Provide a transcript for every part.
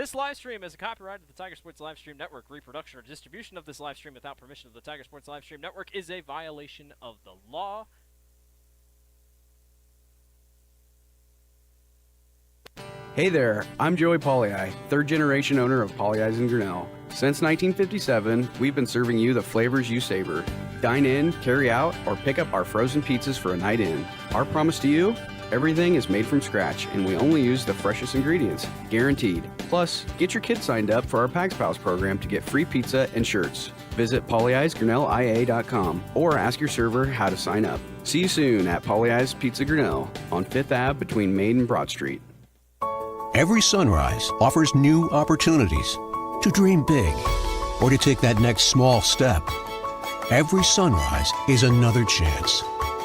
This live stream is a copyright of the Tiger Sports Livestream Network. Reproduction or distribution of this live stream without permission of the Tiger Sports Livestream Network is a violation of the law. Hey there, I'm Joey Pollyi, third generation owner of Pollyi's in Grinnell. Since 1957, we've been serving you the flavors you savor. Dine in, carry out, or pick up our frozen pizzas for a night in. Our promise to you? Everything is made from scratch, and we only use the freshest ingredients, guaranteed. Plus, get your kids signed up for our Pags Pals program to get free pizza and shirts. Visit pollyi'sgrinnellia.com or ask your server how to sign up. See you soon at Pollyi's Pizza Grinnell on 5th Ave between Main and Broad Street. Every sunrise offers new opportunities to dream big or to take that next small step. Every sunrise is another chance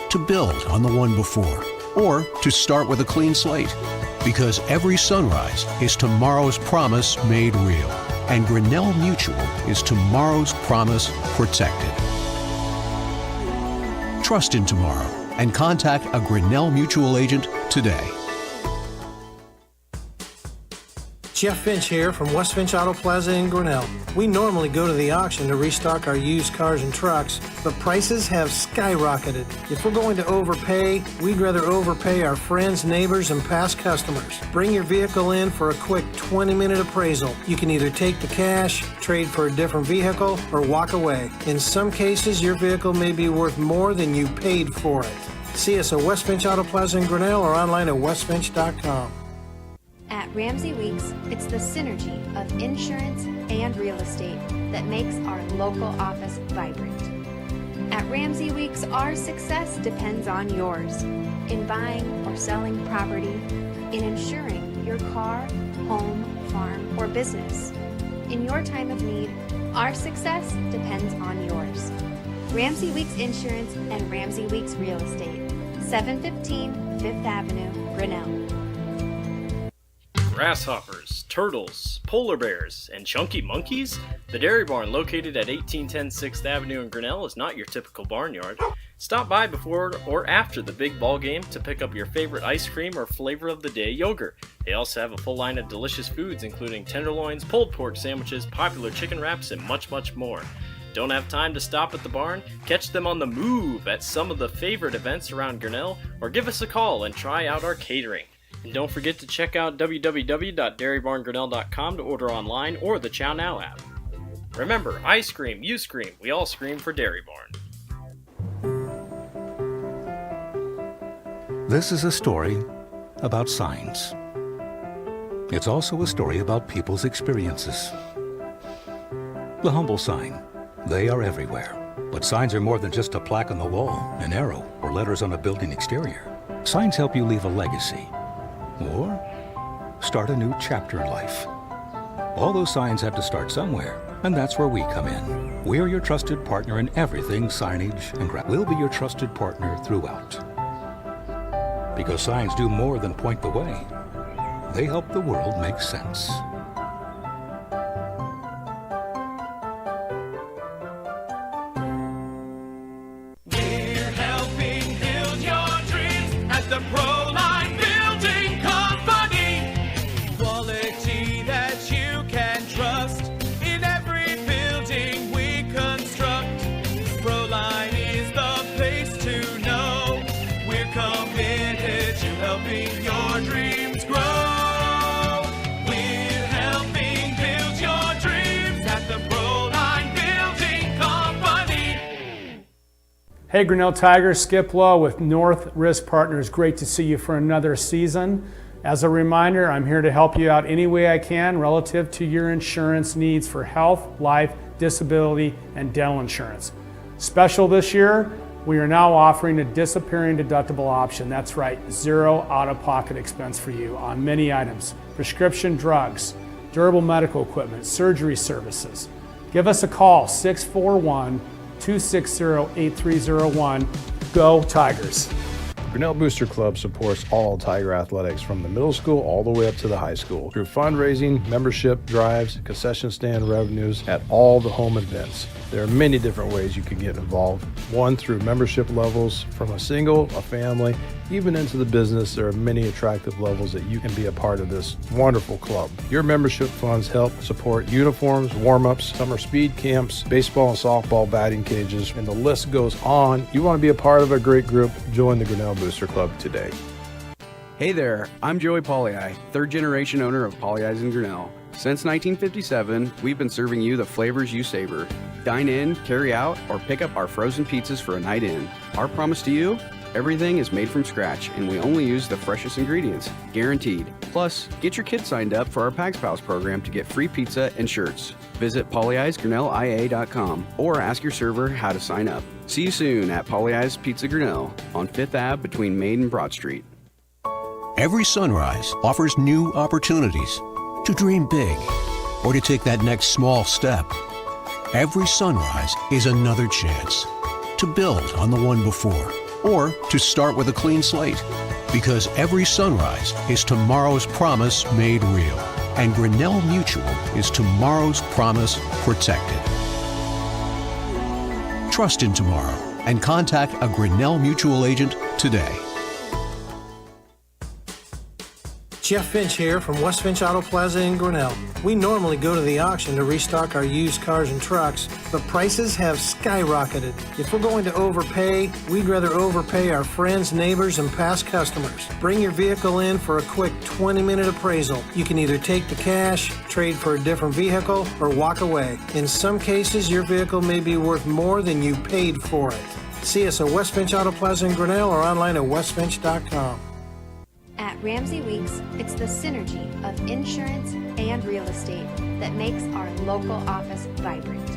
to build on the one before or to start with a clean slate, because every sunrise is tomorrow's promise made real, and Grinnell Mutual is tomorrow's promise protected. Trust in tomorrow and contact a Grinnell Mutual agent today. Jeff Finch here from West Finch Auto Plaza in Grinnell. We normally go to the auction to restock our used cars and trucks, but prices have skyrocketed. If we're going to overpay, we'd rather overpay our friends, neighbors, and past customers. Bring your vehicle in for a quick 20-minute appraisal. You can either take the cash, trade for a different vehicle, or walk away. In some cases, your vehicle may be worth more than you paid for it. See us at West Finch Auto Plaza in Grinnell or online at westfinch.com. At Ramsey Weeks, it's the synergy of insurance and real estate that makes our local office vibrant. At Ramsey Weeks, our success depends on yours in buying or selling property, in insuring your car, home, farm, or business. In your time of need, our success depends on yours. Ramsey Weeks Insurance and Ramsey Weeks Real Estate, 715 5th Avenue, Grinnell. Grasshoppers, turtles, polar bears, and chunky monkeys? The Dairy Barn, located at 1810 6th Avenue in Grinnell, is not your typical barnyard. Stop by before or after the big ball game to pick up your favorite ice cream or flavor of the day yogurt. They also have a full line of delicious foods, including tenderloins, pulled pork sandwiches, popular chicken wraps, and much, much more. Don't have time to stop at the barn? Catch them on the move at some of the favorite events around Grinnell, or give us a call and try out our catering. And don't forget to check out www.dairybarngrinnell.com to order online or the Chow Now app. Remember, I scream, you scream, we all scream for Dairy Barn. This is a story about signs. It's also a story about people's experiences. The humble sign. They are everywhere. But signs are more than just a plaque on the wall, an arrow, or letters on a building exterior. Signs help you leave a legacy. Or start a new chapter in life. All those signs have to start somewhere, and that's where we come in. We're your trusted partner in everything signage, and we'll be your trusted partner throughout. Because signs do more than point the way. They help the world make sense. We're helping build your dreams at the Proline Building Company. Quality that you can trust in every building we construct. Proline is the place to know. We're committed to helping your dreams grow. We're helping build your dreams at the Proline Building Company. Hey Grinnell Tigers, Skip Lowe with North Risk Partners. Great to see you for another season. As a reminder, I'm here to help you out any way I can relative to your insurance needs for health, life, disability, and dental insurance. Special this year, we are now offering a disappearing deductible option. That's right, zero out-of-pocket expense for you on many items. Prescription drugs, durable medical equipment, surgery services. Give us a call, 641-260-8301. Go Tigers. Grinnell Booster Club supports all Tiger athletics from the middle school all the way up to the high school through fundraising, membership drives, concession stand revenues at all the home events. There are many different ways you can get involved. One, through membership levels from a single, a family, even into the business, there are many attractive levels that you can be a part of this wonderful club. Your membership funds help support uniforms, warm-ups, summer speed camps, baseball and softball batting cages, and the list goes on. You want to be a part of a great group? Join the Grinnell Booster Club today. Hey there, I'm Joey Pollei, third generation owner of Polley's in Grinnell. Since 1957, we've been serving you the flavors you savor. Dine in, carry out, or pick up our frozen pizzas for a night in. Our promise to you? Everything is made from scratch, and we only use the freshest ingredients, guaranteed. Plus, get your kids signed up for our Pags Pals program to get free pizza and shirts. Visit polleisgrinnellia.com or ask your server how to sign up. See you soon at Polley's Pizza Grinnell on 5th Ave between Main and Broad Street. Every sunrise offers new opportunities to dream big or to take that next small step. Every sunrise is another chance to build on the one before or to start with a clean slate. Because every sunrise is tomorrow's promise made real. And Grinnell Mutual is tomorrow's promise protected. Trust in tomorrow and contact a Grinnell Mutual agent today. Jeff Finch here from West Finch Auto Plaza in Grinnell. We normally go to the auction to restock our used cars and trucks, but prices have skyrocketed. If we're going to overpay, we'd rather overpay our friends, neighbors, and past customers. Bring your vehicle in for a quick 20-minute appraisal. You can either take the cash, trade for a different vehicle, or walk away. In some cases, your vehicle may be worth more than you paid for it. See us at West Finch Auto Plaza in Grinnell or online at westfinch.com. At Ramsey Weeks, it's the synergy of insurance and real estate that makes our local office vibrant.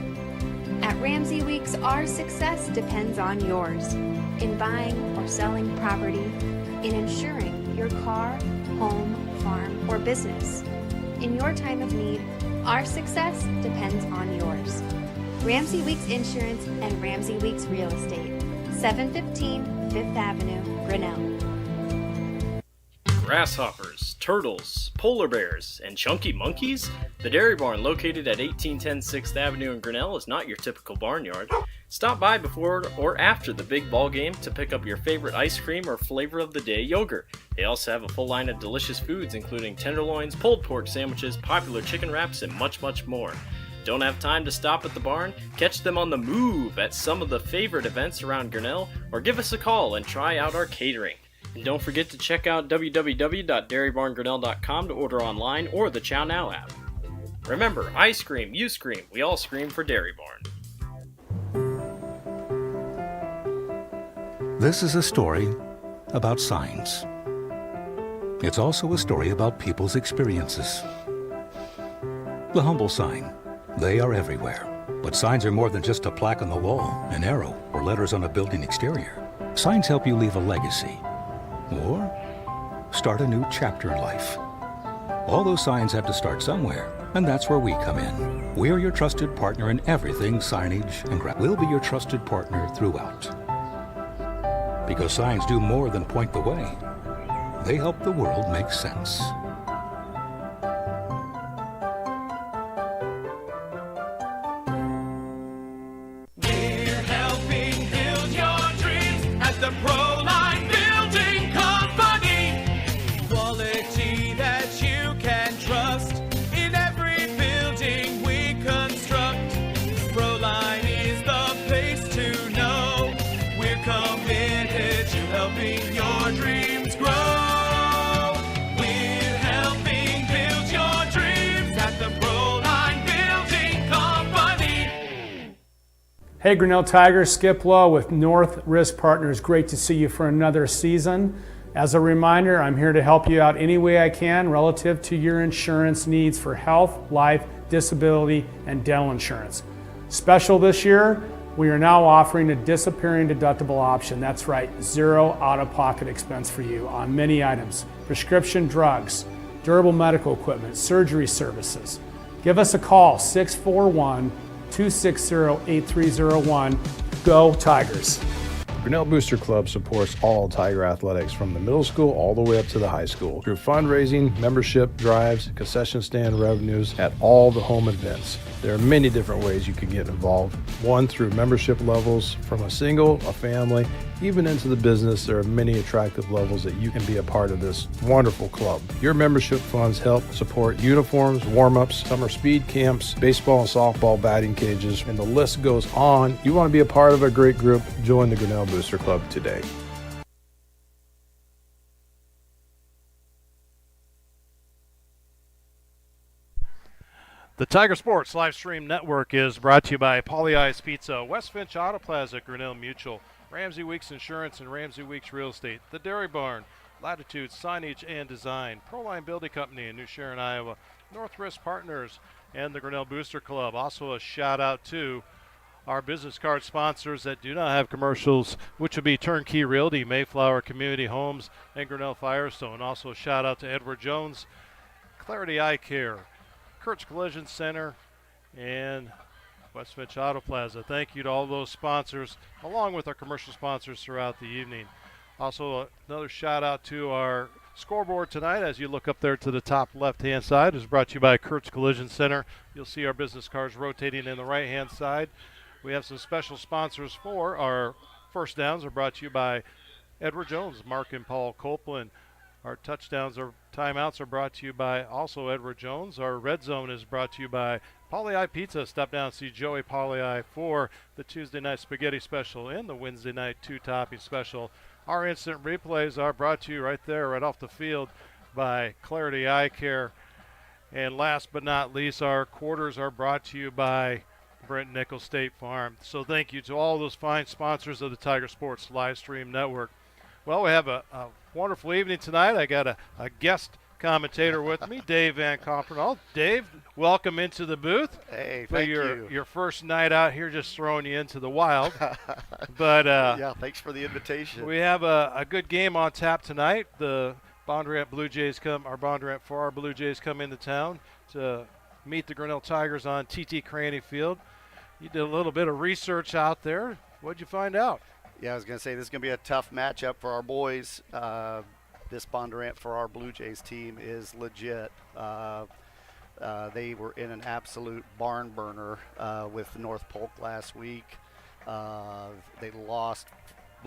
At Ramsey Weeks, our success depends on yours in buying or selling property, in insuring your car, home, farm, or business. In your time of need, our success depends on yours. Ramsey Weeks Insurance and Ramsey Weeks Real Estate, 715 Fifth Avenue, Grinnell. Grasshoppers, turtles, polar bears, and chunky monkeys? The Dairy Barn, located at 1810 6th Avenue in Grinnell, is not your typical barnyard. Stop by before or after the big ball game to pick up your favorite ice cream or flavor of the day yogurt. They also have a full line of delicious foods, including tenderloins, pulled pork sandwiches, popular chicken wraps, and much, much more. Don't have time to stop at the barn? Catch them on the move at some of the favorite events around Grinnell, or give us a call and try out our catering. And don't forget to check out www.dairybarngrinnell.com to order online or the Chow Now app. Remember, I scream, you scream, we all scream for Dairy Barn. This is a story about signs. It's also a story about people's experiences. The humble sign. They are everywhere. But signs are more than just a plaque on the wall, an arrow, or letters on a building exterior. Signs help you leave a legacy. Or start a new chapter in life. All those signs have to start somewhere, and that's where we come in. We're your trusted partner in everything signage and We'll be your trusted partner throughout. Because signs do more than point the way. They help the world make sense. We're helping build your dreams at the Proline Building Company. Quality that you can trust in every building we construct. Proline is the place to know. We're committed to helping your dreams grow. We're helping build your dreams at the Proline Building Company. Hey Grinnell Tigers, Skip Lowe with North Risk Partners. Great to see you for another season. As a reminder, I'm here to help you out any way I can relative to your insurance needs for health, life, disability, and dental insurance. Special this year, we are now offering a disappearing deductible option. That's right, zero out-of-pocket expense for you on many items: prescription drugs, durable medical equipment, surgery services. Give us a call, 641-260-8301. Go Tigers. Grinnell Booster Club supports all Tiger athletics from the middle school all the way up to the high school through fundraising, membership drives, concession stand revenues at all the home events. There are many different ways you can get involved. One, through membership levels from a single, a family, Even into the business, there are many attractive levels that you can be a part of this wonderful club. Your membership funds help support uniforms, warm-ups, summer speed camps, baseball and softball batting cages, and the list goes on. You want to be a part of a great group? Join the Grinnell Booster Club today. The Tiger Sports live stream network is brought to you by Paulie Ice Pizza, West Finch Auto Plaza, Grinnell Mutual, Ramsey Weeks Insurance and Ramsey Weeks Real Estate, The Dairy Barn, Latitude Signage and Design, Proline Building Company in New Sharon, Iowa, North Risk Partners, and the Grinnell Booster Club. Also a shout out to our business card sponsors that do not have commercials, which would be Turnkey Realty, Mayflower Community Homes, and Grinnell Firestone. Also a shout out to Edward Jones, Clarity Eye Care, Kurt's Collision Center, and West Finch Auto Plaza. Thank you to all those sponsors, along with our commercial sponsors throughout the evening. Also, another shout out to our scoreboard tonight. As you look up there to the top left-hand side, is brought to you by Kurt's Collision Center. You'll see our business cards rotating in the right-hand side. We have some special sponsors for our first downs. Are brought to you by Edward Jones, Mark and Paul Copeland. Our touchdowns or timeouts are brought to you by also Edward Jones. Our red zone is brought to you by Paulie Eye Pizza. Stop down and see Joey Paulie Eye for the Tuesday night spaghetti special and the Wednesday night two-topping special. Our instant replays are brought to you right there, right off the field, by Clarity Eye Care. And last but not least, our quarters are brought to you by Brent Nichols State Farm. So thank you to all those fine sponsors of the Tiger Sports live stream network. Well, we have a wonderful evening tonight. I got a guest commentator with me, Dave Van Compernal. Dave, welcome into the booth. Hey, thank you. Your first night out here, just throwing you into the wild. But yeah, thanks for the invitation. We have a good game on tap tonight. The Bondurant-Farrar Blue Jays come into town to meet the Grinnell Tigers on T.T. Craney Field. You did a little bit of research out there. What'd you find out? Yeah, I was going to say this is going to be a tough matchup for our boys. This Bondurant-Farrar Blue Jays team is legit. They were in an absolute barn burner with North Polk last week. They lost.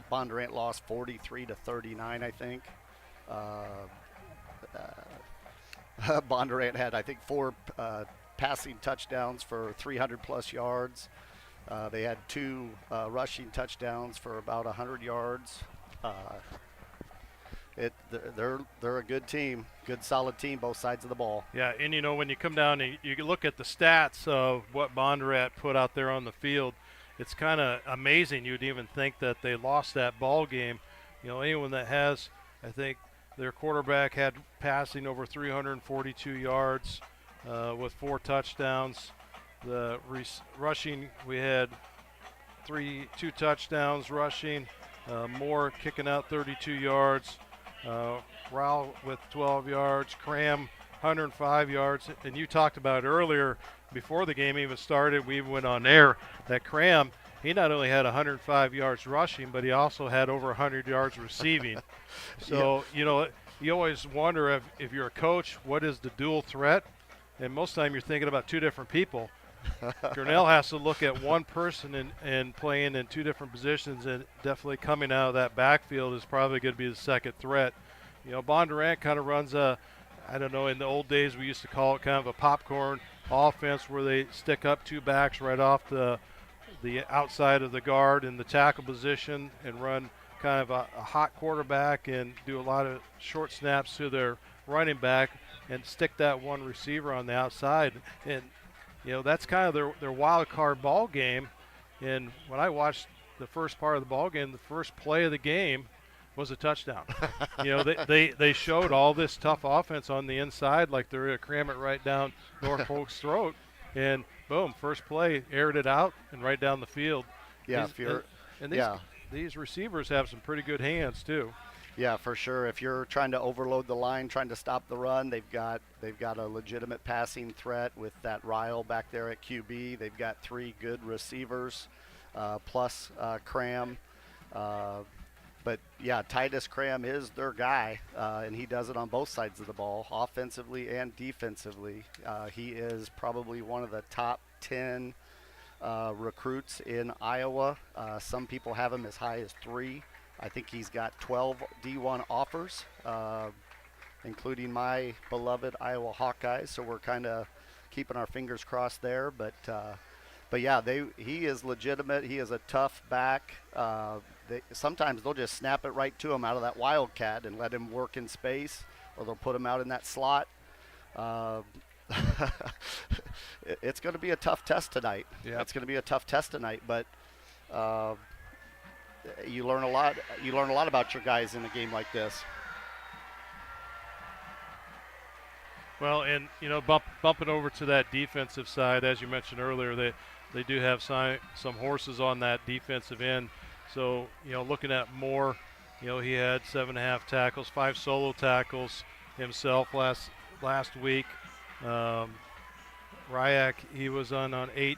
Bondurant lost 43-39, I think. Bondurant had, I think, 4 passing touchdowns for 300-plus yards. They had 2 rushing touchdowns for about 100 yards. They're a good team, good solid team, both sides of the ball. Yeah, and you know when you come down and you look at the stats of what Bondurant put out there on the field, it's kind of amazing. You'd even think that they lost that ball game. You know, anyone that has, I think their quarterback had passing over 342 yards with 4 touchdowns. The rushing, we had 2 touchdowns rushing. Moore kicking out 32 yards. Rowell with 12 yards. Cram 105 yards. And you talked about earlier, before the game even started, we even went on air, that Cram, he not only had 105 yards rushing, but he also had over 100 yards receiving. So, you know, you always wonder if you're a coach, what is the dual threat? And most of the time you're thinking about 2 different people. Grinnell has to look at one person and playing in 2 different positions, and definitely coming out of that backfield is probably going to be the second threat. You know, Bondurant kind of runs I don't know, in the old days we used to call it kind of a popcorn offense where they stick up 2 backs right off the outside of the guard in the tackle position and run kind of a hot quarterback and do a lot of short snaps to their running back and stick that one receiver on the outside. And you know, that's kind of their wild card ball game. And when I watched the first part of the ball game, the first play of the game was a touchdown. You know, they showed all this tough offense on the inside, like they're going to cram it right down North Polk's throat. And boom, first play, aired it out and right down the field. Yeah, these receivers have some pretty good hands too. Yeah, for sure. If you're trying to overload the line, trying to stop the run, they've got a legitimate passing threat with that Ryle back there at QB. They've got 3 good receivers, plus Cram. But yeah, Titus Cram is their guy, and he does it on both sides of the ball, offensively and defensively. He is probably one of the top 10 recruits in Iowa. Some people have him as high as 3. I think he's got 12 D1 offers, including my beloved Iowa Hawkeyes. So we're kind of keeping our fingers crossed there. But yeah, he is legitimate. He is a tough back. Sometimes they'll just snap it right to him out of that wildcat and let him work in space, or they'll put him out in that slot. It's going to be a tough test tonight. Yeah. It's going to be a tough test tonight, but you learn a lot. You learn a lot about your guys in a game like this. Well, and bumping over to that defensive side, as you mentioned earlier, they do have some horses on that defensive end. So looking at Moore, he had 7.5 tackles, 5 solo tackles himself last week. Ryak, he was on 8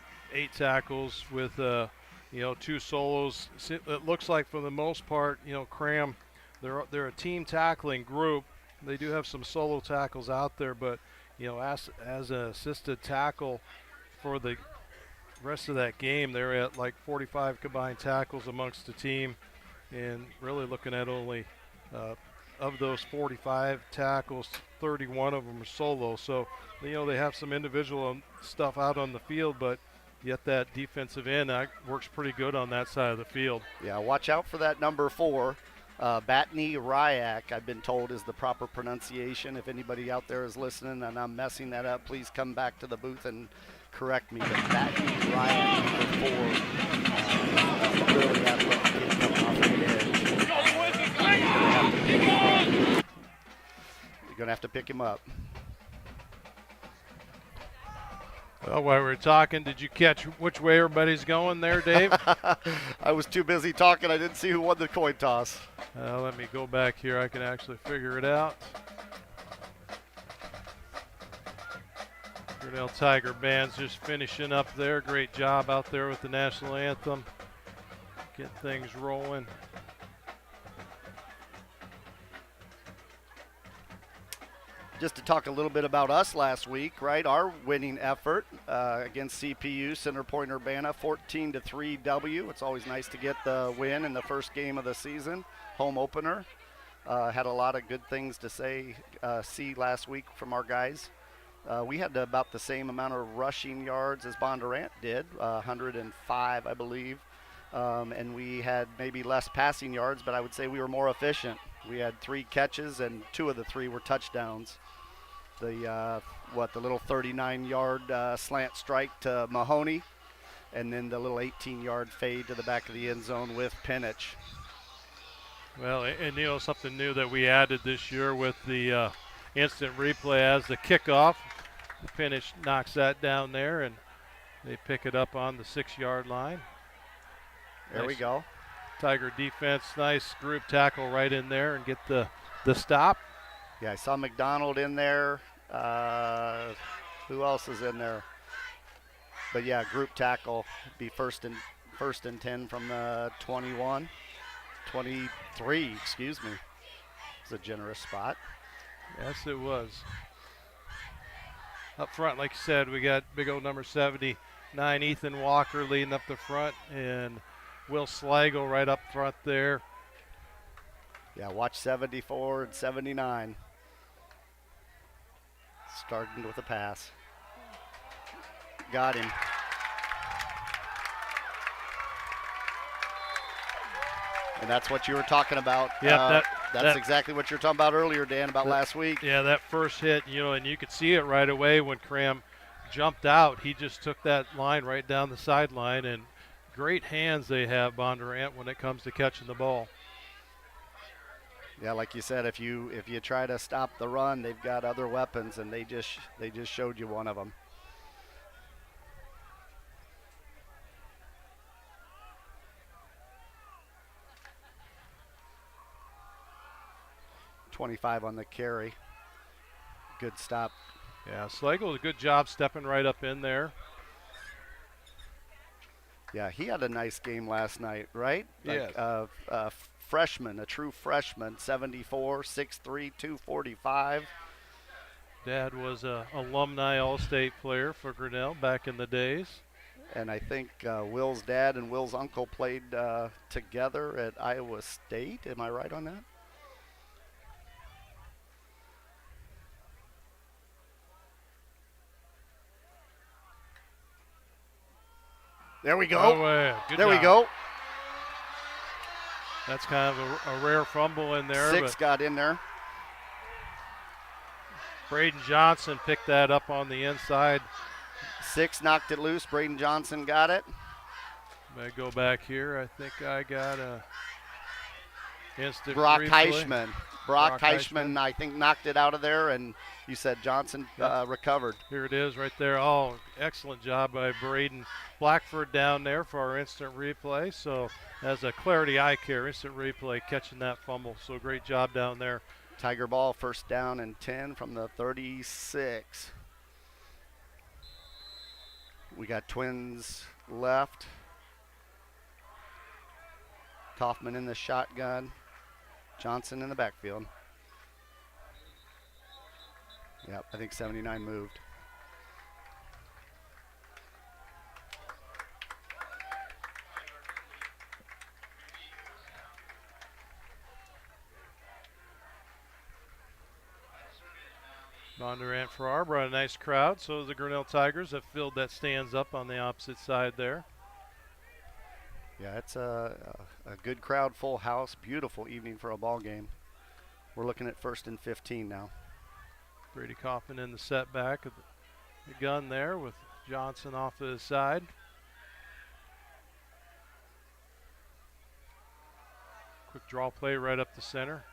tackles with 2 solos. It looks like for the most part, Cram, they're a team tackling group. They do have some solo tackles out there, but as an assisted tackle for the rest of that game, they're at like 45 combined tackles amongst the team, and really looking at only of those 45 tackles, 31 of them are solo. So they have some individual stuff out on the field, but yet that defensive end works pretty good on that side of the field. Yeah, watch out for that number 4. Batney Ryak, I've been told, is the proper pronunciation. If anybody out there is listening and I'm messing that up, please come back to the booth and correct me. But Batney Ryak, number 4, really athletic kid coming off the edge. You're going to have to pick him up. Well, while we were talking, did you catch which way everybody's going there, Dave? I was too busy talking. I didn't see who won the coin toss. Let me go back here. I can actually figure it out. Grinnell Tiger Band's just finishing up there. Great job out there with the national anthem. Get things rolling. Just to talk a little bit about us last week, right? Our winning effort against CPU, Center Point Urbana, 14-3 W. It's always nice to get the win in the first game of the season, home opener. Had a lot of good things to see last week from our guys. We had about the same amount of rushing yards as Bondurant did, 105, I believe. And we had maybe less passing yards, but I would say we were more efficient. We had 3 catches, and 2 of the 3 were touchdowns. The little 39-yard slant strike to Mahoney, and then the little 18-yard fade to the back of the end zone with Penich. Well, and something new that we added this year with the instant replay as the kickoff. Penich knocks that down there, and they pick it up on the 6-yard line. There we go. Tiger defense, nice group tackle right in there and get the stop. Yeah, I saw McDonald in there. Who else is in there? But yeah, group tackle. Be first and 10 from the 23, excuse me. It's a generous spot. Yes, it was. Up front, like you said, we got big old number 79, Ethan Walker, leading up the front, and Will Slagle right up front there. Yeah, watch 74 and 79. Starting with a pass. Got him. And that's what you were talking about. Yeah, that's exactly what you were talking about earlier, Dan, about last week. Yeah, that first hit, and you could see it right away when Cram jumped out. He just took that line right down the sideline, and great hands they have, Bondurant, when it comes to catching the ball. Yeah, like you said, if you try to stop the run, they've got other weapons, and they just showed you one of them. .25 on the carry. Good stop. Yeah, Slagle did a good job stepping right up in there. Yeah, he had a nice game last night, right? Yeah. Freshman, a true freshman, 74, 6'3", 245. Dad was a alumni All-State player for Grinnell back in the days. And I think Will's dad and Will's uncle played together at Iowa State. Am I right on that? There we go. Good there job. we go. That's kind of a rare fumble in there. 6 got in there. Braden Johnson picked that up on the inside. 6 knocked it loose. Braden Johnson got it. May go back here. I think I got a instant Brock replay. Heischman. Brock Heischman, I think, knocked it out of there, and you said Johnson recovered. Here it is right there. Oh, excellent job by Braden Blackford down there for our instant replay. So as a Clarity Eye Care instant replay, catching that fumble. So great job down there. Tiger ball, first down and 10 from the 36. We got Twins left. Kaufman in the shotgun. Johnson in the backfield. Yep, I think 79 moved. Bondurant-Farrar brought a nice crowd, so the Grinnell Tigers have filled that stands up on the opposite side there. Yeah, it's a good crowd, full house, beautiful evening for a ball game. We're looking at 1st and 15 now. Brady Kaufman in the setback of the gun there with Johnson off to his side. Quick draw play right up the center.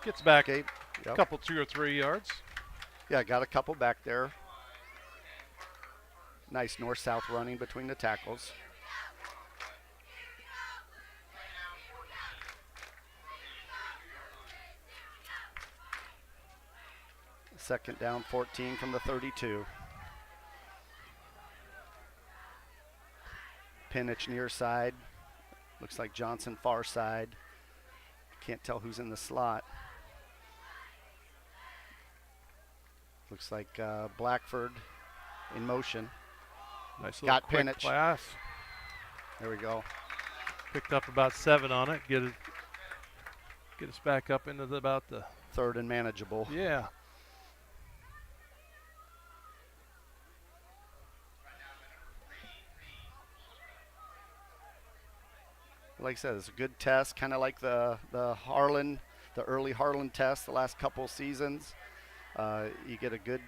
Gets back a couple 2 or 3 yards. Yeah, got a couple back there. Nice north-south running between the tackles. Second down, 14 from the 32. Pinich near side. Looks like Johnson far side. Can't tell who's in the slot. Looks like Blackford in motion. Nice little got quick Pinich. pass. There we go. Picked up about 7 on it. Get us back up into about the 3rd and manageable. Yeah. Like I said, it's a good test, kind of like the early Harlan test the last couple seasons. You get a good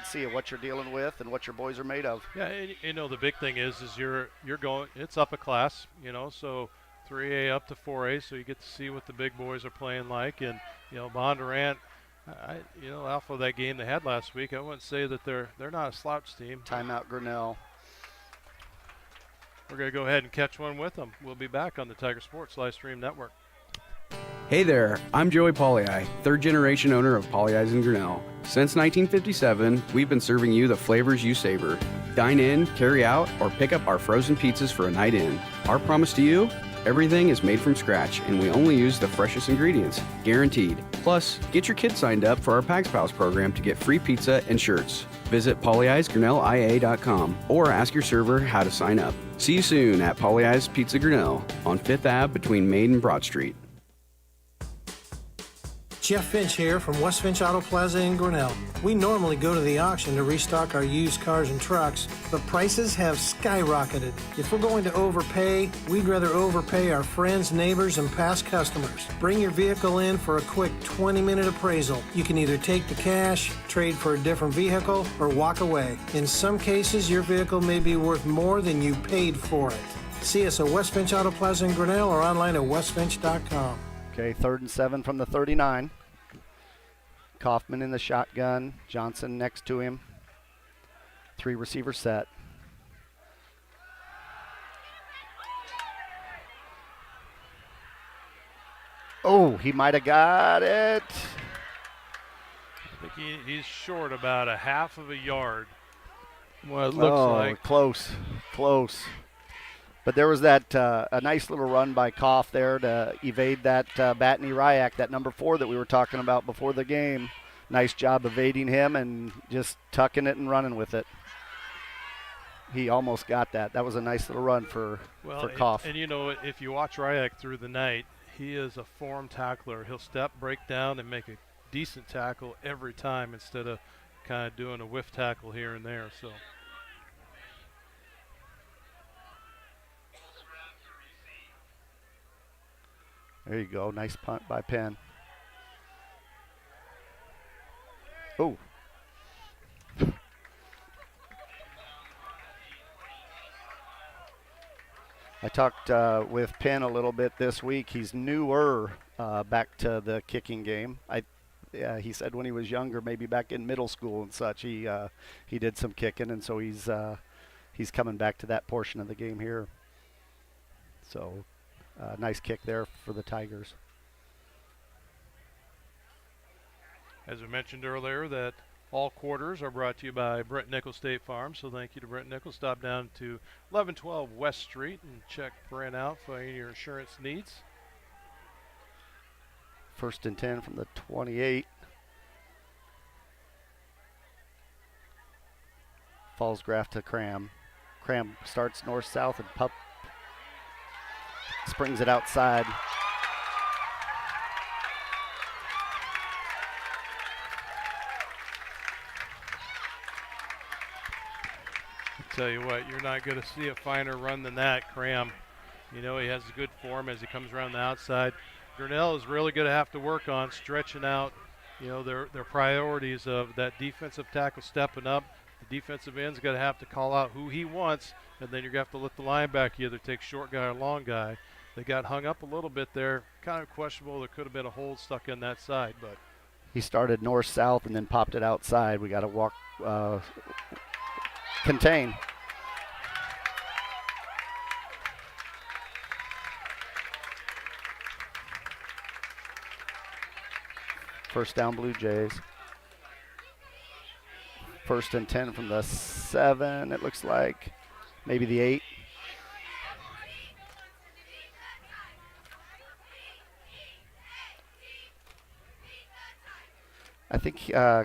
see of what you're dealing with and what your boys are made of. Yeah, and, you know, the big thing is you're going. It's up a class, you know, so 3A up to 4A, so you get to see what the big boys are playing like. And you know, Bondurant, off of that game they had last week, I wouldn't say that they're not a slouch team. Timeout, Grinnell. We're going to go ahead and catch one with them. We'll be back on the Tiger Sports Live Stream Network. Hey there, I'm Joey Polley, third generation owner of Polley's in Grinnell. Since 1957, we've been serving you the flavors you savor. Dine in, carry out, or pick up our frozen pizzas for a night in. Our promise to you? Everything is made from scratch, and we only use the freshest ingredients, guaranteed. Plus, get your kids signed up for our Pags Pals program to get free pizza and shirts. Visit pollyeyesgrinnellia.com or ask your server how to sign up. See you soon at Polley's Pizza Grinnell on 5th Ave between Main and Broad Street. Jeff Finch here from West Finch Auto Plaza in Grinnell. We normally go to the auction to restock our used cars and trucks, but prices have skyrocketed. If we're going to overpay, we'd rather overpay our friends, neighbors, and past customers. Bring your vehicle in for a quick 20-minute appraisal. You can either take the cash, trade for a different vehicle, or walk away. In some cases, your vehicle may be worth more than you paid for it. See us at West Finch Auto Plaza in Grinnell or online at westfinch.com. Okay, 3rd and 7 from the 39. Kaufman in the shotgun. Johnson next to him. 3 receiver set. Oh, he might have got it. I think he's short about a half of a yard. Well, it looks like. Close. But there was that a nice little run by Koff there to evade that Batney Ryak, that number 4 that we were talking about before the game. Nice job evading him and just tucking it and running with it. he almost got that. That was a nice little run for Koff. And you know, if you watch Ryak through the night, he is a form tackler. He'll step, break down, and make a decent tackle every time instead of kind of doing a whiff tackle here and there. So. There you go. Nice punt by Penn. Oh. I talked with Penn a little bit this week. He's newer back to the kicking game. He said when he was younger, maybe back in middle school and such, he did some kicking, and so he's coming back to that portion of the game here. So nice kick there for the Tigers. As we mentioned earlier, that all quarters are brought to you by Brent Nichols State Farm, so thank you to Brent Nichols. Stop down to 1112 West Street and check Brent out for any of your insurance needs. 1st and 10 from the 28. Fallsgraf to Cram. Cram starts north-south and Pup springs it outside. Tell you what, you're not going to see a finer run than that. Cram, you know, he has a good form as he comes around the outside. Grinnell is really going to have to work on stretching out, you know, their priorities of that defensive tackle stepping up. The defensive end's going to have to call out who he wants, and then you're going to have to let the linebacker either take short guy or long guy. They got hung up a little bit there, kind of questionable. There could have been a hold stuck in that side, but He started north-south and then popped it outside. We got to walk, contain. First down, Blue Jays. 1st and 10 from the 7, it looks like. Maybe the 8. I think,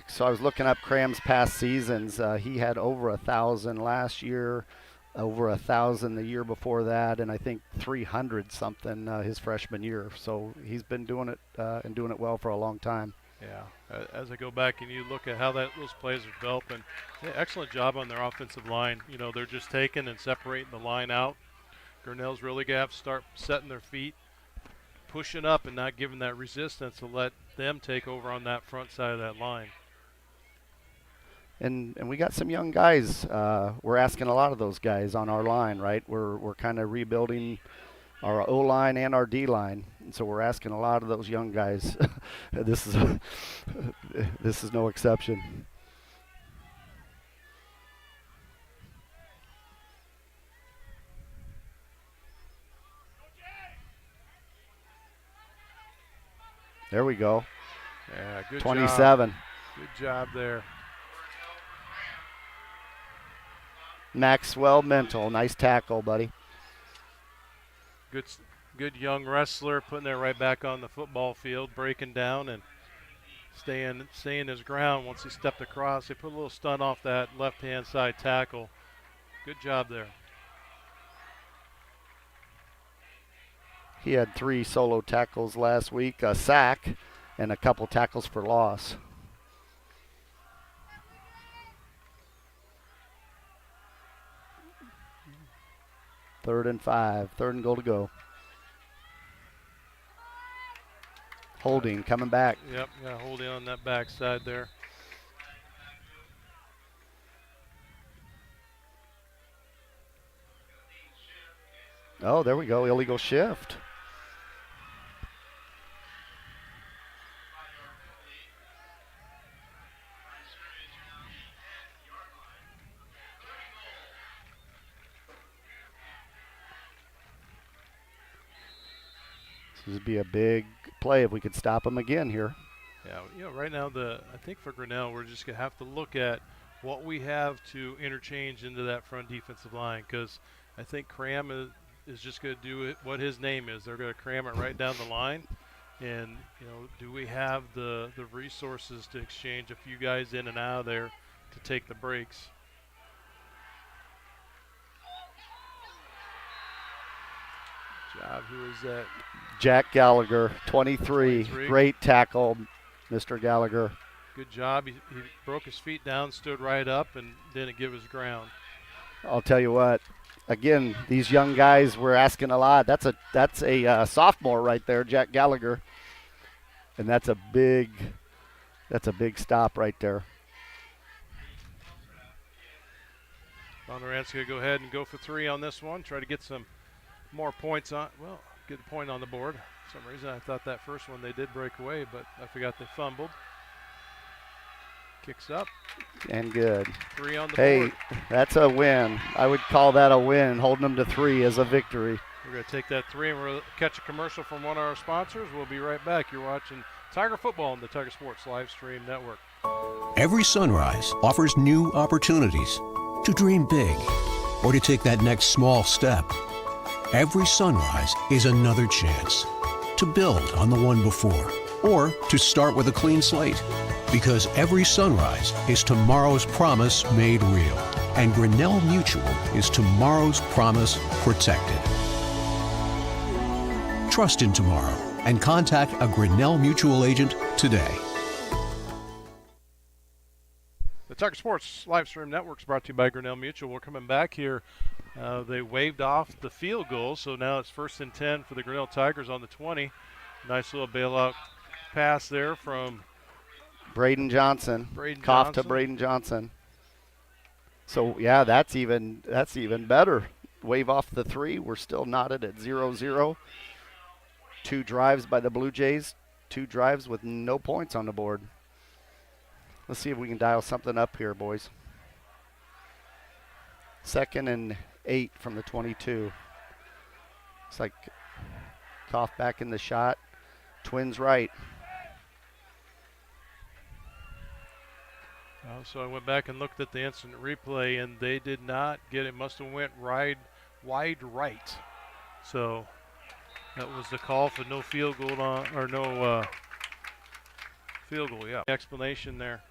so I was looking up Cram's past seasons. He had over 1,000 last year, over 1,000 the year before that, and I think 300 something his freshman year. So he's been doing it and doing it well for a long time. yeah, as I go back and you look at how those plays are developing, yeah, excellent job on their offensive line. You know, they're just taking and separating the line out. Grinnell's really going to have to start setting their feet, pushing up and not giving that resistance to let them take over on that front side of that line. And we got some young guys. We're asking a lot of those guys on our line, right? We're kind of rebuilding our O-line and our D-line, and so we're asking a lot of those young guys. This is no exception. There we go. Yeah, good 27. job. Good job there. Maxwell Mental, nice tackle, buddy. Good young wrestler, putting it right back on the football field, breaking down and staying his ground once he stepped across. They put a little stun off that left-hand side tackle. Good job there. He had 3 solo tackles last week, a sack, and a couple tackles for loss. Third and 5, 3rd and goal to go. Holding, coming back. Yep, got holding on that backside there. Oh, there we go, illegal shift. This would be a big play if we could stop them again here. Yeah, you know, right now I think for Grinnell, we're just gonna have to look at what we have to interchange into that front defensive line, because I think Cram is just gonna do it what his name is. They're gonna cram it right down the line, and you know, do we have the resources to exchange a few guys in and out of there to take the breaks? job. Who is that? Jack Gallagher, 23. 23. Great tackle, Mr. Gallagher. Good job. He broke his feet down, stood right up, and didn't give his ground. I'll tell you what. Again, these young guys were asking a lot. That's a sophomore right there, Jack Gallagher, and that's a big stop right there. Bondurant's going to go ahead and go for 3 on this one. Try to get some more points on. Well, get a point on the board. For some reason, I thought that first one they did break away, but I forgot they fumbled. Kicks up. And good. 3 on the Hey, board. that's a win. I would call that a win. Holding them to 3 is a victory. We're going to take that 3 and we'll catch a commercial from one of our sponsors. We'll be right back. You're watching Tiger Football on the Tiger Sports Live Stream Network. Every sunrise offers new opportunities to dream big or to take that next small step. Every sunrise is another chance to build on the one before or to start with a clean slate. Because every sunrise is tomorrow's promise made real. And Grinnell Mutual is tomorrow's promise protected. Trust in tomorrow and contact a Grinnell Mutual agent today. The Tiger Sports Live Stream Network is brought to you by Grinnell Mutual. We're coming back here. They waved off the field goal, so now it's 1st and 10 for the Grinnell Tigers on the 20. Nice little bailout pass there from Braden Johnson. To Braden Johnson. So yeah, that's even better. Wave off the 3. We're still knotted at 0-0. 2 drives by the Blue Jays. 2 drives with no points on the board. Let's see if we can dial something up here, boys. 2nd and 8 from the 22. It's like Koff back in the shot. Twins right. So I went back and looked at the instant replay, and they did not get it. Must have went wide right. So that was the call for no field goal field goal. Yeah. Explanation there.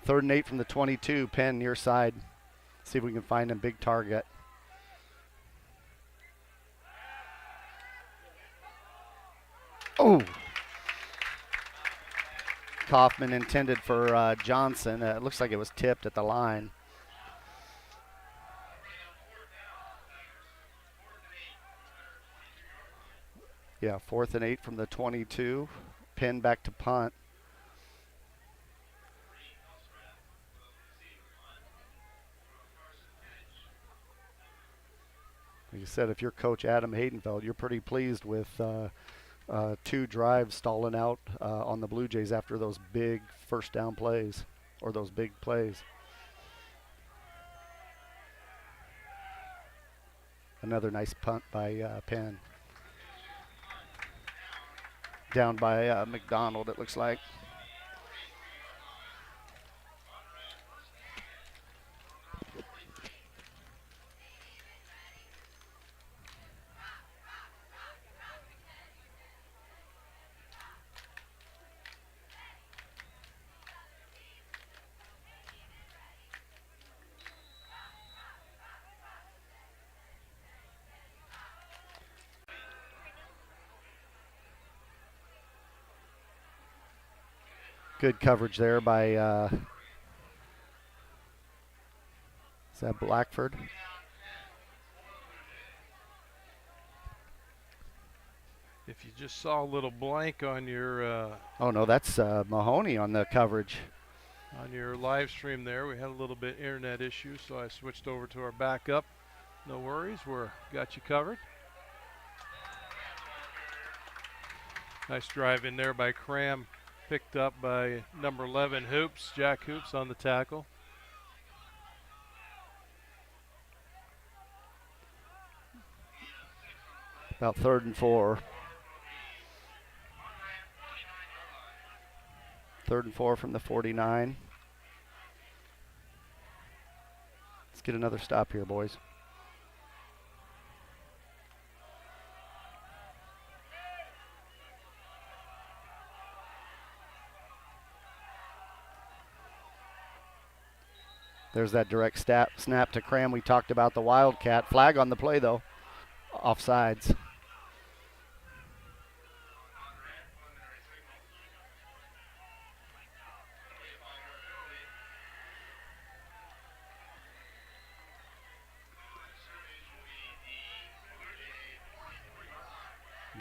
3rd and 8 from the 22. Penn near side. See if we can find a big target. Oh. Kaufman intended for Johnson. It looks like it was tipped at the line. Yeah, 4th and 8 from the 22. Penn back to punt. Like you said, if you're Coach Adam Haydenfeld, you're pretty pleased with 2 drives stalling out on the Blue Jays after those big first down plays, or those big plays. Another nice punt by Penn. Down by McDonald, it looks like. Good coverage there by, is that Blackford? If you just saw a little blank on your oh no, that's Mahoney on the coverage. On your live stream there, we had a little bit internet issue, so I switched over to our backup. No worries, we're got you covered. Nice drive in there by Cram. Picked up by number 11, Hoops, Jack Hoops on the tackle. About 3rd and 4. 3rd and 4 from the 49. Let's get another stop here, boys. There's that direct snap to Cram. We talked about the Wildcat. Flag on the play, though. Offsides.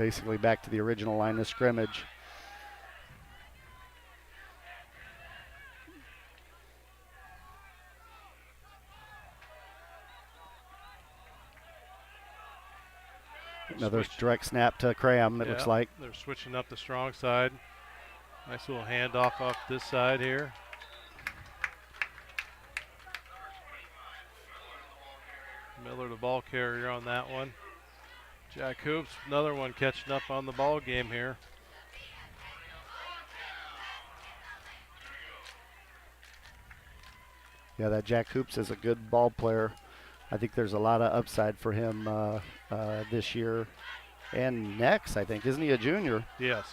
basically back to the original line of scrimmage. Another direct snap to Cram, it looks like. They're switching up the strong side. Nice little handoff off this side here. Miller, the ball carrier on that one. Jack Hoops, another one catching up on the ball game here. Yeah, that Jack Hoops is a good ball player. I think there's a lot of upside for him this year and next, I think. Isn't he a junior? Yes.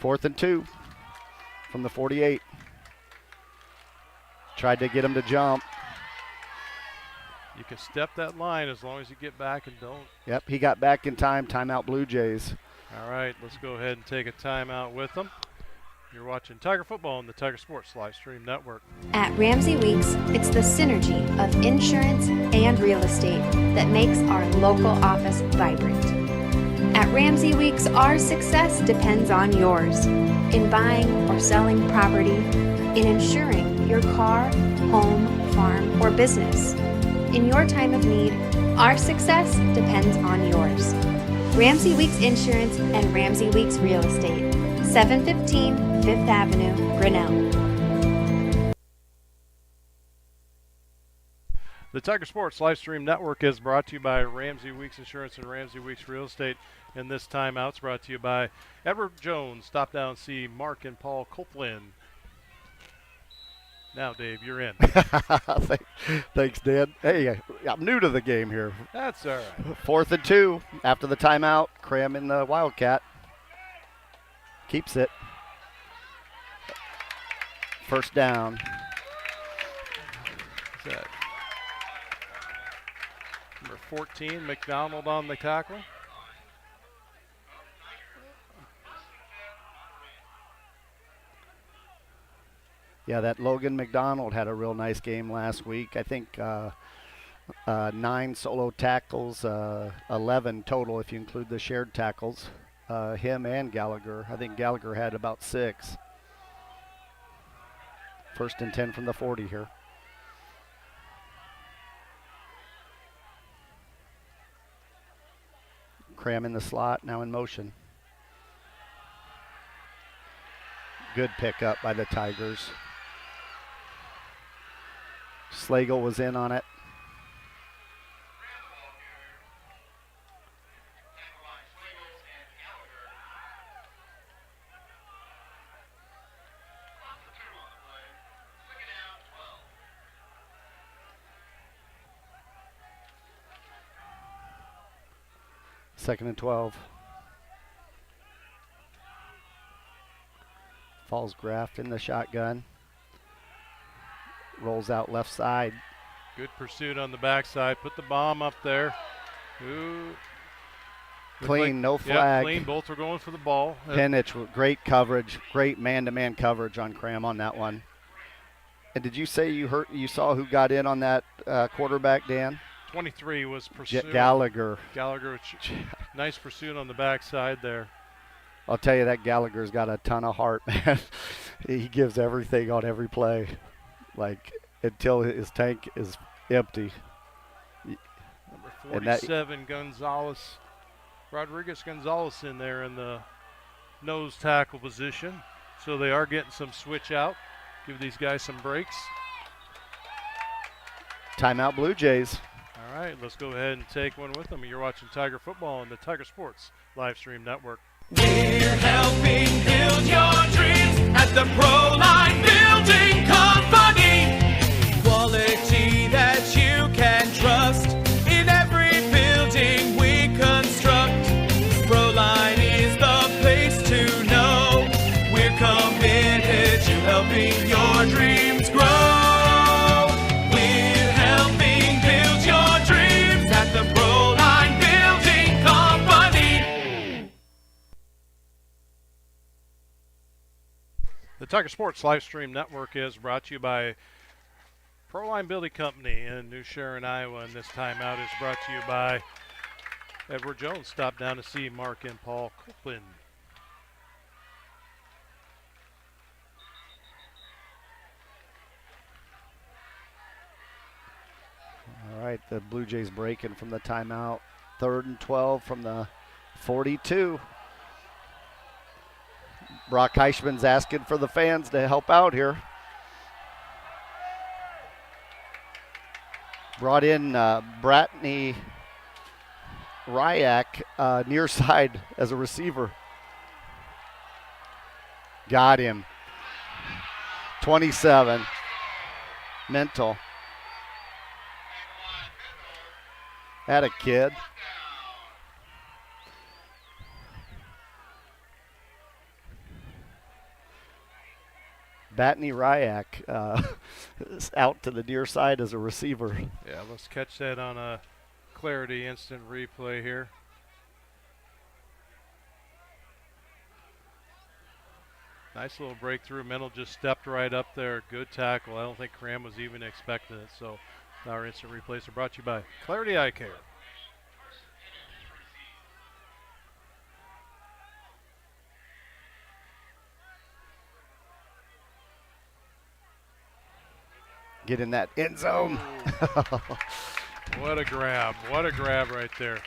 4th and 2 from the 48. Tried to get him to jump. You can step that line as long as you get back and don't. Yep, he got back in time. Timeout Blue Jays. All right, let's go ahead and take a timeout with them. You're watching Tiger Football on the Tiger Sports Live Stream Network. At Ramsey Weeks, it's the synergy of insurance and real estate that makes our local office vibrant. At Ramsey Weeks, our success depends on yours in buying or selling property, in insuring your car, home, farm, or business. In your time of need, our success depends on yours. Ramsey Weeks Insurance and Ramsey Weeks Real Estate, 715 5th Avenue, Grinnell. The Tiger Sports Live Stream Network is brought to you by Ramsey Weeks Insurance and Ramsey Weeks Real Estate. And this timeout's brought to you by Edward Jones. Stop down and see Mark and Paul Copeland. Now, Dave, you're in. Thanks, Dan. Hey, I'm new to the game here. That's all right. 4th and 2 after the timeout. Cram in the Wildcat. Keeps it. First down. What's that? Number 14, McDonald on the tackle. Yeah, that Logan McDonald had a real nice game last week. I think 9 solo tackles, 11 total if you include the shared tackles. Him and Gallagher. I think Gallagher had about 6. 1st and 10 from the 40 here. Cram in the slot, now in motion. Good pickup by the Tigers. Slagle was in on it. Second and 12. Falls Graft in the shotgun. Rolls out left side. Good pursuit on the backside. Put the bomb up there. Ooh. Clean, no flag. Yeah, clean. Both are going for the ball. Penich with great coverage, great man-to-man coverage on Cram on that one. And did you say you saw who got in on that quarterback, Dan? 23 was pursued. Gallagher. Gallagher, nice pursuit on the backside there. I'll tell you, that Gallagher's got a ton of heart, man. He gives everything on every play, like until his tank is empty. Number 47, Rodriguez Gonzalez in there in the nose tackle position. So they are getting some switch out. Give these guys some breaks. Timeout Blue Jays. All right, let's go ahead and take one with them. You're watching Tiger Football on the Tiger Sports Live Stream Network. We're helping build your dreams at the Proline Building Company. Quality that you can trust in every building we construct. Proline is the place to know. We're committed to helping your dreams grow. We're helping build your dreams at the Proline Building Company. The Tiger Sports Live Stream Network is brought to you by Proline Building Company in New Sharon, Iowa, and this timeout is brought to you by Edward Jones. Stop down to see Mark and Paul Copeland. All right, the Blue Jays breaking from the timeout. 3rd and 12 from the 42. Brock Heischman's asking for the fans to help out here. Brought in Bratney Ryak near side as a receiver. Got him. 27. Mental. Had a kid. Batney Ryak is out to the near side as a receiver. Yeah, let's catch that on a Clarity instant replay here. Nice little breakthrough. Mental just stepped right up there. Good tackle. I don't think Cram was even expecting it. So our instant replays are brought to you by Clarity Eye Care. Get in that end zone. What a grab. What a grab right there.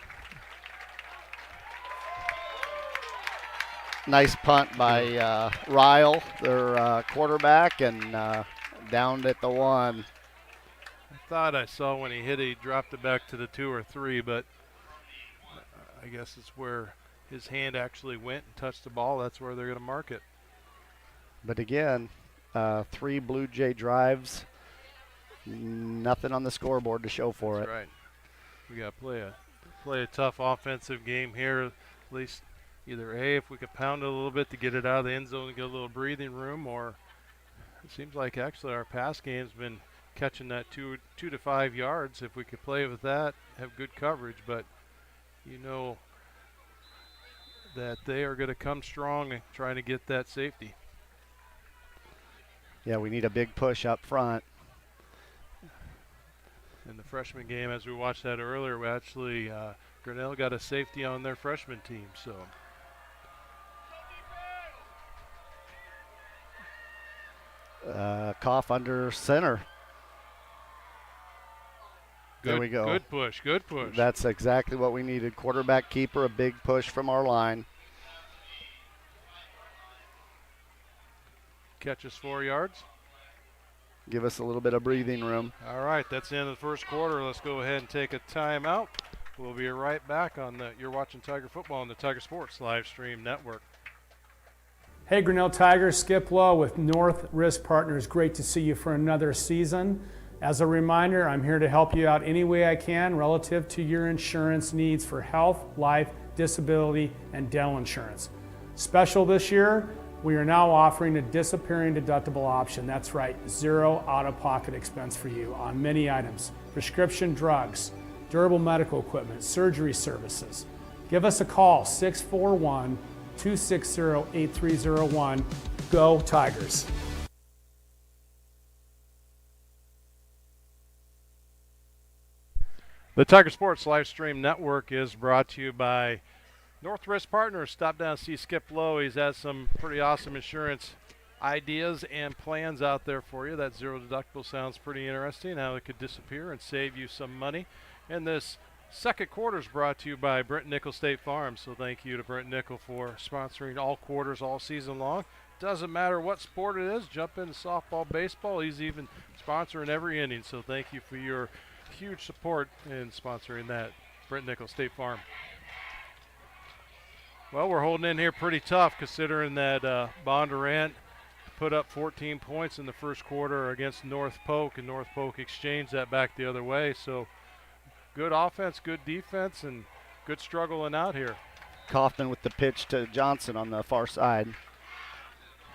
Nice punt by Ryle, their quarterback, and down at the 1. I thought I saw when he hit it, he dropped it back to the 2 or 3, but I guess it's where his hand actually went and touched the ball. That's where they're going to mark it. But again, 3 Blue Jay drives. Nothing on the scoreboard to show for That's it. Right. We got to play a tough offensive game here. At least either A, if we could pound it a little bit to get it out of the end zone and get a little breathing room, or it seems like actually our pass game's been catching that 2 to 5 yards. If we could play with that, have good coverage, but you know that they are going to come strong and trying to get that safety. Yeah, we need a big push up front. In the freshman game, as we watched that earlier, we actually Grinnell got a safety on their freshman team. So Koff under center. good, There we go. Good push. Good push. That's exactly what we needed. Quarterback keeper, a big push from our line. Catches 4 yards. Give us a little bit of breathing room. All right, that's the end of the first quarter. Let's go ahead and take a timeout. We'll be right back on you're watching Tiger Football on the Tiger Sports Live Stream Network. Hey Grinnell Tigers, Skip Lowe with North Risk Partners. Great to see you for another season. As a reminder, I'm here to help you out any way I can relative to your insurance needs for health, life, disability, and dental insurance. Special this year, we are now offering a disappearing deductible option. That's right, 0 out-of-pocket expense for you on many items. Prescription drugs, durable medical equipment, surgery services. Give us a call, 641-260-8301. Go Tigers. The Tiger Sports Live Stream Network is brought to you by North Risk Partners. Stop down and see Skip Lowe. He's had some pretty awesome insurance ideas and plans out there for you. That 0 deductible sounds pretty interesting, how it could disappear and save you some money. And this second quarter is brought to you by Brent Nickel State Farm. So thank you to Brent Nickel for sponsoring all quarters all season long. Doesn't matter what sport it is, jump into softball, baseball. He's even sponsoring every inning. So thank you for your huge support in sponsoring that, Brent Nickel State Farm. Well, we're holding in here pretty tough considering that Bondurant put up 14 points in the first quarter against North Polk, and North Polk exchanged that back the other way. So good offense, good defense, and good struggling out here. Kaufman with the pitch to Johnson on the far side.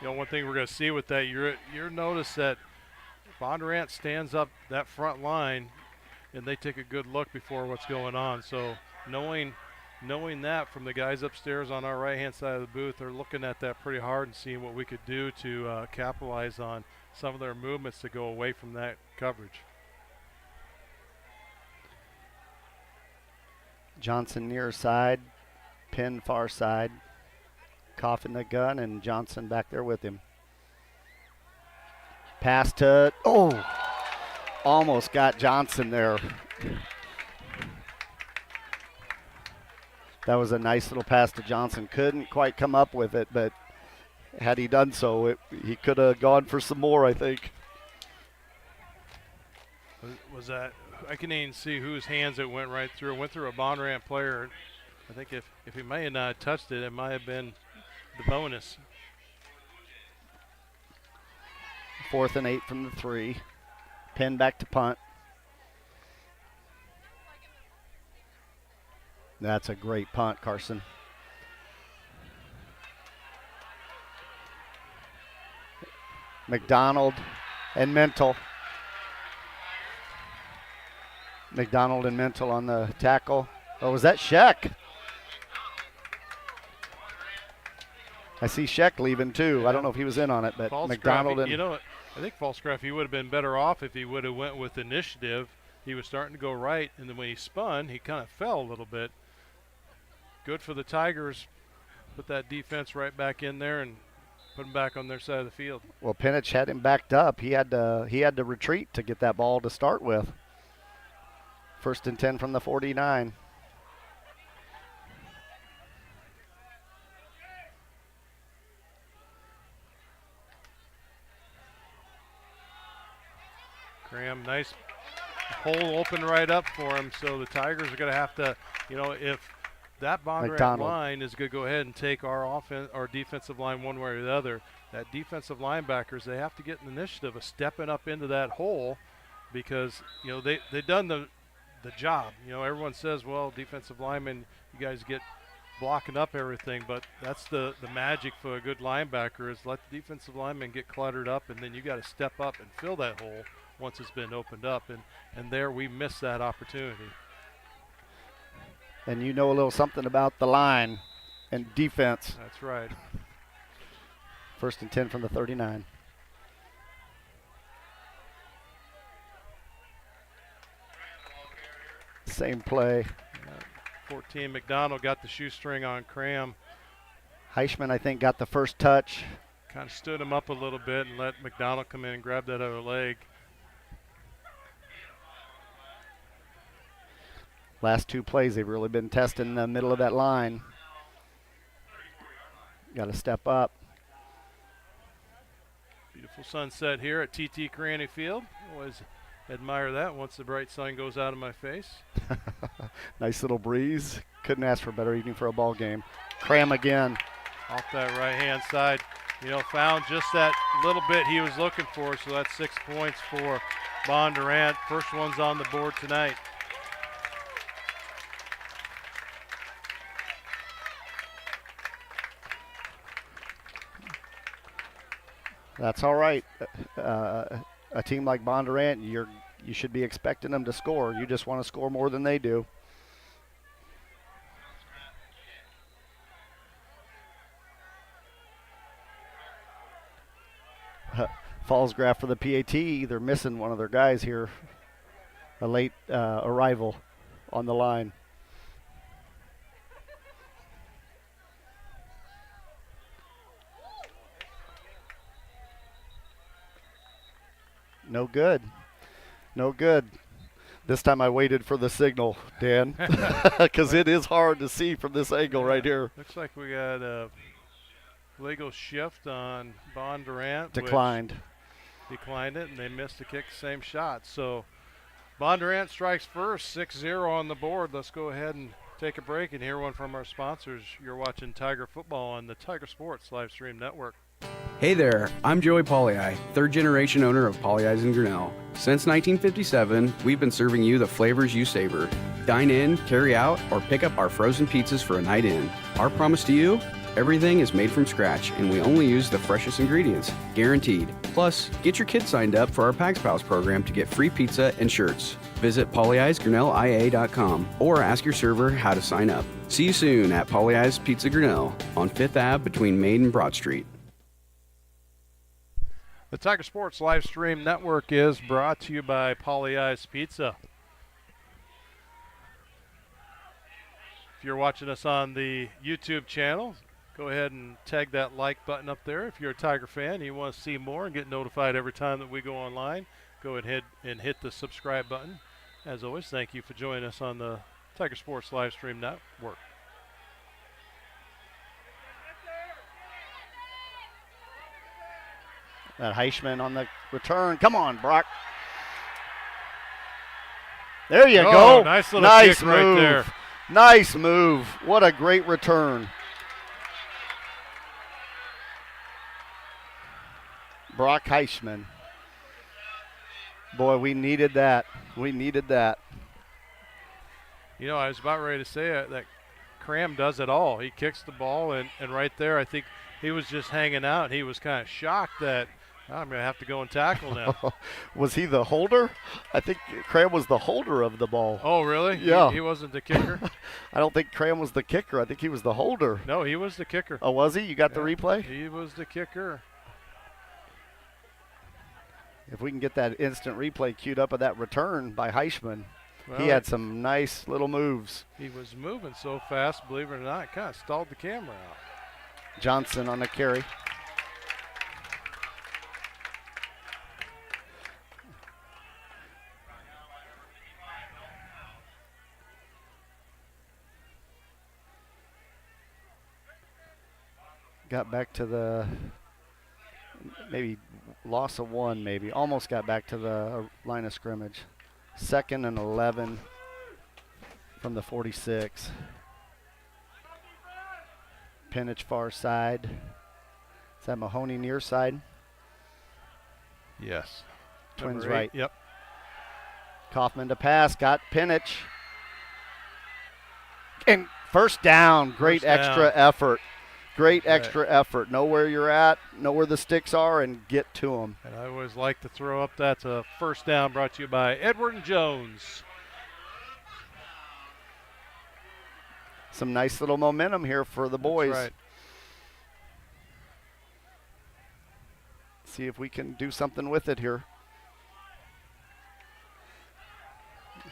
You know, one thing we're going to see with that, you're notice that Bondurant stands up that front line, and they take a good look before what's going on. So knowing knowing that from the guys upstairs on our right-hand side of the booth, they're looking at that pretty hard and seeing what we could do to capitalize on some of their movements to go away from that coverage. Johnson near side, Penn far side, Koff in the gun, and Johnson back there with him. Pass to, almost got Johnson there. That was a nice little pass to Johnson. Couldn't quite come up with it, but had he done so, he could have gone for some more, I think. Was that, I can even see whose hands it went right through. It went through a Bondurant player. I think if he may have not touched it, it might have been the bonus. 4th and 8 from the 3. Penn back to punt. That's a great punt, Carson. McDonald and Mental. McDonald and Mental on the tackle. Oh, was that Sheck? I see Sheck leaving too. I don't know if he was in on it, but McDonald and... You know, I think Falscraft, he would have been better off if he would have went with initiative. He was starting to go right, and then when he spun, he kind of fell a little bit. Good for the Tigers. Put that defense right back in there and put them back on their side of the field. Well, Penich had him backed up. He had to retreat to get that ball to start with. 1st and 10 from the 49. Graham, nice hole open right up for him. So the Tigers are going to have to, if that Bondurant line is going to go ahead and take our defensive line one way or the other, that defensive linebackers, they have to get an initiative of stepping up into that hole because, they've done the job. Everyone says, well, defensive linemen, you guys get blocking up everything, but that's the magic for a good linebacker is let the defensive linemen get cluttered up, and then you got to step up and fill that hole once it's been opened up, and there we missed that opportunity. And you know a little something about the line and defense. That's right. 1st and 10 from the 39. Same play. 14, McDonald got the shoestring on Cram. Heishman, I think, got the first touch. Kind of stood him up a little bit and let McDonald come in and grab that other leg. Last 2 plays, they've really been testing the middle of that line. Got to step up. Beautiful sunset here at TT Carani Field. Always admire that once the bright sun goes out of my face. Nice little breeze. Couldn't ask for a better evening for a ball game. Cram again. Off that right-hand side. Found just that little bit he was looking for, so that's 6 points for Bondurant. First one's on the board tonight. That's all right. A team like Bondurant, you should be expecting them to score. You just want to score more than they do. Fallsgraf for the PAT, they're missing one of their guys here. A late arrival on the line. No good. No good. This time I waited for the signal, Dan, because it is hard to see from this angle right here. Looks like we got a legal shift on Bondurant. Declined it, and they missed the kick, same shot. So Bondurant strikes first, 6-0 on the board. Let's go ahead and take a break and hear one from our sponsors. You're watching Tiger Football on the Tiger Sports live stream network. Hey there, I'm Joey Pollei, 3rd generation owner of Polley's in Grinnell. Since 1957, we've been serving you the flavors you savor. Dine in, carry out, or pick up our frozen pizzas for a night in. Our promise to you? Everything is made from scratch, and we only use the freshest ingredients, guaranteed. Plus, get your kids signed up for our Pags Pals program to get free pizza and shirts. Visit polyeysgrinnellia.com or ask your server how to sign up. See you soon at Polly Eyes Pizza Grinnell on 5th Ave between Main and Broad Street. The Tiger Sports live stream network is brought to you by Polly Eyes Pizza. If you're watching us on the YouTube channel, go ahead and tag that like button up there. If you're a Tiger fan and you want to see more and get notified every time that we go online, go ahead and hit the subscribe button. As always, thank you for joining us on the Tiger Sports live stream network. That Heischman on the return. Come on, Brock. There you go. Nice little kick move. right there. Nice move. What a great return. Brock Heischman. Boy, we needed that. We needed that. You know, I was about ready to say that Cram does it all. He kicks the ball, and right there, I think he was just hanging out. He was kind of shocked that I'm going to have to go and tackle now. Was he the holder? I think Cram was the holder of the ball. Oh, really? Yeah. He wasn't the kicker? I don't think Cram was the kicker. I think he was the holder. No, he was the kicker. Oh, was he? You got the replay? He was the kicker. If we can get that instant replay queued up of that return by Heischman. Well, he had some nice little moves. He was moving so fast, believe it or not, kind of stalled the camera out. Johnson on the carry. Got back to the maybe loss of one, maybe. Almost got back to the line of scrimmage. 2nd and 11 from the 46. Penich far side. Is that Mahoney near side? Yes. Twins Number 8, right. Yep. Kaufman to pass. Got Penich. And first down. Great extra effort. Great extra effort. Know where you're at, know where the sticks are, and get to them. And I always like to throw up. That's a first down brought to you by Edward and Jones. Some nice little momentum here for the boys. That's right. See if we can do something with it here.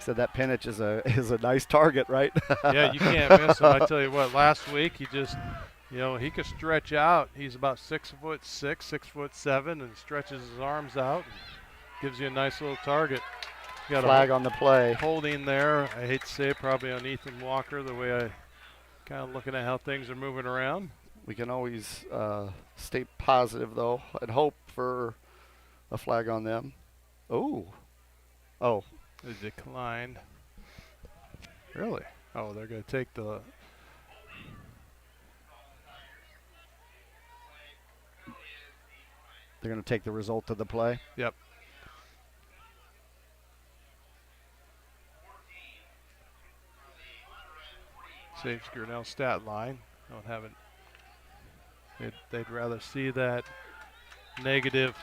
Said that Penich is a nice target, right? Yeah, you can't miss him. I tell you what, last week he just, he could stretch out. He's about 6'6", 6'7", and stretches his arms out and gives you a nice little target. You got flag on the play. Holding there. I hate to say it, probably on Ethan Walker, the way I kind of looking at how things are moving around. We can always stay positive, though, and hope for a flag on them. Oh. It declined. Really? Oh, they're going to take the... They're going to take the result of the play? Yep. Saves Grinnell's stat line. Don't have it. They'd rather see that negative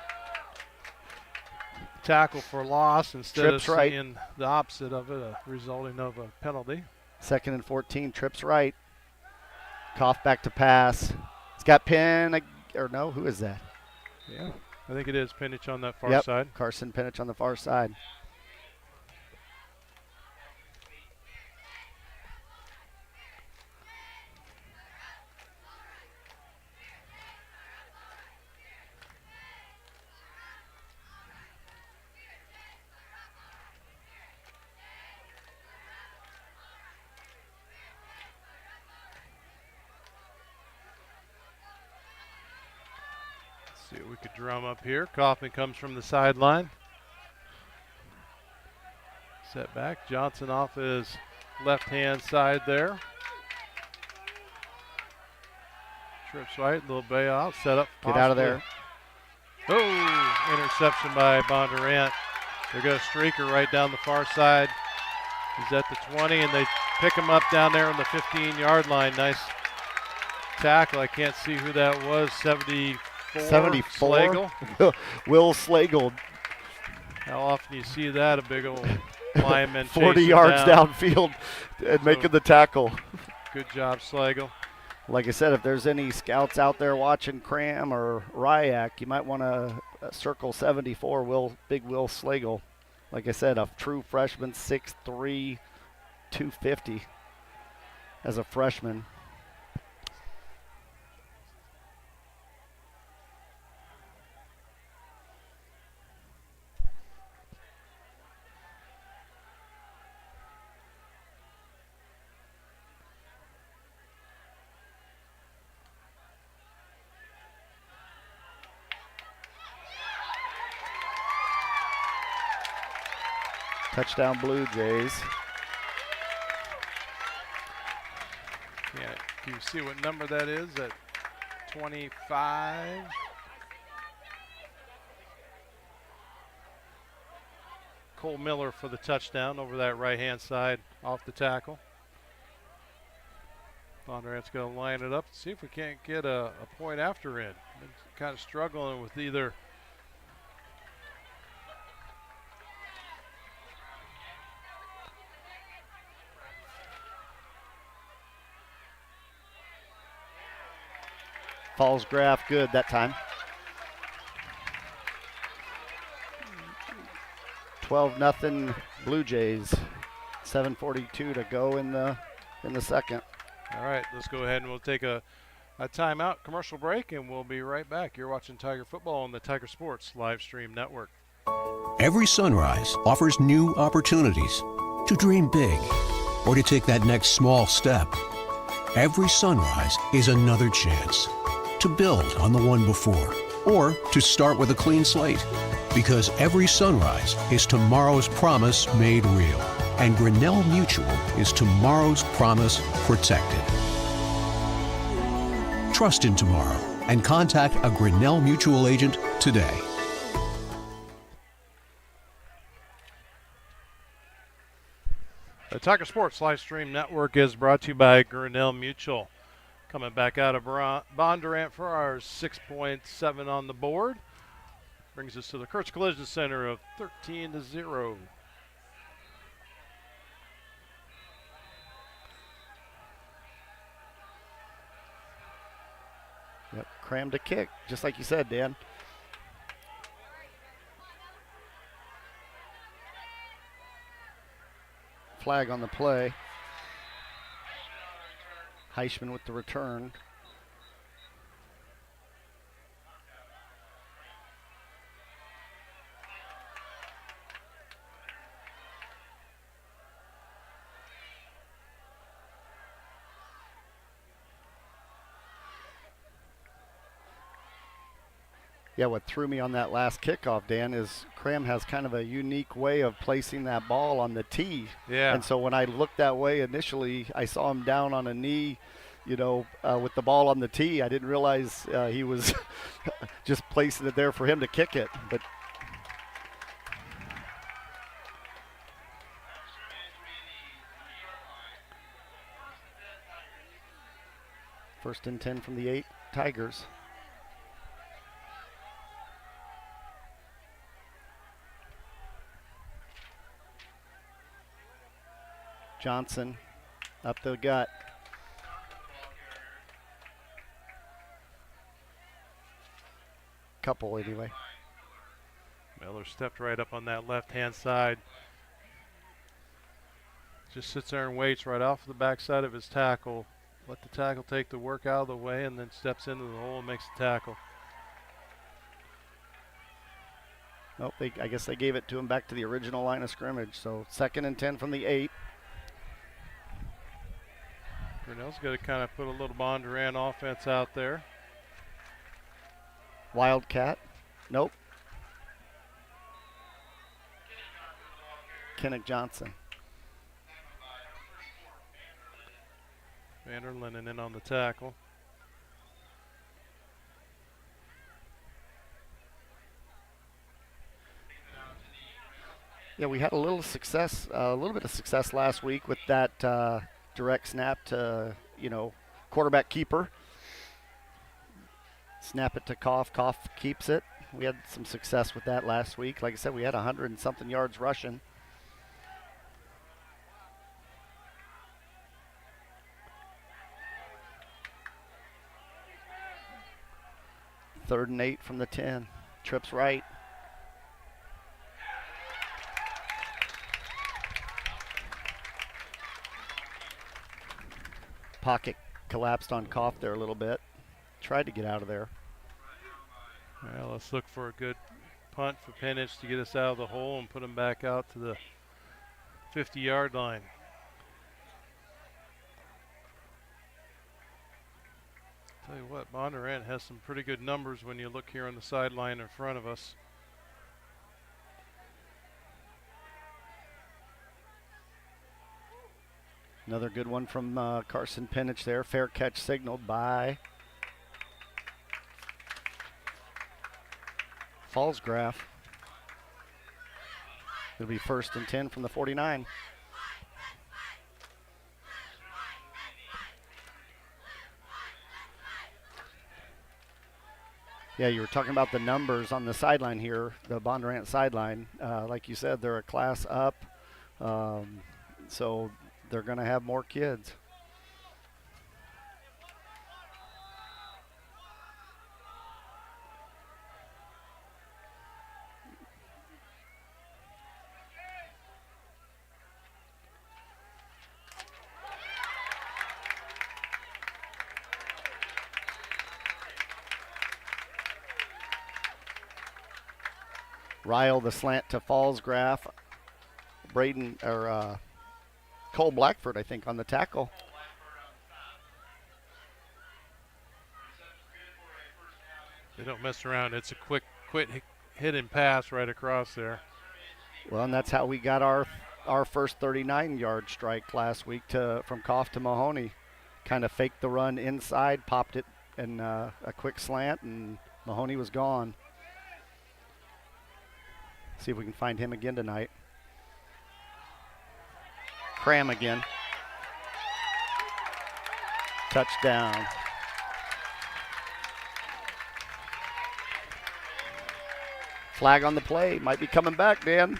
tackle for loss instead Trips of right. seeing the opposite of it, resulting of a penalty. 2nd and 14, trips right. Cough back to pass. It's got Penn, or no, who is that? Yeah, I think it is Penich on that far side. Carson Penich on the far side. See what we could drum up here. Kaufman comes from the sideline. Set back. Johnson off his left-hand side there. Trips right, little bay out, set up. Get out of there. Oh, interception by Bondurant. They're going to streaker right down the far side. He's at the 20, and they pick him up down there on the 15-yard line. Nice tackle. I can't see who that was. 74. Slagle. Will Slagle. How often do you see that? A big old linemen 40 chasing yards down. downfield and making the tackle. Good job, Slagle. Like I said, if there's any scouts out there watching Cram or Ryak, you might want to circle 74, Big Will Slagle. Like I said, a true freshman, 6'3", 250 as a freshman. Touchdown Blue Jays. Yeah, can you see what number that is at 25? Cole Miller for the touchdown over that right-hand side off the tackle. Bondurant's going to line it up and see if we can't get a point after it. Been kind of struggling with either. Falls Graph good that time. 12-0 Blue Jays. 7:42 to go in the second. All right, let's go ahead and we'll take a timeout, commercial break, and we'll be right back. You're watching Tiger Football on the Tiger Sports live stream network. Every sunrise offers new opportunities to dream big or to take that next small step. Every sunrise is another chance to build on the one before or to start with a clean slate. Because every sunrise is tomorrow's promise made real. And Grinnell Mutual is tomorrow's promise protected. Trust in tomorrow and contact a Grinnell Mutual agent today. The Tiger Sports live stream network is brought to you by Grinnell Mutual. Coming back out of Bondurant-Farrar, 6.7 on the board. Brings us to the Kurtz Collision Center of 13-0. Yep, Cram to kick, just like you said, Dan. Flag on the play. Heischman with the return. Yeah, what threw me on that last kickoff, Dan, is Cram has kind of a unique way of placing that ball on the tee. Yeah. And so when I looked that way initially, I saw him down on a knee, with the ball on the tee. I didn't realize he was just placing it there for him to kick it. But first and 10 from the 8 Tigers. Johnson up the gut. Couple anyway. Miller stepped right up on that left-hand side. Just sits there and waits right off the backside of his tackle. Let the tackle take the work out of the way and then steps into the hole and makes the tackle. Nope, I guess they gave it to him back to the original line of scrimmage. So 2nd and 10 from the 8. Grinnell's got to kind of put a little Bondurant offense out there. Wildcat. Nope. Kennick Johnson. Vanderlinden in on the tackle. Yeah, we had a little bit of success last week with that direct snap to, quarterback keeper. Snap it to Koff. Koff keeps it. We had some success with that last week. Like I said, we had 100 and something yards rushing. 3rd and 8 from the 10. Trips right. Pocket collapsed on Koff there a little bit. Tried to get out of there. Well, let's look for a good punt for Penich to get us out of the hole and put him back out to the 50-yard line. Tell you what, Bondurant has some pretty good numbers when you look here on the sideline in front of us. Another good one from Carson Penich there. Fair catch signaled by Fallsgraf. It'll be 1st and 10 from the 49. Yeah, you were talking about the numbers on the sideline here, the Bondurant sideline. Like you said, they're a class up, so they're going to have more kids. Ryle the slant to Fallsgraf. Braden or Cole Blackford, I think, on the tackle. They don't mess around. It's a quick hit and pass right across there. Well, and that's how we got our first 39-yard strike last week from Koff to Mahoney. Kind of faked the run inside, popped it in a quick slant, and Mahoney was gone. See if we can find him again tonight. Cram again. Touchdown. Flag on the play. Might be coming back, Dan.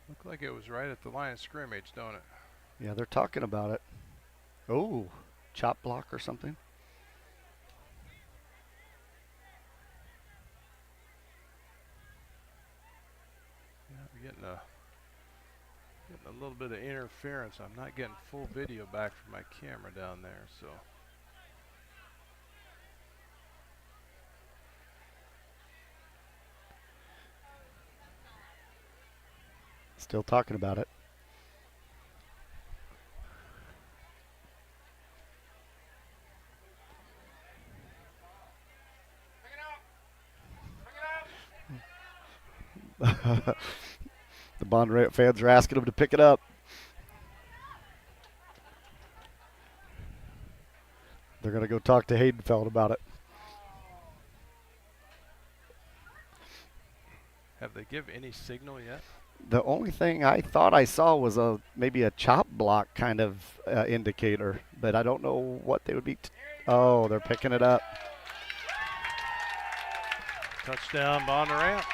Looked like it was right at the line of scrimmage, don't it? Yeah, they're talking about it. Oh, chop block or something. Yeah, we're getting a little bit of interference. I'm not getting full video back from my camera down there, so. Still talking about it. The Bondurant fans are asking them to pick it up. They're going to go talk to Haydenfeld about it. Have they give any signal yet? The only thing I thought I saw was maybe a chop block kind of indicator, but I don't know what they would be. Oh, they're picking it up. Touchdown, Bondurant.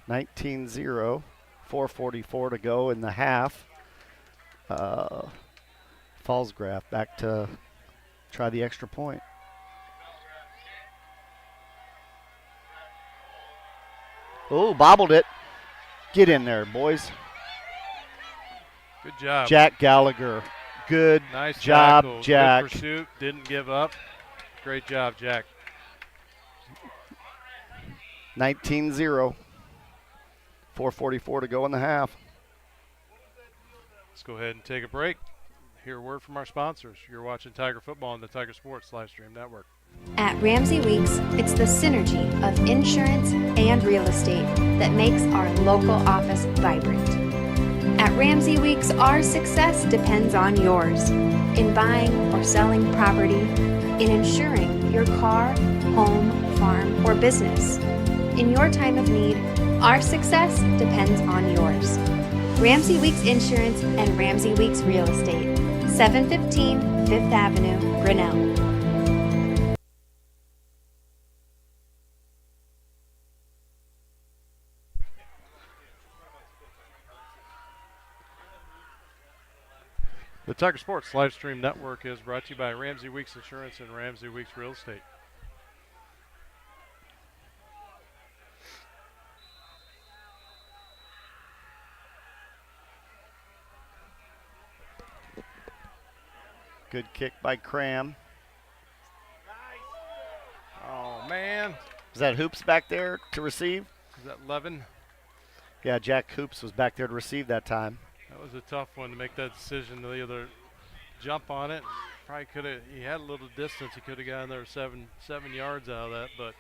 (19-0). 4:44 to go in the half. Fallsgraf back to try the extra point. Oh, bobbled it. Get in there, boys. Good job. Jack Gallagher. Good nice job, tackle. Jack. Good pursuit. Didn't give up. Great job, Jack. 19-0. 4:44 to go in the half. Let's go ahead and take a break. Hear a word from our sponsors. You're watching Tiger Football on the Tiger Sports Livestream Network. At Ramsey Weeks, it's the synergy of insurance and real estate that makes our local office vibrant. At Ramsey Weeks, our success depends on yours. In buying or selling property, in insuring your car, home, farm, or business. In your time of need, our success depends on yours. Ramsey Weeks Insurance and Ramsey Weeks Real Estate, 715 Fifth Avenue, Grinnell. The Tiger Sports live stream network is brought to you by Ramsey Weeks Insurance and Ramsey Weeks Real Estate. Good kick by Cram. Oh, man. Is that Hoops back there to receive? Is that Levin? Yeah, Jack Hoops was back there to receive that time. That was a tough one to make that decision to either jump on it. Probably could have. He had a little distance. He could have gotten there 7 yards out of that. But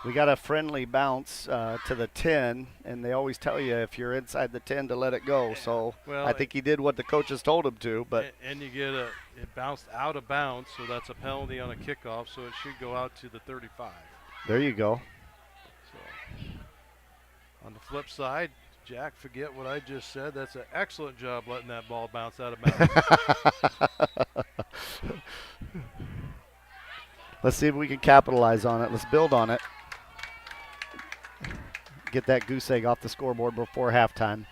we got a friendly bounce to the 10, and they always tell you if you're inside the 10 to let it go. So well, I think he did what the coaches told him to. But and you get it bounced out of bounds, so that's a penalty on a kickoff. So it should go out to the 35. There you go. So on the flip side, Jack, forget what I just said. That's an excellent job letting that ball bounce out of bounds. Let's see if we can capitalize on it. Let's build on it. Get that goose egg off the scoreboard before halftime.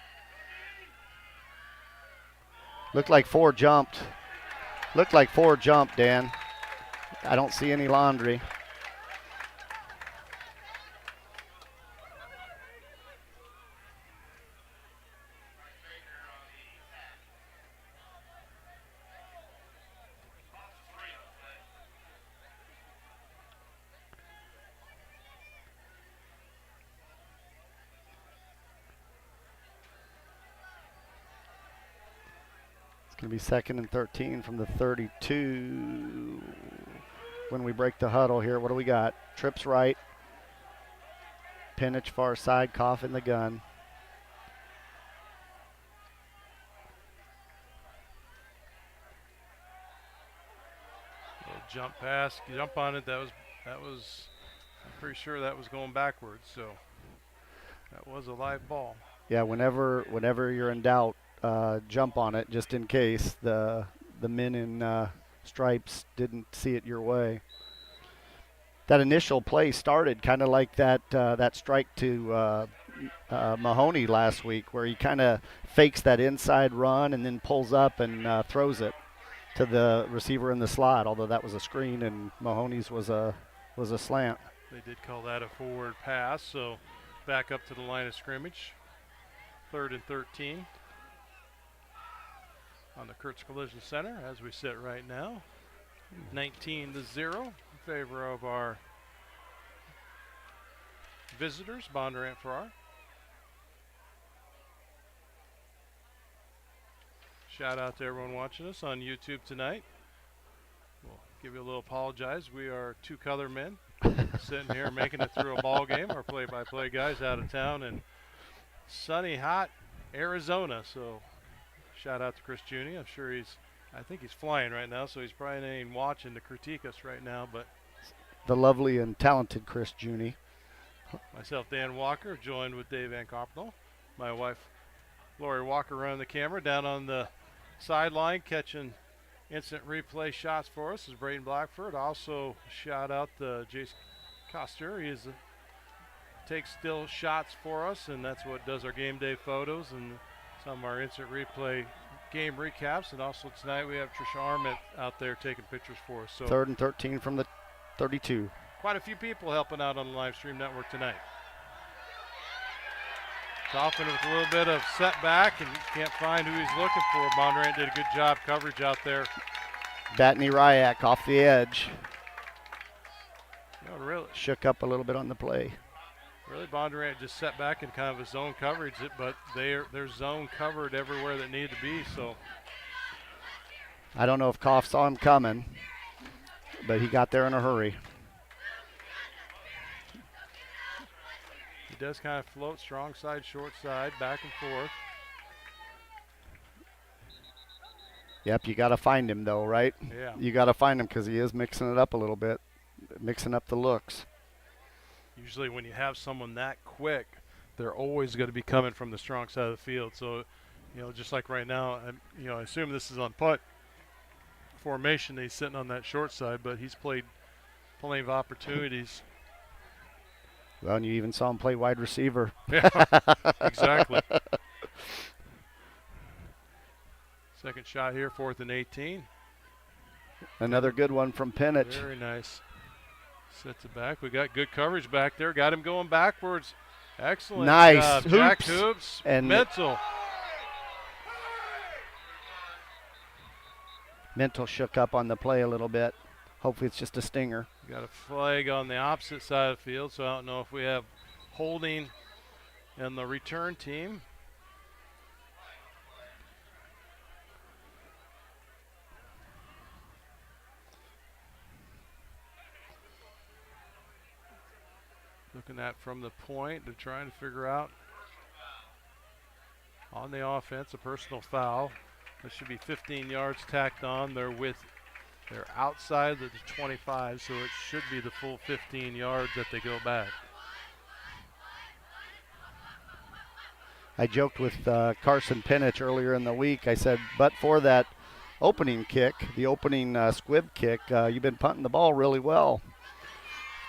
Looked like 4 jumped. Dan. I don't see any laundry. Going to be 2nd and 13 from the 32 when we break the huddle here. What do we got? Trips right. Pinich far side, Koff in the gun. Little jump pass, jump on it. That was. I'm pretty sure that was going backwards. So that was a live ball. Yeah, whenever you're in doubt, jump on it just in case the men in stripes didn't see it your way. That initial play started kind of like that strike to Mahoney last week, where he kind of fakes that inside run and then pulls up and throws it to the receiver in the slot. Although that was a screen and Mahoney's was a slant. They did call that a forward pass, so back up to the line of scrimmage. 3rd and 13. On the Kurtz Collision Center as we sit right now. 19-0 in favor of our visitors, Bondurant-Farrar. Shout out to everyone watching us on YouTube tonight. We'll give you a little apologize. We are 2 color men sitting here making it through a ball game. Our play-by-play guys out of town in sunny, hot Arizona. So shout out to Chris Juni. I'm sure I think he's flying right now, so he's probably not even watching to critique us right now. But the lovely and talented Chris Juni. Myself, Dan Walker, joined with Dave Van Carpental. My wife, Lori Walker, running the camera down on the sideline, catching instant replay shots for us is Braden Blackford. Also, shout out to Jason Coster. He takes still shots for us, and that's what does our game day photos and some of our instant replay game recaps. And also tonight we have Trisha Arment out there taking pictures for us. So 3rd and 13 from the 32. Quite a few people helping out on the live stream network tonight. Dolphin with a little bit of setback and can't find who he's looking for. Bondurant did a good job coverage out there. Batney Ryak off the edge. No, really. Shook up a little bit on the play. Really, Bondurant just set back in kind of a zone coverage, but they're zone covered everywhere that needed to be. So I don't know if Koff saw him coming, but he got there in a hurry. He does kind of float strong side, short side, back and forth. Yep, you got to find him though, right? Yeah. You got to find him because he is mixing it up a little bit, mixing up the looks. Usually when you have someone that quick, they're always going to be coming from the strong side of the field. So, just like right now, I assume this is on punt formation. He's sitting on that short side, but he's played plenty of opportunities. Well, and you even saw him play wide receiver. Yeah, exactly. Second shot here, 4th and 18. Another good one from Penich. Very nice. Sets it back. We got good coverage back there. Got him going backwards. Excellent Nice. job. Jack Hoops. And Mental. Mental shook up on the play a little bit. Hopefully it's just a stinger. Got a flag on the opposite side of the field, so I don't know if we have holding in the return team. Looking at from the point, they're trying to figure out on the offense a personal foul. There should be 15 yards tacked on. They're outside of the 25, so it should be the full 15 yards that they go back. I joked with Carson Penich earlier in the week. I said, but for that opening kick, the opening squib kick, you've been punting the ball really well.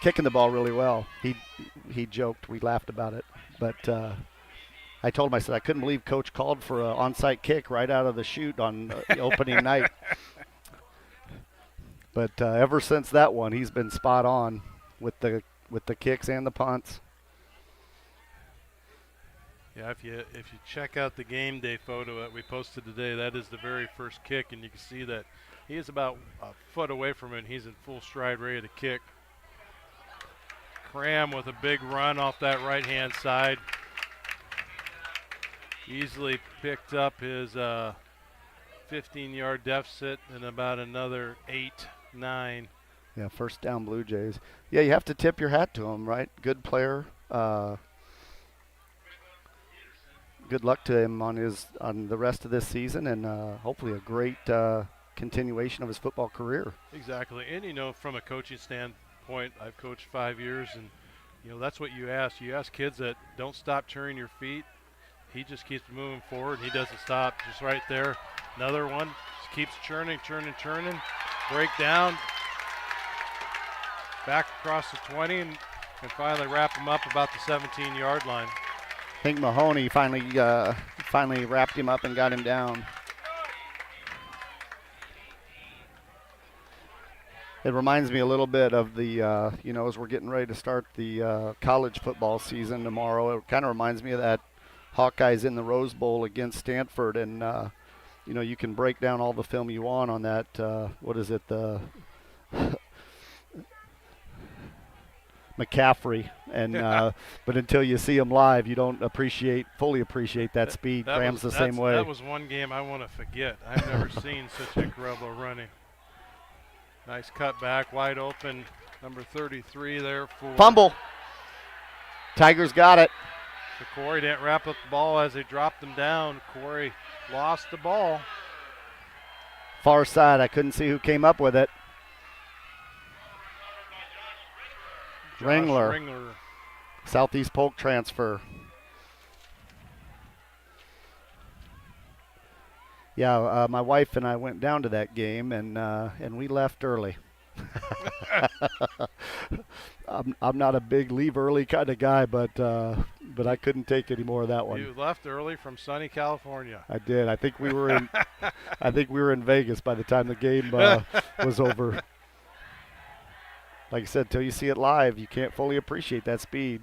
Kicking the ball really well. He joked. We laughed about it. But I told him, I said, I couldn't believe Coach called for an onside kick right out of the chute on the opening night. But ever since that one, he's been spot on with the kicks and the punts. Yeah, if you check out the game day photo that we posted today, that is the very first kick, and you can see that he is about a foot away from it, and he's in full stride ready to kick. Cram with a big run off that right-hand side. Easily picked up his 15-yard deficit and about another 8, 9. Yeah, first down Blue Jays. Yeah, you have to tip your hat to him, right? Good player. Good luck to him on the rest of this season, and hopefully a great continuation of his football career. Exactly, and from a coaching standpoint, I've coached 5 years, and that's what you ask. You ask kids that don't stop turning your feet. He just keeps moving forward. He doesn't stop. Just right there, another one. Just keeps churning. Break down. Back across the 20, and finally wrap him up about the 17-yard line. I think Mahoney finally wrapped him up and got him down. It reminds me a little bit of the, as we're getting ready to start the college football season tomorrow, it kind of reminds me of that Hawkeyes in the Rose Bowl against Stanford. And, you can break down all the film you want on that, the McCaffrey. And but until you see him live, you don't fully appreciate that speed. Graham's the same way. That was one game I want to forget. I've never seen such incredible running. Nice cut back, wide open, number 33 there for fumble. Tigers got it. So Corey didn't wrap up the ball as they dropped them down. Corey lost the ball. Far side, I couldn't see who came up with it. Ringler. Southeast Polk transfer. Yeah, my wife and I went down to that game, and we left early. I'm not a big leave early kind of guy, but I couldn't take any more of that one. You left early from sunny California. I did. I think we were in Vegas by the time the game was over. Like I said, until you see it live, you can't fully appreciate that speed.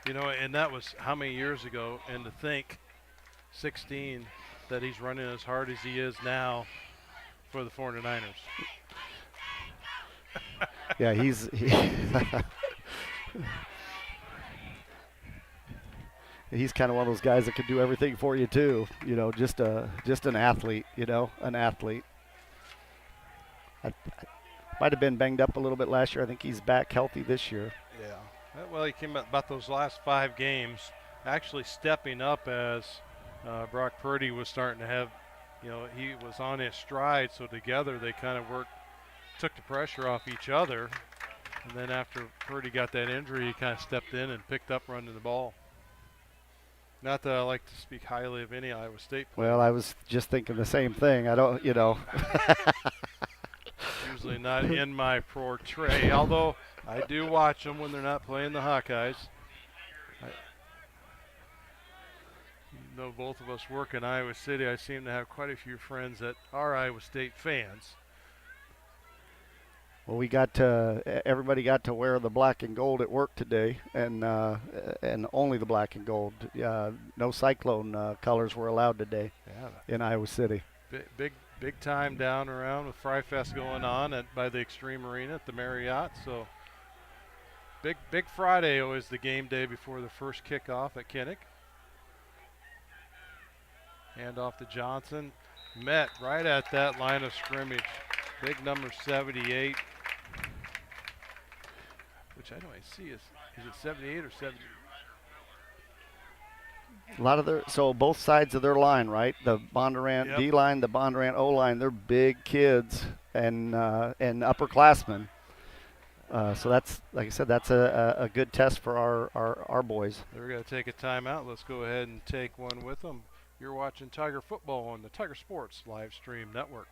And that was how many years ago? And to think, 16, that he's running as hard as he is now for the 49ers. Yeah, he's kind of one of those guys that can do everything for you too. Just an athlete. An athlete. I might have been banged up a little bit last year. I think he's back healthy this year. Yeah. Well, he came about those last 5 games, actually stepping up as Brock Purdy was starting to have, he was on his stride. So together they kind of took the pressure off each other. And then after Purdy got that injury, he kind of stepped in and picked up running the ball. Not that I like to speak highly of any Iowa State player. Well, I was just thinking the same thing. I don't, Usually not in my portray, although I do watch them when they're not playing the Hawkeyes. Both of us work in Iowa City. I seem to have quite a few friends that are Iowa State fans. Well, everybody got to wear the black and gold at work today, and only the black and gold. No Cyclone colors were allowed today in Iowa City. Big time down around with Fry Fest going on by the Extreme Arena at the Marriott. So big Friday always the game day before the first kickoff at Kinnick. Hand off to Johnson. Met right at that line of scrimmage. Big number 78. Which I don't see is it 78 or 70? A lot of so both sides of their line, right? The Bondurant D line, the Bondurant O line, they're big kids and upperclassmen. So that's, like I said, that's a good test for our boys. We're going to take a timeout. Let's go ahead and take one with them. You're watching Tiger Football on the Tiger Sports Live Stream Network.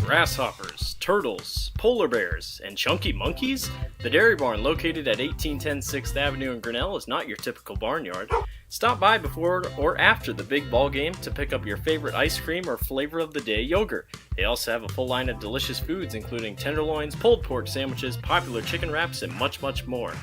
Grasshoppers, turtles, polar bears, and chunky monkeys? The Dairy Barn, located at 1810 6th Avenue in Grinnell, is not your typical barnyard. Stop by before or after the big ball game to pick up your favorite ice cream or flavor of the day yogurt. They also have a full line of delicious foods, including tenderloins, pulled pork sandwiches, popular chicken wraps, and much, much more.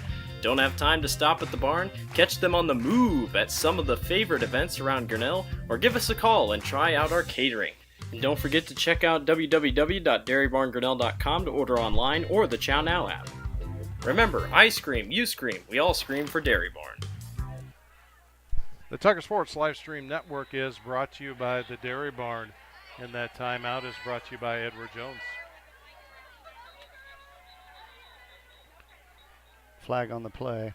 Don't have time to stop at the barn? Catch them on the move at some of the favorite events around Grinnell, or give us a call and try out our catering. And don't forget to check out www.dairybarngrinnell.com to order online or the Chow Now app. Remember, I scream, you scream, we all scream for Dairy Barn. The Tiger Sports Live Stream Network is brought to you by the Dairy Barn, and that timeout is brought to you by Edward Jones. Flag on the play.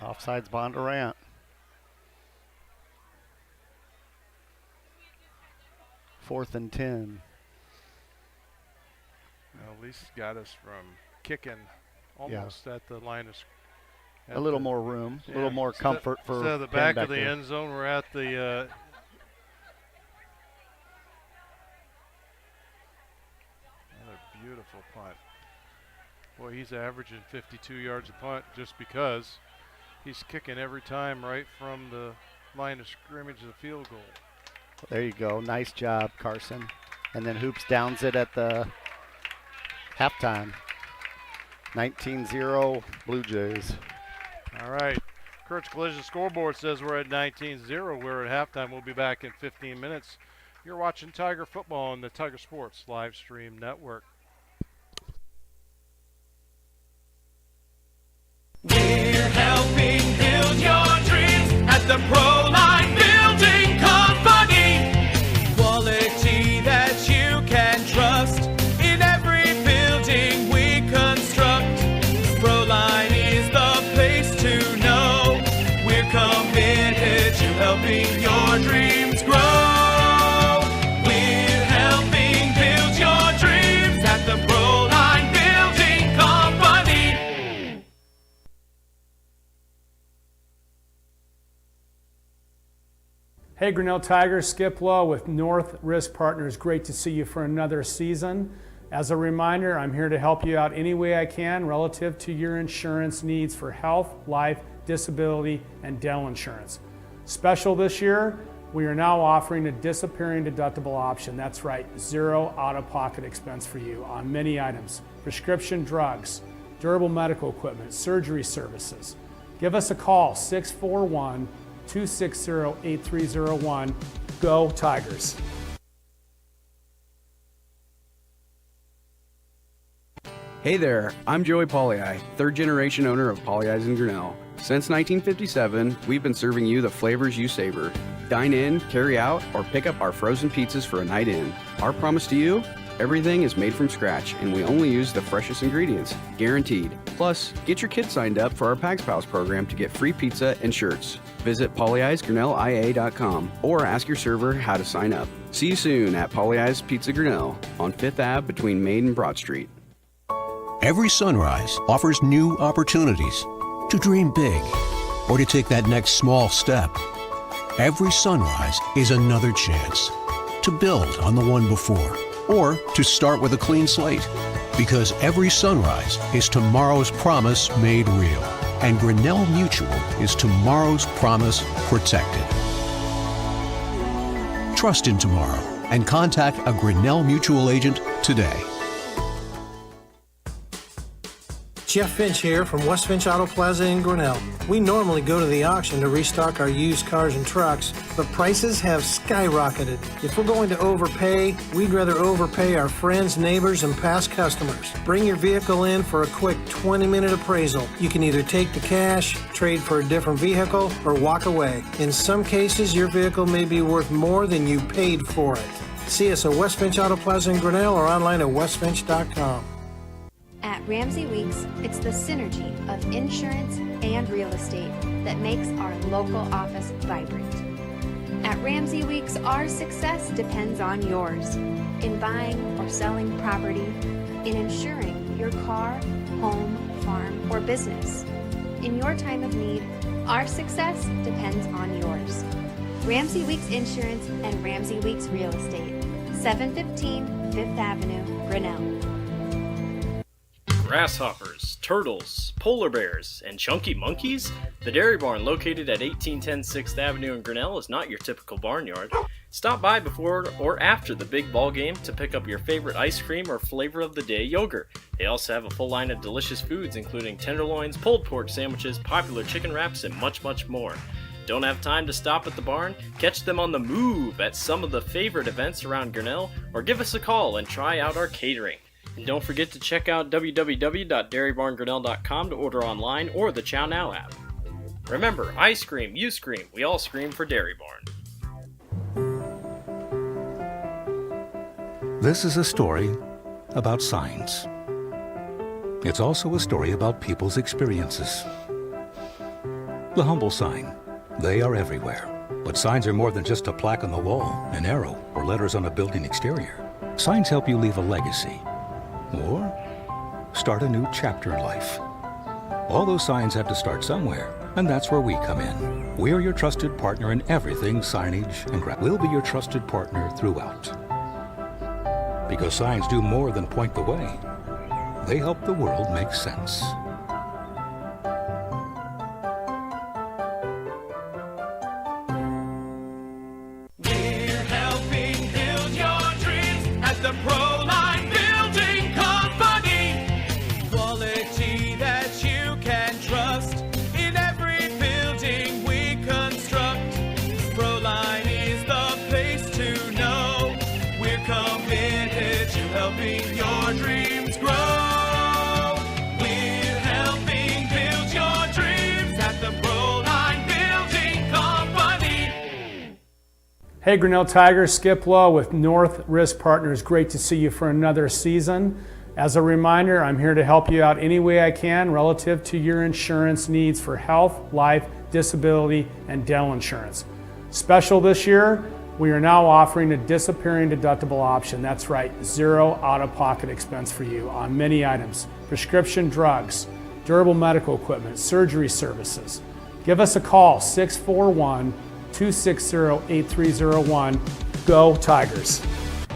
Offsides Bondurant. Fourth and 10. Well, at least got us from kicking almost at the line of a little more room, a little more comfort for instead of the back of the end zone. We're at the another beautiful punt. Boy, he's averaging 52 yards a punt just because he's kicking every time right from the line of scrimmage of the field goal. There you go. Nice job, Carson. And then Hoops downs it at the halftime. 19-0 Blue Jays. All right. Kurt's Collision scoreboard says we're at 19-0. We're at halftime. We'll be back in 15 minutes. You're watching Tiger Football on the Tiger Sports Live Stream Network. We're helping build your dreams at the Proline Building Company. Quality that you can trust in every building we construct. Proline is the place to know. We're committed to helping your dreams grow. We're helping build your dreams at the Proline Building Company. Hey Grinnell Tigers, Skip Lowe with North Risk Partners. Great to see you for another season. As a reminder, I'm here to help you out any way I can relative to your insurance needs for health, life, disability, and dental insurance. Special this year, we are now offering a disappearing deductible option. That's right, zero out-of-pocket expense for you on many items. Prescription drugs, durable medical equipment, surgery services. Give us a call, 641-260-8301. Go Tigers. Hey there, I'm Joey Pollei, third generation owner of Polley's in Grinnell. Since 1957, we've been serving you the flavors you savor. Dine in, carry out, or pick up our frozen pizzas for a night in. Our promise to you? Everything is made from scratch, and we only use the freshest ingredients, guaranteed. Plus, get your kids signed up for our Pags Pals program to get free pizza and shirts. Visit polyeisgrinnellia.com or ask your server how to sign up. See you soon at Polly Eyes Pizza Grinnell on 5th Ave between Main and Broad Street. Every sunrise offers new opportunities to dream big or to take that next small step. Every sunrise is another chance to build on the one before or to start with a clean slate. Because every sunrise is tomorrow's promise made real. And Grinnell Mutual is tomorrow's promise protected. Trust in tomorrow and contact a Grinnell Mutual agent today. Jeff Finch here from West Finch Auto Plaza in Grinnell. We normally go to the auction to restock our used cars and trucks, but prices have skyrocketed. If we're going to overpay, we'd rather overpay our friends, neighbors, and past customers. Bring your vehicle in for a quick 20-minute appraisal. You can either take the cash, trade for a different vehicle, or walk away. In some cases, your vehicle may be worth more than you paid for it. See us at West Finch Auto Plaza in Grinnell or online at westfinch.com. At Ramsey Weeks, it's the synergy of insurance and real estate that makes our local office vibrant. At Ramsey Weeks, our success depends on yours in buying or selling property, in insuring your car, home, farm, or business. In your time of need, our success depends on yours. Ramsey Weeks Insurance and Ramsey Weeks Real Estate, 715 5th Avenue, Grinnell. Grasshoppers, turtles, polar bears, and chunky monkeys? The Dairy Barn, located at 1810 6th Avenue in Grinnell, is not your typical barnyard. Stop by before or after the big ball game to pick up your favorite ice cream or flavor of the day yogurt. They also have a full line of delicious foods, including tenderloins, pulled pork sandwiches, popular chicken wraps, and much, much more. Don't have time to stop at the barn? Catch them on the move at some of the favorite events around Grinnell, or give us a call and try out our catering. And don't forget to check out www.dairybarngrinnell.com to order online or the Chow Now app. Remember, I scream, you scream, we all scream for Dairy Barn. This is a story about signs. It's also a story about people's experiences. The humble sign. They are everywhere. But signs are more than just a plaque on the wall, an arrow, or letters on a building exterior. Signs help you leave a legacy or start a new chapter in life. All those signs have to start somewhere, and that's where we come in. We're your trusted partner in everything signage and We'll be your trusted partner throughout. Because signs do more than point the way. They help the world make sense. We're helping build your dreams at the Proline Building Company. Quality that you can trust in every building we construct. Proline is the place to know. We're committed to helping your dreams grow. We're helping build your dreams at the Proline Building Company. Hey Grinnell Tigers, Skip Lowe with North Risk Partners. Great to see you for another season. As a reminder, I'm here to help you out any way I can relative to your insurance needs for health, life, disability, and dental insurance. Special this year, we are now offering a disappearing deductible option. That's right, zero out-of-pocket expense for you on many items. Prescription drugs, durable medical equipment, surgery services. Give us a call, 641-260-8301. Go Tigers.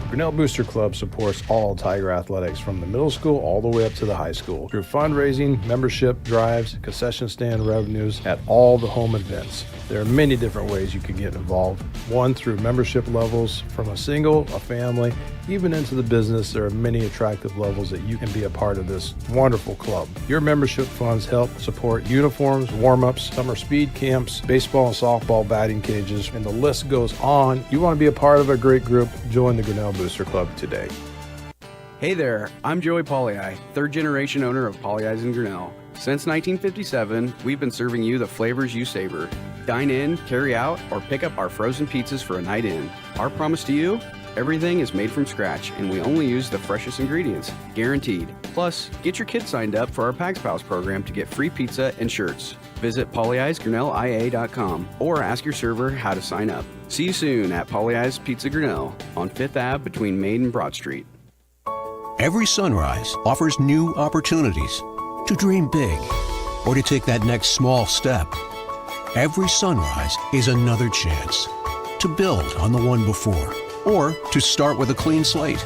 Grinnell Booster Club supports all Tiger athletics from the middle school all the way up to the high school through fundraising, membership drives, concession stand revenues at all the home events. There are many different ways you can get involved. One, through membership levels from a single, a family, even into the business. There are many attractive levels that you can be a part of this wonderful club. Your membership funds help support uniforms, warm-ups, summer speed camps, baseball and softball batting cages, and the list goes on. You want to be a part of a great group? Join the Grinnell Booster Club today. Hey there, I'm Joey Polley, third generation owner of Polley in Grinnell. Since 1957, we've been serving you the flavors you savor. Dine in, carry out, or pick up our frozen pizzas for a night in. Our promise to you? Everything is made from scratch, and we only use the freshest ingredients, guaranteed. Plus, get your kids signed up for our Pags Pals program to get free pizza and shirts. Visit polyeisgrinnellia.com or ask your server how to sign up. See you soon at Polyeis Pizza Grinnell on 5th Ave between Main and Broad Street. Every sunrise offers new opportunities to dream big or to take that next small step. Every sunrise is another chance to build on the one before or to start with a clean slate.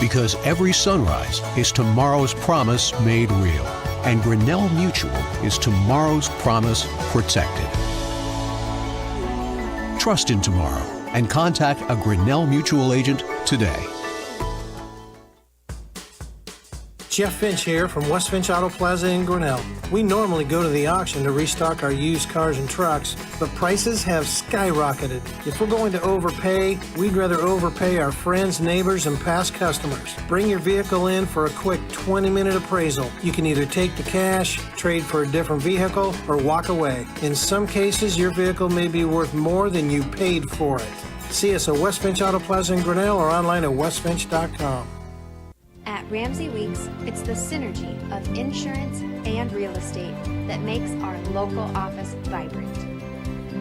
Because every sunrise is tomorrow's promise made real. And Grinnell Mutual is tomorrow's promise protected. Trust in tomorrow and contact a Grinnell Mutual agent today. Jeff Finch here from West Finch Auto Plaza in Grinnell. We normally go to the auction to restock our used cars and trucks, but prices have skyrocketed. If we're going to overpay, we'd rather overpay our friends, neighbors, and past customers. Bring your vehicle in for a quick 20-minute appraisal. You can either take the cash, trade for a different vehicle, or walk away. In some cases, your vehicle may be worth more than you paid for it. See us at West Finch Auto Plaza in Grinnell or online at westfinch.com. At Ramsey Weeks, it's the synergy of insurance and real estate that makes our local office vibrant.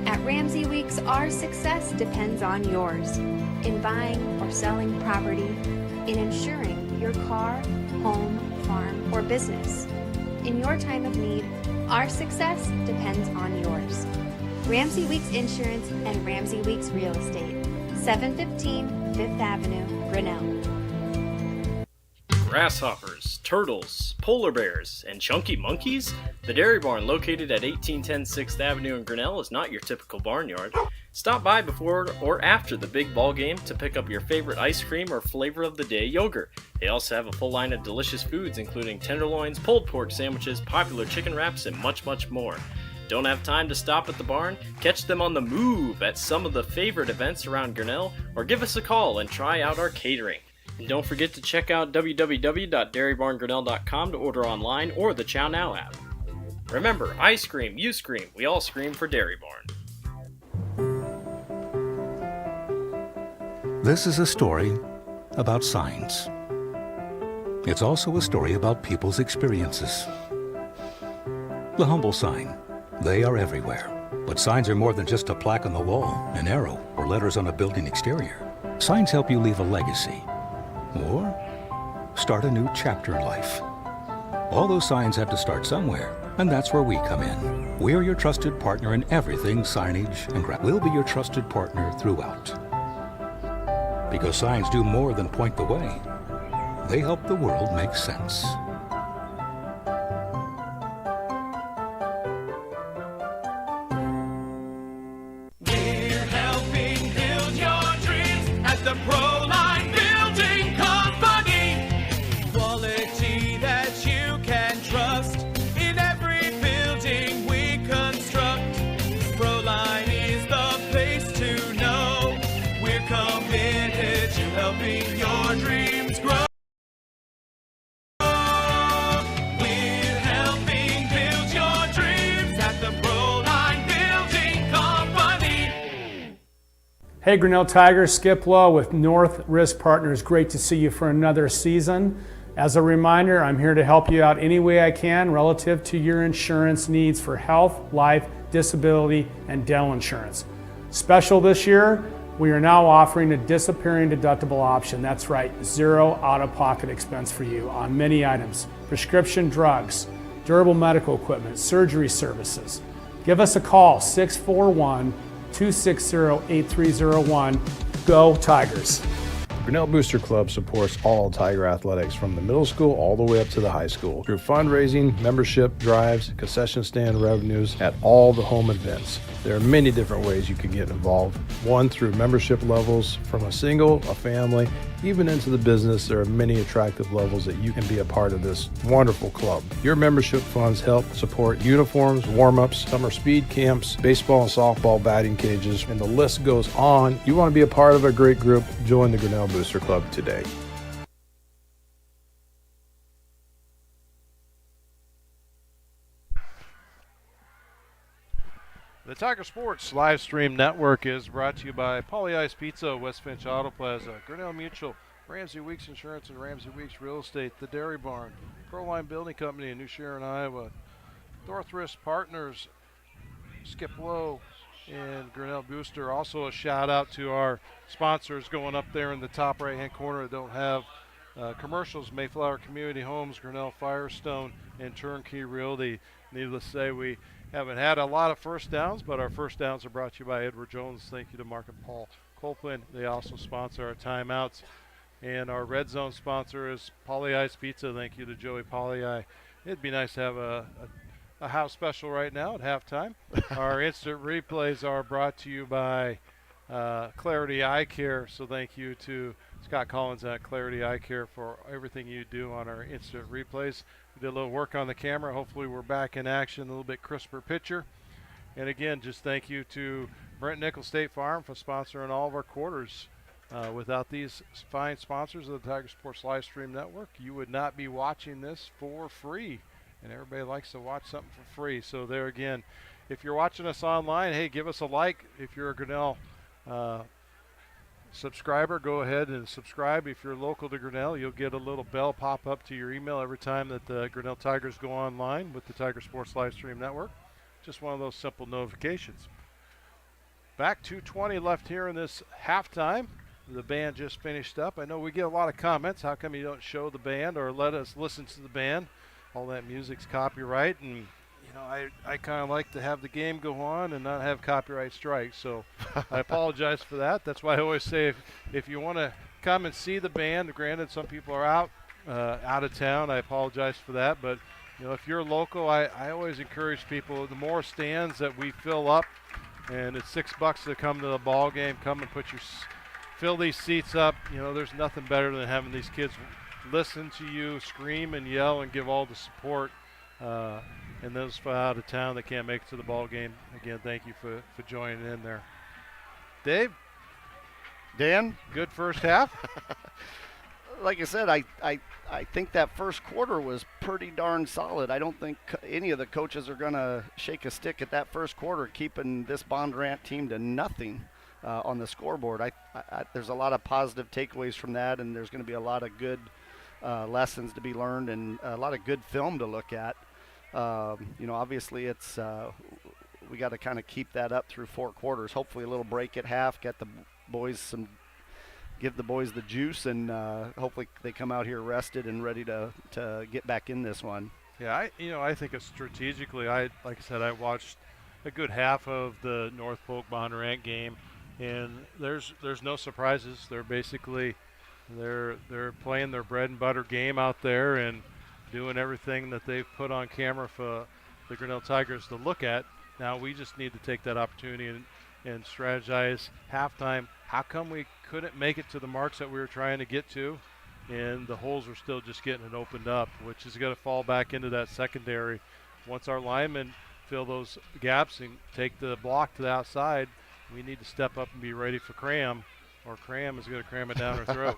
At Ramsey Weeks, our success depends on yours in buying or selling property, in insuring your car, home, farm, or business. In your time of need, our success depends on yours. Ramsey Weeks Insurance and Ramsey Weeks Real Estate, 715 Fifth Avenue, Grinnell. Grasshoppers, turtles, polar bears, and chunky monkeys? The Dairy Barn, located at 1810 6th Avenue in Grinnell, is not your typical barnyard. Stop by before or after the big ball game to pick up your favorite ice cream or flavor of the day yogurt. They also have a full line of delicious foods, including tenderloins, pulled pork sandwiches, popular chicken wraps, and much, much more. Don't have time to stop at the barn? Catch them on the move at some of the favorite events around Grinnell, or give us a call and try out our catering. And don't forget to check out www.dairybarngrinnell.com to order online or the Chow Now app. Remember, I scream, you scream, we all scream for Dairy Barn. This is a story about signs. It's also a story about people's experiences. The humble sign. They are everywhere. But signs are more than just a plaque on the wall, an arrow, or letters on a building exterior. Signs help you leave a legacy or start a new chapter in life. All those signs have to start somewhere, and that's where we come in. We're your trusted partner in everything signage and we'll be your trusted partner throughout. Because signs do more than point the way. They help the world make sense. We're helping build your dreams at the Proline Building Company. Quality that you can trust in every building we construct. Proline is the place to know. We're committed to helping your dreams grow. We're helping build your dreams at the Proline Building Company. Hey Grinnell Tigers, Skip Lowe with North Risk Partners. Great to see you for another season. As a reminder, I'm here to help you out any way I can relative to your insurance needs for health, life, disability, and dental insurance. Special this year, we are now offering a disappearing deductible option. That's right, zero out-of-pocket expense for you on many items. Prescription drugs, durable medical equipment, surgery services. Give us a call, 641-260-8301. Go Tigers. Grinnell Booster Club supports all Tiger athletics from the middle school all the way up to the high school through fundraising, membership drives, concession stand revenues at all the home events. There are many different ways you can get involved. One, through membership levels from a single, a family, even into the business. There are many attractive levels that you can be a part of this wonderful club. Your membership funds help support uniforms, warm-ups, summer speed camps, baseball and softball batting cages, and the list goes on. You want to be a part of a great group? Join the Grinnell Booster Club today. The Tiger Sports live stream network is brought to you by Pauly Ice Pizza, West Finch Auto Plaza, Grinnell Mutual, Ramsey Weeks Insurance and Ramsey Weeks Real Estate, the Dairy Barn, Proline Building Company in New Sharon, Iowa, Northwest Partners, Skip Lowe, and Grinnell Booster. Also a shout out to our sponsors going up there in the top right hand corner that don't have commercials: Mayflower Community Homes, Grinnell Firestone, and Turnkey Realty. Needless to say, we haven't had a lot of first downs, but our first downs are brought to you by Edward Jones. Thank you to Mark and Paul Copeland. They also sponsor our timeouts. And our red zone sponsor is Pauly Ice Pizza. Thank you to Joey Pauly. It'd be nice to have a house special right now at halftime. Our instant replays are brought to you by Clarity Eye Care. So thank you to Scott Collins at Clarity Eye Care for everything you do on our instant replays. We did a little work on the camera. Hopefully we're back in action, a little bit crisper picture. And again, just thank you to Brent Nickel State Farm for sponsoring all of our quarters. Without these fine sponsors of the Tiger Sports Live Stream Network, you would not be watching this for free. And everybody likes to watch something for free. So there again, if you're watching us online, hey, give us a like. If you're a Grinnell subscriber, go ahead and subscribe. If you're local to Grinnell, you'll get a little bell pop up to your email every time that the Grinnell Tigers go online with the Tiger Sports Live Stream Network. Just one of those simple notifications. Back 2:20 left here in this halftime. The band just finished up. I know we get a lot of comments. How come you don't show the band or let us listen to the band? All that music's copyright, and you know I kind of like to have the game go on and not have copyright strikes. So I apologize for that. That's why I always say if you want to come and see the band, granted some people are out of town, I apologize for that. But you know, if you're local, I always encourage people. The more stands that we fill up, and it's $6 to come to the ball game, come and fill these seats up. You know, there's nothing better than having these kids listen to you scream and yell and give all the support. And those out of town that can't make it to the ball game, again, thank you for joining in there. Dave? Dan? Good first half? Like I said, I think that first quarter was pretty darn solid. I don't think any of the coaches are going to shake a stick at that first quarter, keeping this Bondurant team to nothing on the scoreboard. There's a lot of positive takeaways from that, and there's going to be a lot of good lessons to be learned and a lot of good film to look at. You know, obviously it's we got to kind of keep that up through 4 quarters. Hopefully a little break at half, give the boys the juice, and hopefully they come out here rested and ready to get back in this one. Yeah, I think it's strategically. Like I said, I watched a good half of the North Polk Bondurant game, and there's no surprises. They're basically they're playing their bread and butter game out there and doing everything that they've put on camera for the Grinnell Tigers to look at. Now we just need to take that opportunity and strategize halftime. How come we couldn't make it to the marks that we were trying to get to, and the holes are still just getting it opened up, which is going to fall back into that secondary. Once our linemen fill those gaps and take the block to the outside, we need to step up and be ready for Cram, or Cram is going to cram it down our throat.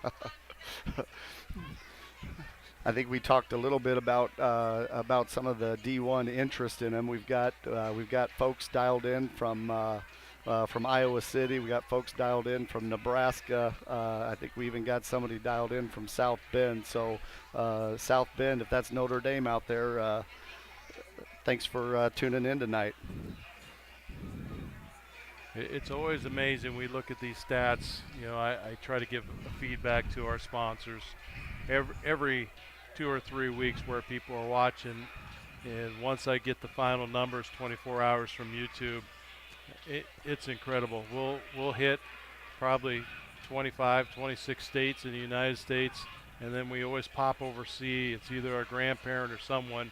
I think we talked a little bit about some of the D1 interest in them. We've got folks dialed in from Iowa City. We got folks dialed in from Nebraska. I think we even got somebody dialed in from South Bend. So South Bend, if that's Notre Dame out there, thanks for tuning in tonight. It's always amazing. We look at these stats. You know, I try to give feedback to our sponsors every 2 or 3 weeks where people are watching. And once I get the final numbers 24 hours from YouTube, it's incredible. We'll hit probably 25, 26 states in the United States, and then we always pop overseas. It's either a grandparent or someone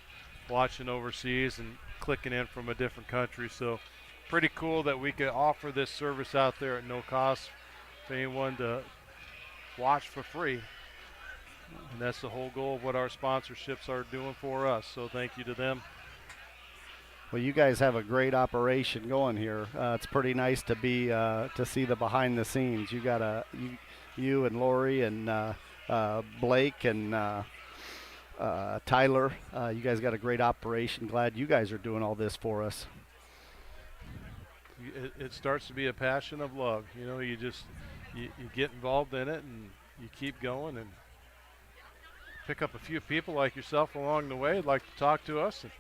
watching overseas and clicking in from a different country. So pretty cool that we could offer this service out there at no cost for anyone to watch for free. And that's the whole goal of what our sponsorships are doing for us. So thank you to them. Well, you guys have a great operation going here. It's pretty nice to be to see the behind the scenes. You got you and Lori and Blake and Tyler. You guys got a great operation. Glad you guys are doing all this for us. it starts to be a passion of love. You know, you get involved in it and you keep going and pick up a few people like yourself along the way who'd like to talk to us. And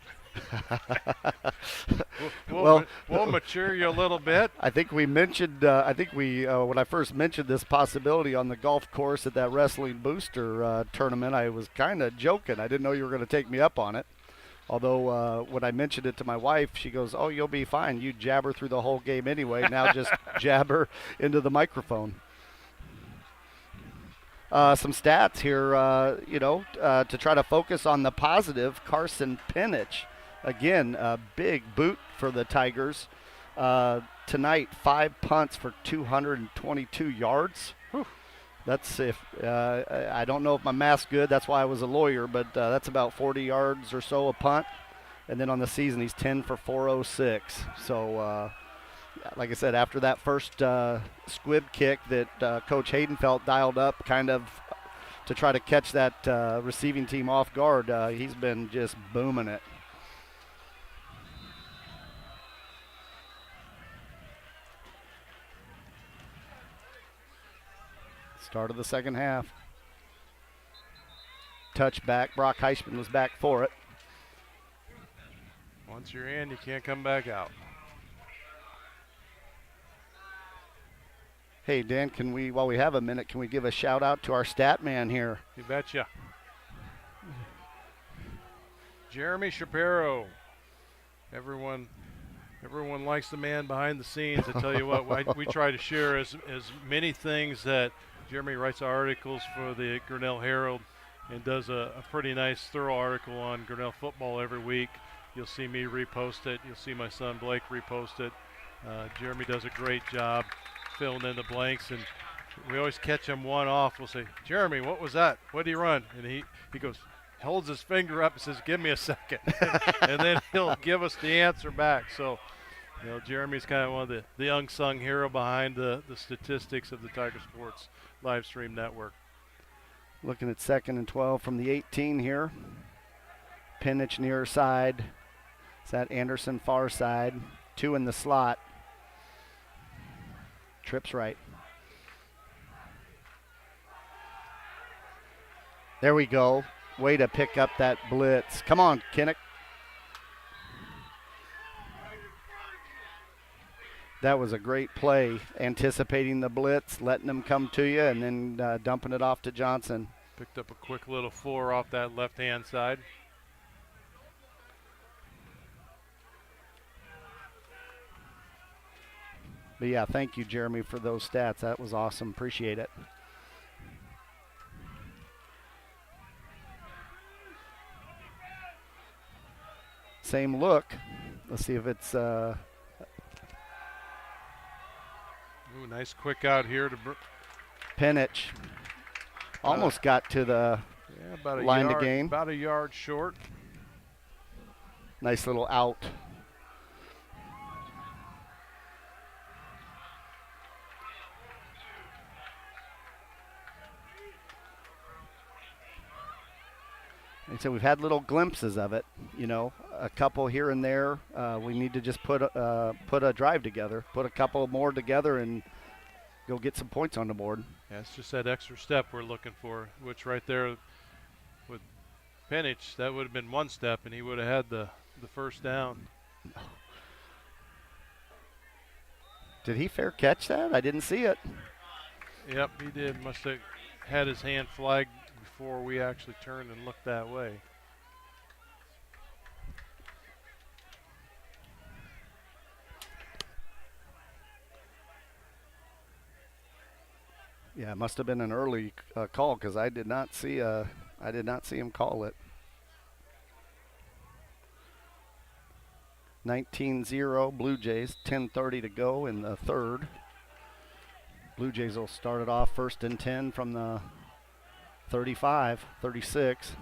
we'll mature you a little bit. I think we mentioned, when I first mentioned this possibility on the golf course at that wrestling booster tournament, I was kind of joking. I didn't know you were going to take me up on it. Although when I mentioned it to my wife, she goes, "Oh, you'll be fine. You jabber through the whole game anyway. Now just jabber into the microphone." Some stats here, to try to focus on the positive. Carson Penich, again, a big boot for the Tigers. Tonight, 5 punts for 222 yards. Whew. That's I don't know if my math's good. That's why I was a lawyer, but that's about 40 yards or so a punt. And then on the season, he's 10 for 406. So, like I said, after that first squib kick that Coach Haydenfeld dialed up kind of to try to catch that receiving team off guard, he's been just booming it. Start of the second half. Touchback. Brock Heisman was back for it. Once you're in, you can't come back out. Hey, Dan, while we have a minute, can we give a shout out to our stat man here? You betcha. Jeremy Shapiro. Everyone likes the man behind the scenes. I tell you what, we try to share as many things that Jeremy writes articles for the Grinnell Herald and does a pretty nice, thorough article on Grinnell football every week. You'll see me repost it. You'll see my son Blake repost it. Jeremy does a great job filling in the blanks, and we always catch him one off. We'll say, "Jeremy, what was that? What did he run?" And he goes, holds his finger up and says, "Give me a second." And then he'll give us the answer back. So, Jeremy's kind of one of the unsung hero behind the statistics of the Tiger Sports live stream network. Looking at 2nd and 12 from the 18 here. Penich near side. Is that Anderson far side? 2 in the slot. Trips right. There we go. Way to pick up that blitz. Come on, Kinnick. That was a great play, anticipating the blitz, letting them come to you, and then dumping it off to Johnson. Picked up a quick little 4 off that left-hand side. But yeah, thank you, Jeremy, for those stats. That was awesome. Appreciate it. Same look. Let's see if it's Ooh, nice quick out here to Penich. Almost got to the about line to gain. About a yard short. Nice little out. And so we've had little glimpses of it, a couple here and there. We need to just put a drive together, put a couple more together, and go get some points on the board. Yeah, it's just that extra step we're looking for, which right there with Penich, that would have been one step, and he would have had the first down. Did he fair catch that? I didn't see it. Yep, he did. Must have had his hand flagged before we actually turned and looked that way. Yeah, it must have been an early call because I did not see him call it. 19-0 Blue Jays, 10:30 to go in the third. Blue Jays will start it off 1st and 10 from the 35, 36.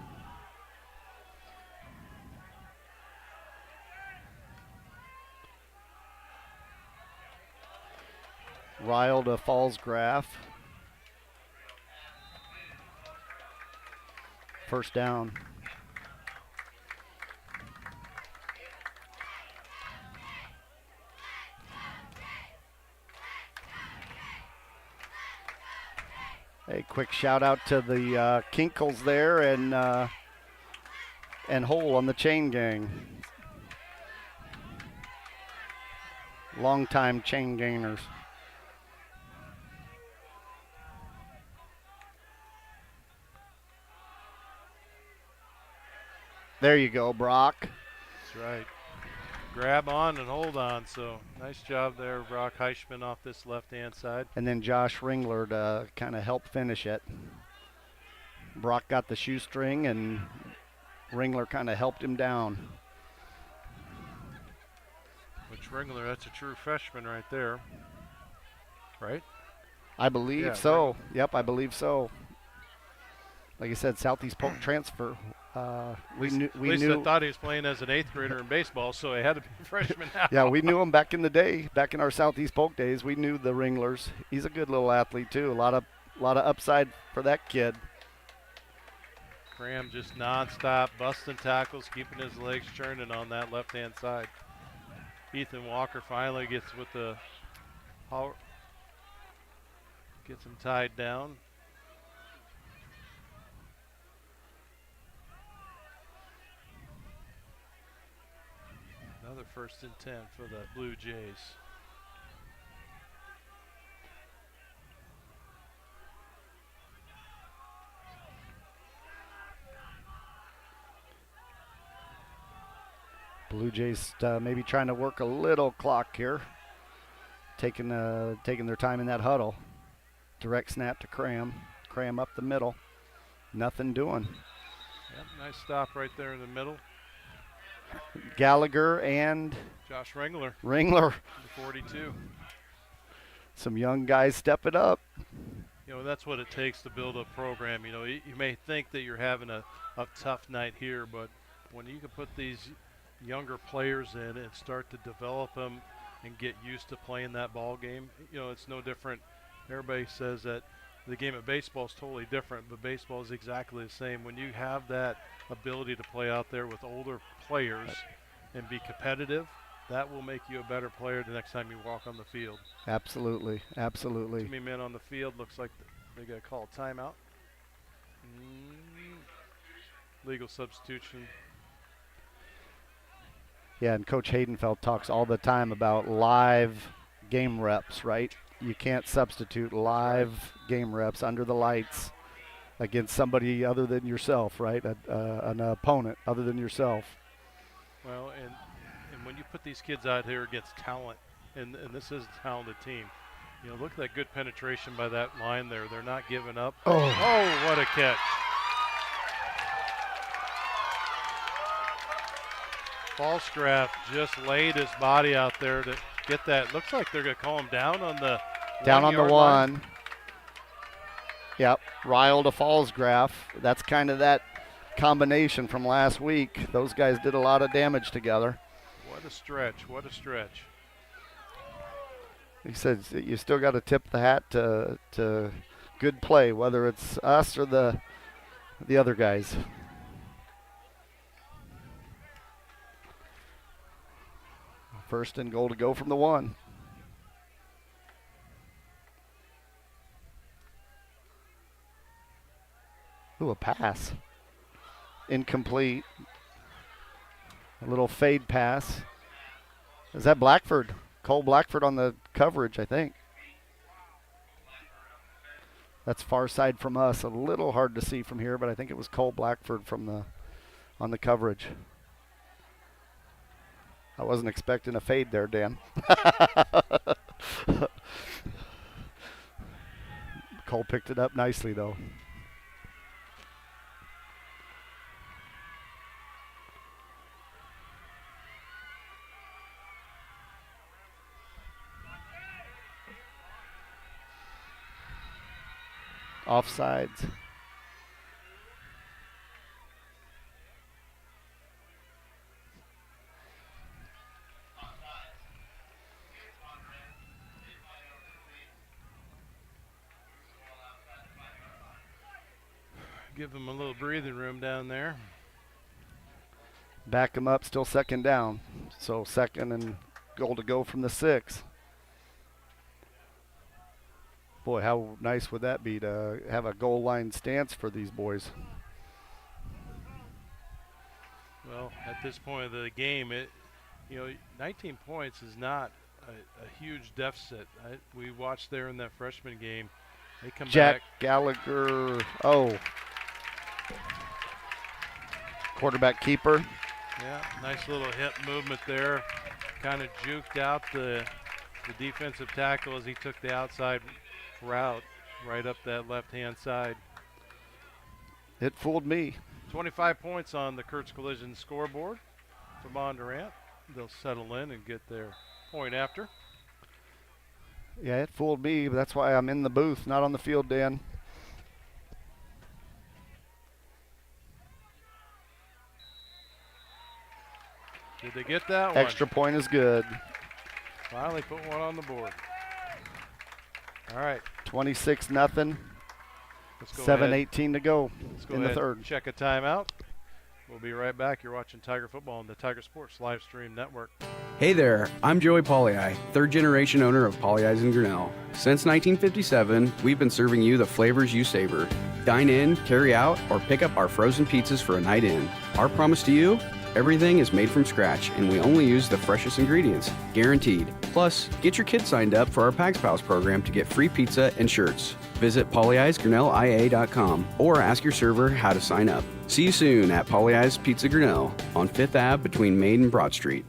Ryle to Fallsgraf. First down. A quick shout out to the Kinkles there and Hole on the chain gang. Longtime chain gainers. There you go, Brock. That's right. Grab on and hold on. So nice job there, Brock Heischman off this left-hand side. And then Josh Ringler to kind of help finish it. Brock got the shoestring and Ringler kind of helped him down. Which Ringler, that's a true freshman right there. Right? I believe Yeah, so. right. Yep, I believe so. Like I said, Southeast Polk transfer. We At least I thought he was playing as an 8th grader in baseball, so he had to be a freshman now. Yeah, we knew him back in the day, back in our Southeast Polk days. We knew the Ringlers. He's a good little athlete too. A lot of upside for that kid. Graham just nonstop busting tackles, keeping his legs churning on that left-hand side. Ethan Walker finally gets with the gets him tied down. Another 1st and 10 for the Blue Jays. Blue Jays maybe trying to work a little clock here. Taking their time in that huddle. Direct snap to Cram. Cram up the middle. Nothing doing. Yep, nice stop right there in the middle. Gallagher and Josh Ringler. Ringler. The 42. Some young guys stepping up. You know, that's what it takes to build a program. You know, you may think that you're having a tough night here, but when you can put these younger players in and start to develop them and get used to playing that ball game, you know, it's no different. Everybody says that the game of baseball is totally different, but baseball is exactly the same. When you have that ability to play out there with older players and be competitive, that will make you a better player the next time you walk on the field. Absolutely, absolutely. Too many men on the field. Looks like they got to call a timeout. Legal substitution. Yeah, and Coach Haydenfeld talks all the time about live game reps, right? You can't substitute live game reps under the lights against somebody other than yourself, right? An opponent other than yourself. Well, and when you put these kids out here against talent, and this is a talented team, you know, look at that good penetration by that line there. They're not giving up. Oh, what a catch. Falsgraf just laid his body out there to get that. Looks like they're going to call him down on the one. line. Yep, Ryle to Falsgraf. That's kind of that combination from last week. Those guys did a lot of damage together. What a stretch, what a stretch. He said you still got to tip the hat to good play, whether it's us or the other guys. First and goal to go from the 1. Ooh, a pass. Incomplete. A little fade pass. Is that Blackford? Cole Blackford on the coverage, I think. That's far side from us. A little hard to see from here, but I think it was Cole Blackford on the coverage. I wasn't expecting a fade there, Dan. Cole picked it up nicely, though. Offsides. Give them a little breathing room down there. Back them up, still second down. So second and goal to go from the 6. Boy, how nice would that be to have a goal line stance for these boys? Well, at this point of the game, 19 points is not a huge deficit. We watched there in that freshman game. They come Jack back. Gallagher. Oh. Quarterback keeper. Yeah, nice little hip movement there. Kind of juked out the defensive tackle as he took the outside route right up that left-hand side. It fooled me. 25 points on the Kurtz Collision scoreboard for Bondurant. They'll settle in and get their point after. Yeah, it fooled me, but that's why I'm in the booth, not on the field, Dan. Did they get that one? Extra point is good. Finally put one on the board. All right. 26-0. Let's go 7:18 to go in the third. Check a timeout. We'll be right back. You're watching Tiger Football on the Tiger Sports Live Stream Network. Hey there, I'm Joey Pollei, third generation owner of Polley's in Grinnell. Since 1957, we've been serving you the flavors you savor. Dine in, carry out, or pick up our frozen pizzas for a night in. Our promise to you? Everything is made from scratch, and we only use the freshest ingredients, guaranteed. Plus, get your kids signed up for our Pags Pals program to get free pizza and shirts. Visit polleisgrinnellia.com or ask your server how to sign up. See you soon at Polley's Pizza Grinnell on 5th Ave between Main and Broad Street.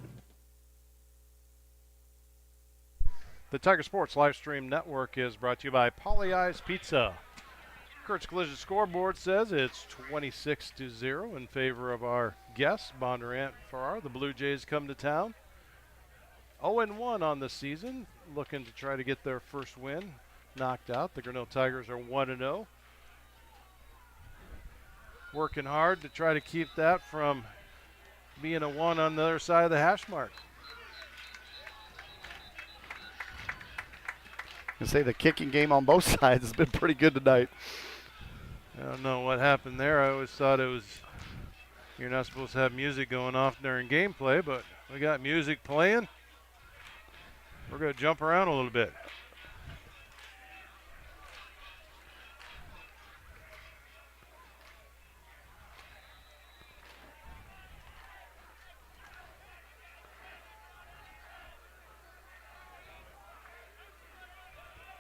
The Tiger Sports Live Stream Network is brought to you by Polley's Pizza. Kurtz Collision scoreboard says it's 26-0 in favor of our guests, Bondurant-Farrar. The Blue Jays come to town. 0-1 on the season, looking to try to get their first win knocked out. The Grinnell Tigers are 1-0. Working hard to try to keep that from being a 1 on the other side of the hash mark. I say the kicking game on both sides has been pretty good tonight. I don't know what happened there. I always thought it was, you're not supposed to have music going off during gameplay, but we got music playing. We're going to jump around a little bit.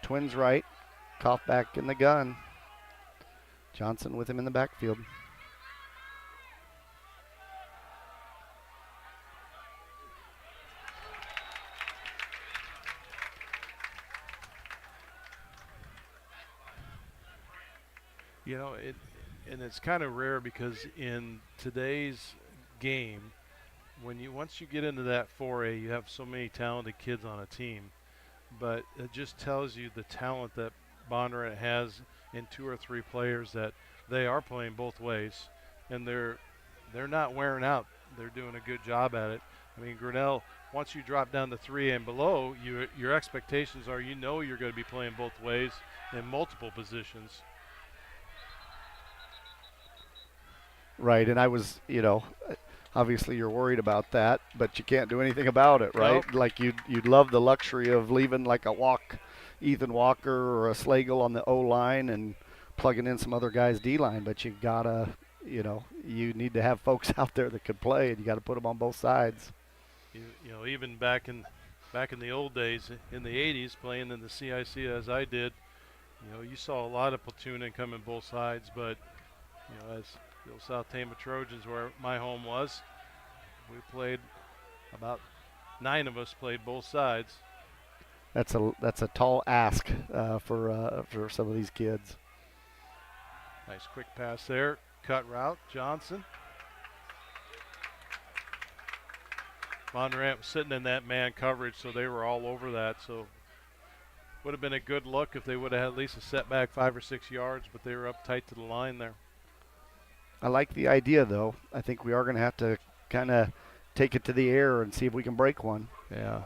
Twins right. Koff back in the gun. Johnson with him in the backfield. You know, and it's kind of rare because in today's game, once you get into that 4A, you have so many talented kids on a team. But it just tells you the talent that Bondurant has in 2 or 3 players, that they are playing both ways, and they're not wearing out. They're doing a good job at it. I mean, Grinnell, once you drop down to 3 and below, your expectations are you're going to be playing both ways in multiple positions. Right, and I was, obviously you're worried about that, but you can't do anything about it, right? Nope. Like you'd love the luxury of leaving like Ethan Walker or a Slagle on the O-line and plugging in some other guys' D-line, but you gotta, you need to have folks out there that could play, and you got to put them on both sides. Even back in the old days, in the 80s, playing in the CIC as I did, you saw a lot of platooning coming both sides, but as the old South Tama Trojans, where my home was, we played about 9 of us played both sides. That's a tall ask for some of these kids. Nice quick pass there. Cut route, Johnson. Bondurant was sitting in that man coverage, so they were all over that. So would have been a good look if they would have had at least a setback 5 or 6 yards, but they were up tight to the line there. I like the idea, though. I think we are going to have to kind of take it to the air and see if we can break one. Yeah.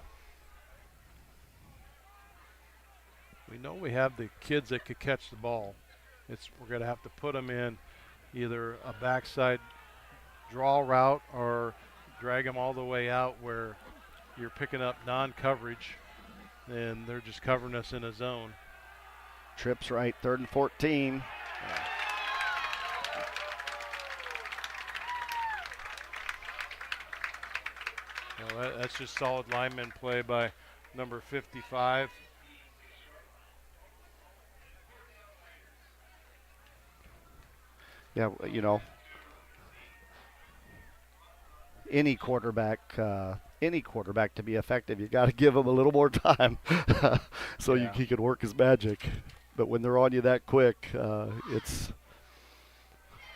We know we have the kids that could catch the ball. We're going to have to put them in either a backside draw route or drag them all the way out where you're picking up non-coverage and they're just covering us in a zone. Trips right, 3rd and 14. Well, that's just solid lineman play by number 55. Yeah, you know, any quarterback to be effective, you got to give him a little more time so he can work his magic. But when they're on you that quick, it's,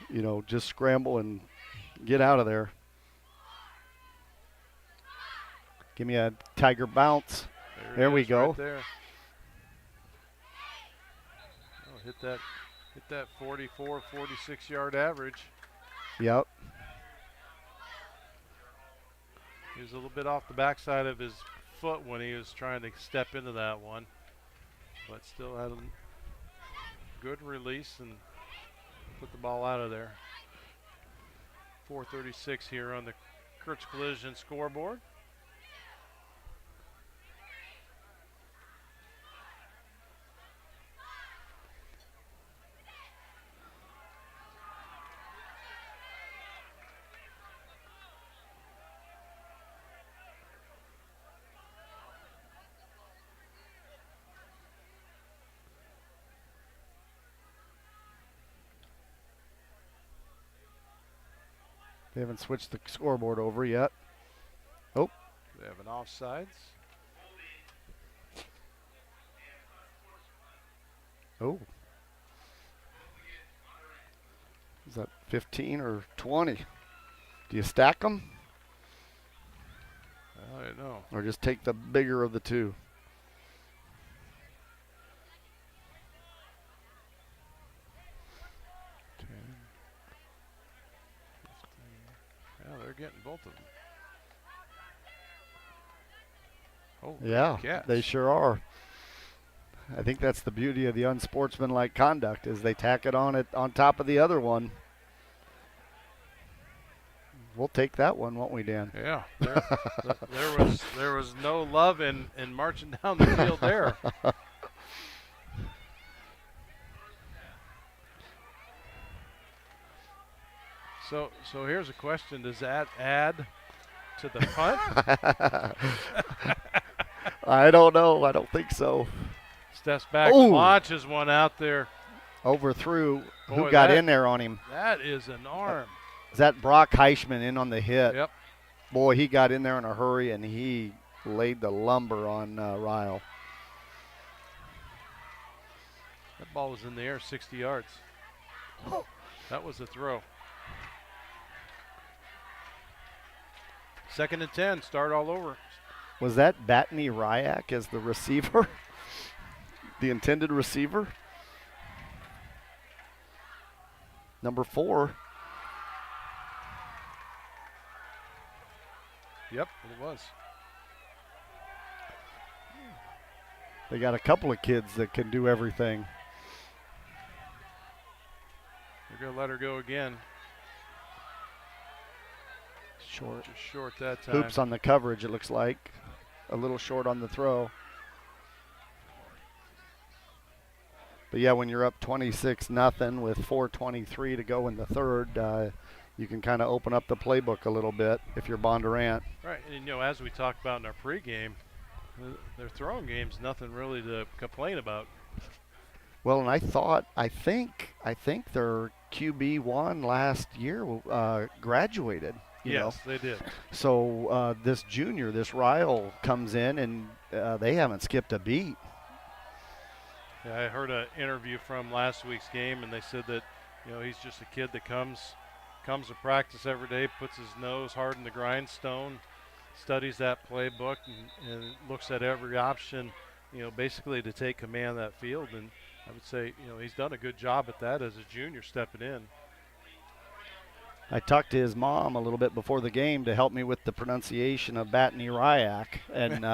you know, just scramble and get out of there. Give me a Tiger bounce. There we go. Right there. Oh, hit that 44, 46-yard average. Yep. He was a little bit off the backside of his foot when he was trying to step into that one, but still had a good release and put the ball out of there. 4:36 here on the Kurtz Collision scoreboard. They haven't switched the scoreboard over yet. Oh. They have an offsides. Oh. Is that 15 or 20? Do you stack them? I don't know. Or just take the bigger of the two? Yeah, they're getting both of them. Oh, Yeah, catch. they sure are. I think that's the beauty of the unsportsmanlike conduct, is they tack it on top of the other one. We'll take that one, won't we, Dan? Yeah, there was no love in marching down the field there. So here's a question: does that add to the punt? I don't know. I don't think so. Steps back, Ooh. launches one out there. Overthrew. Boy, Who got in there on him? That is an arm. Is that Brock Heischman in on the hit? Yep. Boy, he got in there in a hurry, and he laid the lumber on Ryle. That ball was in the air 60 yards. That was a throw. 2nd and 10, start all over. Was that Batney Ryak as the receiver? The intended receiver? Number 4. Yep, it was. They got a couple of kids that can do everything. They're going to let her go again. Short. Just short that time. Hoops on the coverage, it looks like. A little short on the throw. But yeah, when you're up 26-0 with 4:23 to go in the third, you can kind of open up the playbook a little bit if you're Bondurant. Right, and you know, as we talked about in our pregame, their throwing game's nothing really to complain about. Well, and I think their QB1 last year graduated. Yes, they did. So this junior, this Ryle, comes in, and they haven't skipped a beat. Yeah, I heard an interview from last week's game, and they said that, you know, he's just a kid that comes to practice every day, puts his nose hard in the grindstone, studies that playbook, and looks at every option, you know, basically to take command of that field. And I would say, you know, he's done a good job at that as a junior stepping in. I talked to his mom a little bit before the game to help me with the pronunciation of Batney Ryak, and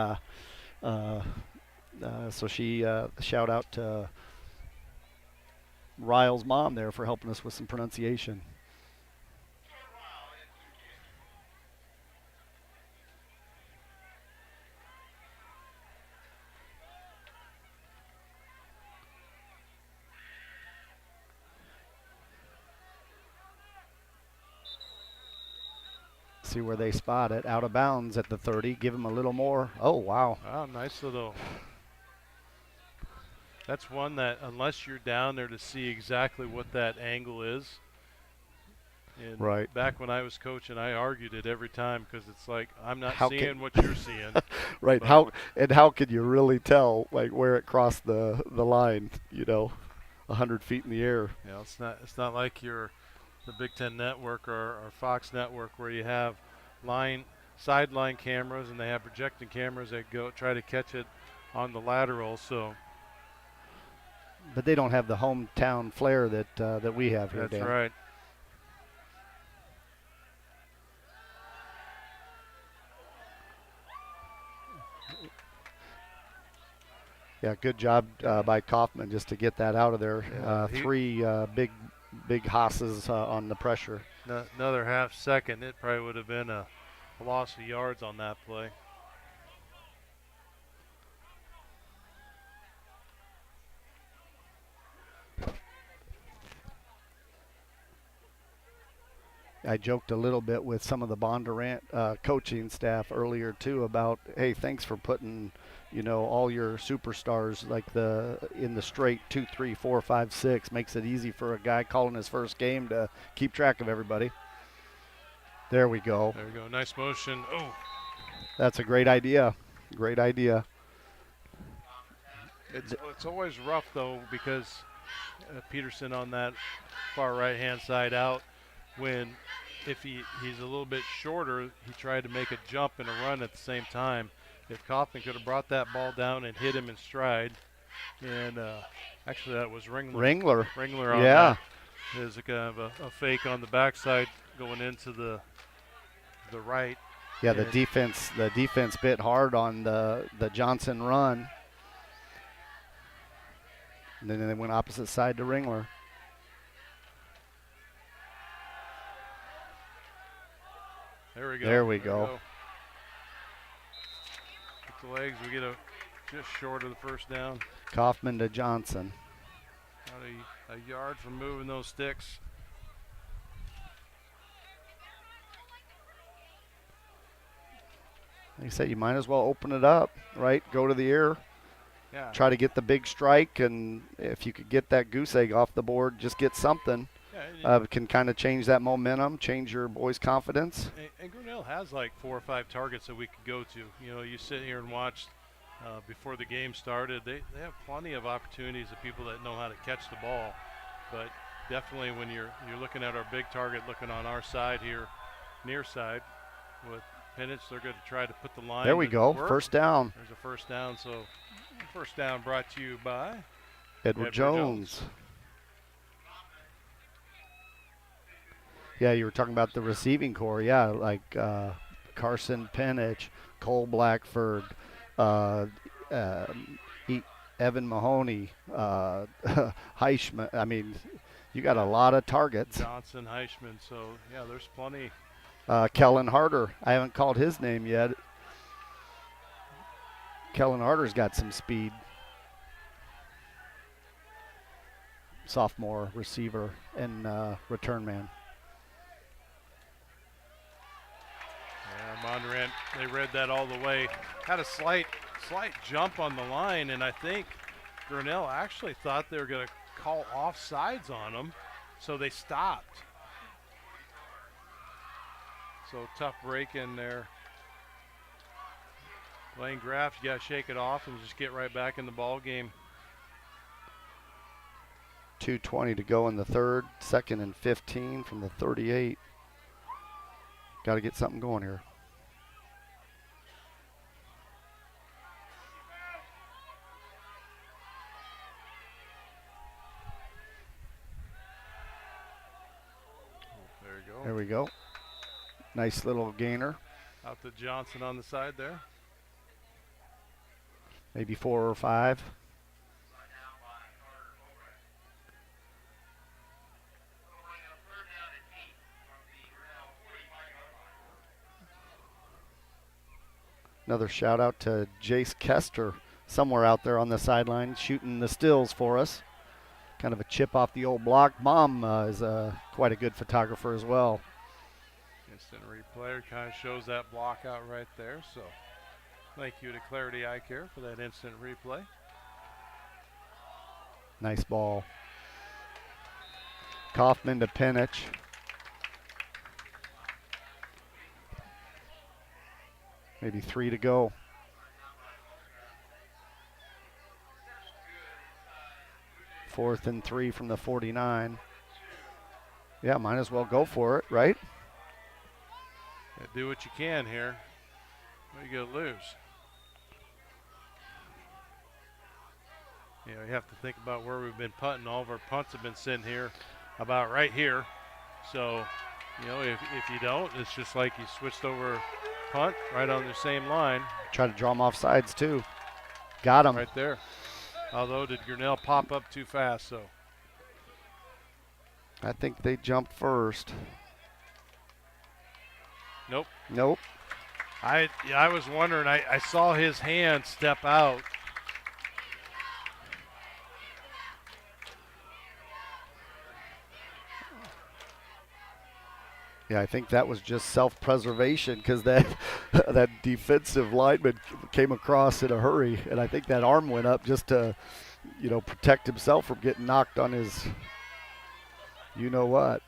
so she shout out to Ryle's mom there for helping us with some pronunciation. see where they spot it. Out of bounds at the 30. Give him a little more. Oh, wow. Wow, nice little. That's one that unless you're down there to see exactly what that angle is. And right. Back when I was coaching, I argued it every time because it's like I'm not How seeing what you're seeing. Right. But How could you really tell like where it crossed the line? 100 feet in the air. Yeah, it's not like you're the Big Ten Network or Fox Network where you have sideline cameras and they have projecting cameras that go try to catch it on the lateral. So. But they don't have the hometown flair that we have here. That's Dan. right. Yeah, good job by Kaufman just to get that out of there. Yeah, three big hosses on the pressure. Another half second, it probably would have been a loss of yards on that play. I joked a little bit with some of the Bondurant coaching staff earlier too about, hey, thanks for putting, all your superstars like in the straight 2, 3, 4, 5, 6. Makes it easy for a guy calling his first game to keep track of everybody. There we go. There we go. Nice motion. Oh, that's a great idea. Great idea. It's always rough though because Peterson on that far right-hand side out. If he's a little bit shorter, he tried to make a jump and a run at the same time. If Kaufman could have brought that ball down and hit him in stride, and actually that was Ringler. Ringler on yeah. That is a kind of a fake on the backside going into the right. Yeah, the defense bit hard on the Johnson run. And then they went opposite side to Ringler. There we go. There we go. With the legs, we get just short of the first down. Kaufman to Johnson. About a yard from moving those sticks. Like I said, you might as well open it up, right? Go to the air. Yeah. Try to get the big strike, and if you could get that goose egg off the board, just get something. Can kind of change that momentum, change your boys' confidence. And Grinnell has like 4 or 5 targets that we could go to. You sit here and watch before the game started. They have plenty of opportunities of people that know how to catch the ball. But definitely when you're looking at our big target, looking on our side here, near side, with Penich, they're going to try to put the line. There we go, work. First down. There's a first down. So first down brought to you by Edward Jones. Yeah, you were talking about the receiving core. Yeah, like Carson Penich, Cole Blackford, Evan Mahoney, Heichman. I mean, you got a lot of targets. Johnson, Heichman. So, yeah, there's plenty. Kellen Harder. I haven't called his name yet. Kellen Harder's got some speed. Sophomore receiver and return man. Bondurant, they read that all the way. Had a slight jump on the line, and I think Grinnell actually thought they were going to call offsides on them, so they stopped. So tough break in there. Lane Graff, you got to shake it off and just get right back in the ball game. 2:20 to go in the third, 2nd and 15 from the 38. Got to get something going here. There we go. Nice little gainer. Out to Johnson on the side there. Maybe 4 or 5. Another shout out to Jace Kester, somewhere out there on the sideline shooting the stills for us. Kind of a chip off the old block. Mom is quite a good photographer as well. And Instant replay kind of shows that block out right there. So thank you to Clarity Eye Care for that instant replay. Nice ball. Kaufman to Penich. Maybe 3 to go. Fourth and 3 from the 49. Yeah, might as well go for it, right? Yeah, do what you can here. What are you going to lose? You know, you have to think about where we've been punting. All of our punts have been sitting here about right here. So, you know, if you don't, it's just like you switched over punt right on the same line. Try to draw him off sides too. Got him. Right there. Although, did Grinnell pop up too fast? So I think they jumped first. Nope. Nope. I was wondering. I saw his hand step out. Yeah, I think that was just self-preservation because that that defensive lineman came across in a hurry, and I think that arm went up just to, you know, protect himself from getting knocked on his, you know what.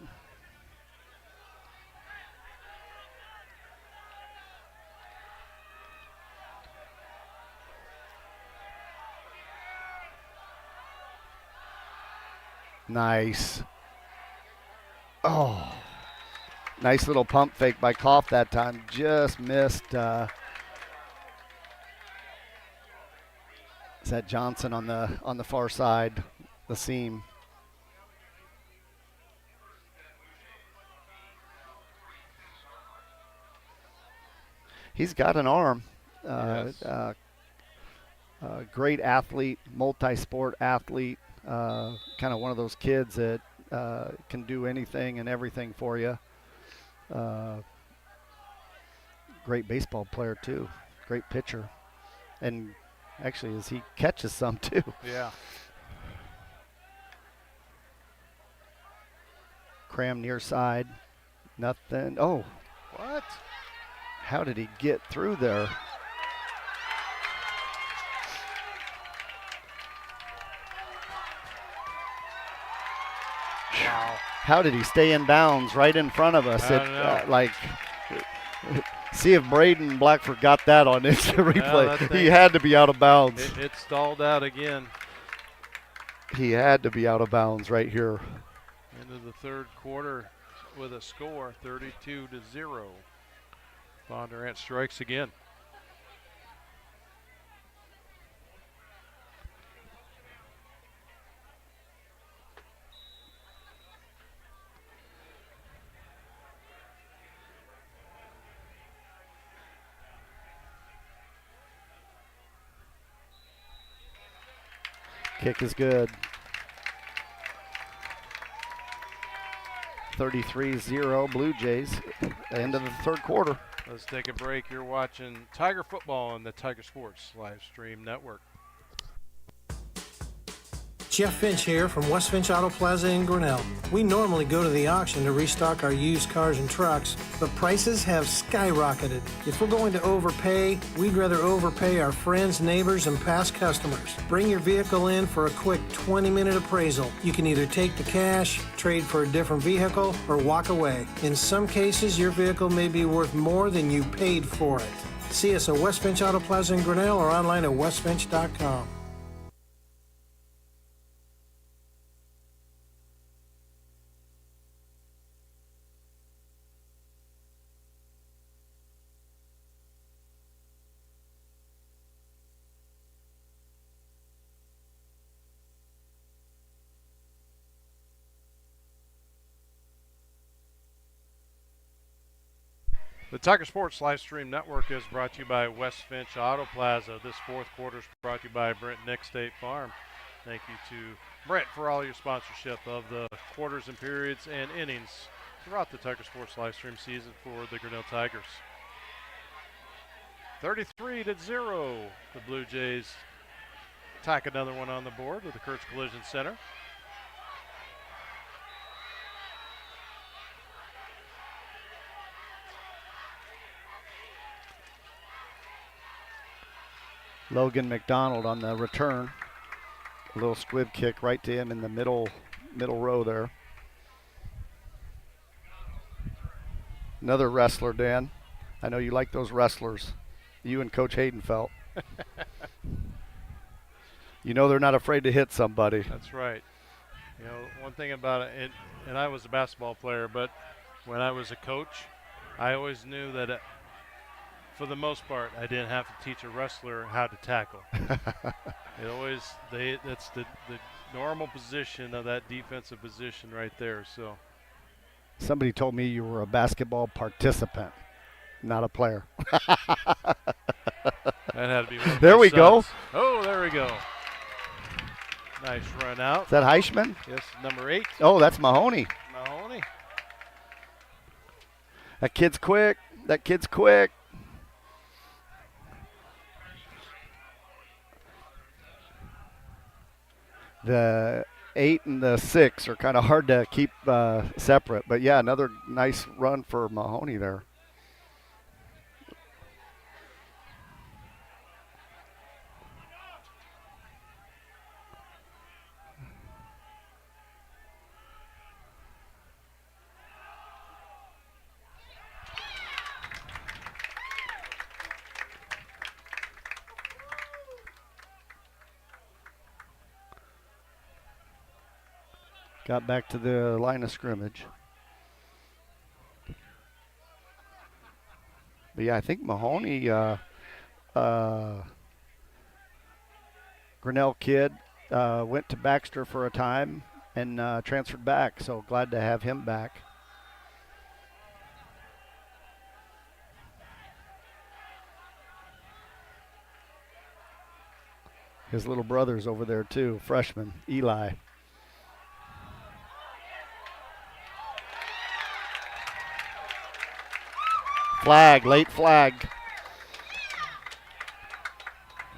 Nice. Oh. Nice little pump fake by Koff that time. Just missed. Is that Johnson on the far side, the seam? He's got an arm. Yes. Great athlete, multi-sport athlete. Kind of one of those kids that can do anything and everything for you. Great baseball player too. Great pitcher, and actually, as he catches some too. Yeah. Cram near side, nothing. Oh, What? how did he get through there? Wow. How did he stay in bounds right in front of us? I don't know. Like, see if Braden Blackford got that on instant replay. that He thing- had to be out of bounds. It stalled out again. He had to be out of bounds right here. Into the third quarter with a score 32-0. Bondurant strikes again. Kick is good. 33-0 Blue Jays. End of the third quarter. Let's take a break. You're watching Tiger Football on the Tiger Sports Live Stream Network. Jeff Finch here from West Finch Auto Plaza in Grinnell. We normally go to the auction to restock our used cars and trucks, but prices have skyrocketed. If we're going to overpay, we'd rather overpay our friends, neighbors, and past customers. Bring your vehicle in for a quick 20-minute appraisal. You can either take the cash, trade for a different vehicle, or walk away. In some cases, your vehicle may be worth more than you paid for it. See us at West Finch Auto Plaza in Grinnell or online at westfinch.com. The Tiger Sports Live Stream Network is brought to you by West Finch Auto Plaza. This fourth quarter is brought to you by Brent Nick State Farm. Thank you to Brent for all your sponsorship of the quarters and periods and innings throughout the Tiger Sports Live Stream season for the Grinnell Tigers. 33-0. The Blue Jays tack another one on the board with the Kurtz Collision Center. Logan McDonald on the return. A little squib kick right to him in the middle row there. Another wrestler, Dan. I know you like those wrestlers. You and Coach Haydenfeld. You know they're not afraid to hit somebody. That's right. You know, one thing about it, and I was a basketball player, but when I was a coach, I always knew that for the most part, I didn't have to teach a wrestler how to tackle. That's the normal position of that defensive position right there. So somebody told me you were a basketball participant, not a player. That had to be one of there my we sons. go. Oh, there we go. Nice run out. Is that Heichman? Yes, number 8. Oh, that's Mahoney. Mahoney. That kid's quick. That kid's quick. The 8 and the 6 are kind of hard to keep separate. But, yeah, another nice run for Mahoney there. Got back to the line of scrimmage. But yeah, I think Mahoney, Grinnell kid, went to Baxter for a time and transferred back. So glad to have him back. His little brother's over there too, freshman, Eli. Flag, late flag.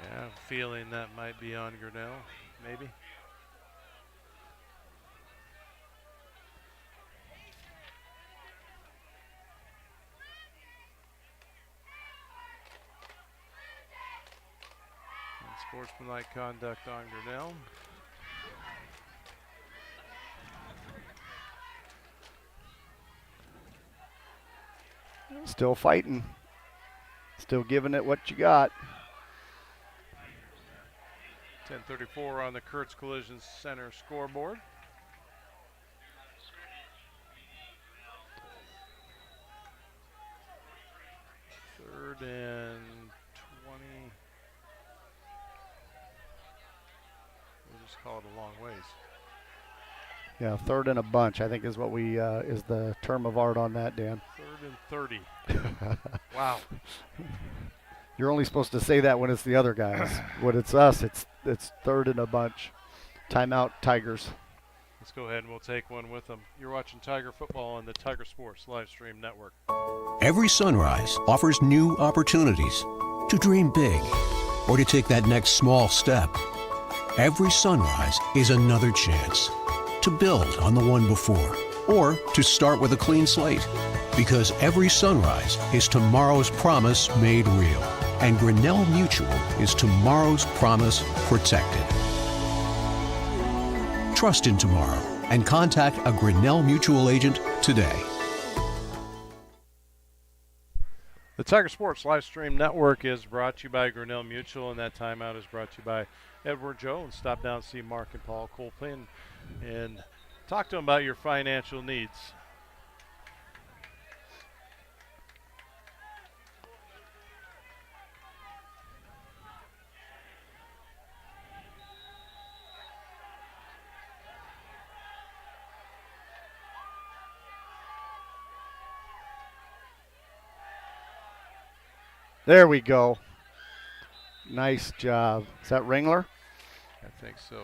Yeah, I'm feeling that might be on Grinnell, maybe. Unsportsmanlike conduct on Grinnell. Still fighting. Still giving it what you got. 10:34 on the Kurtz Collision Center scoreboard. Third and 20. We'll just call it a long ways. Yeah, third and a bunch, I think is what we is the term of art on that, Dan. Third and 30. Wow. You're only supposed to say that when it's the other guys. When it's us, it's third and a bunch. Timeout, Tigers. Let's go ahead and we'll take one with them. You're watching Tiger Football on the Tiger Sports Live Stream Network. Every sunrise offers new opportunities to dream big or to take that next small step. Every sunrise is another chance to build on the one before or to start with a clean slate. Because every sunrise is tomorrow's promise made real. And Grinnell Mutual is tomorrow's promise protected. Trust in tomorrow and contact a Grinnell Mutual agent today. The Tiger Sports Live Stream Network is brought to you by Grinnell Mutual, and that timeout is brought to you by Edward Jones. Stop down and see Mark and Paul Colpin and talk to them about your financial needs. There we go. Nice job. Is that Ringler? I think so.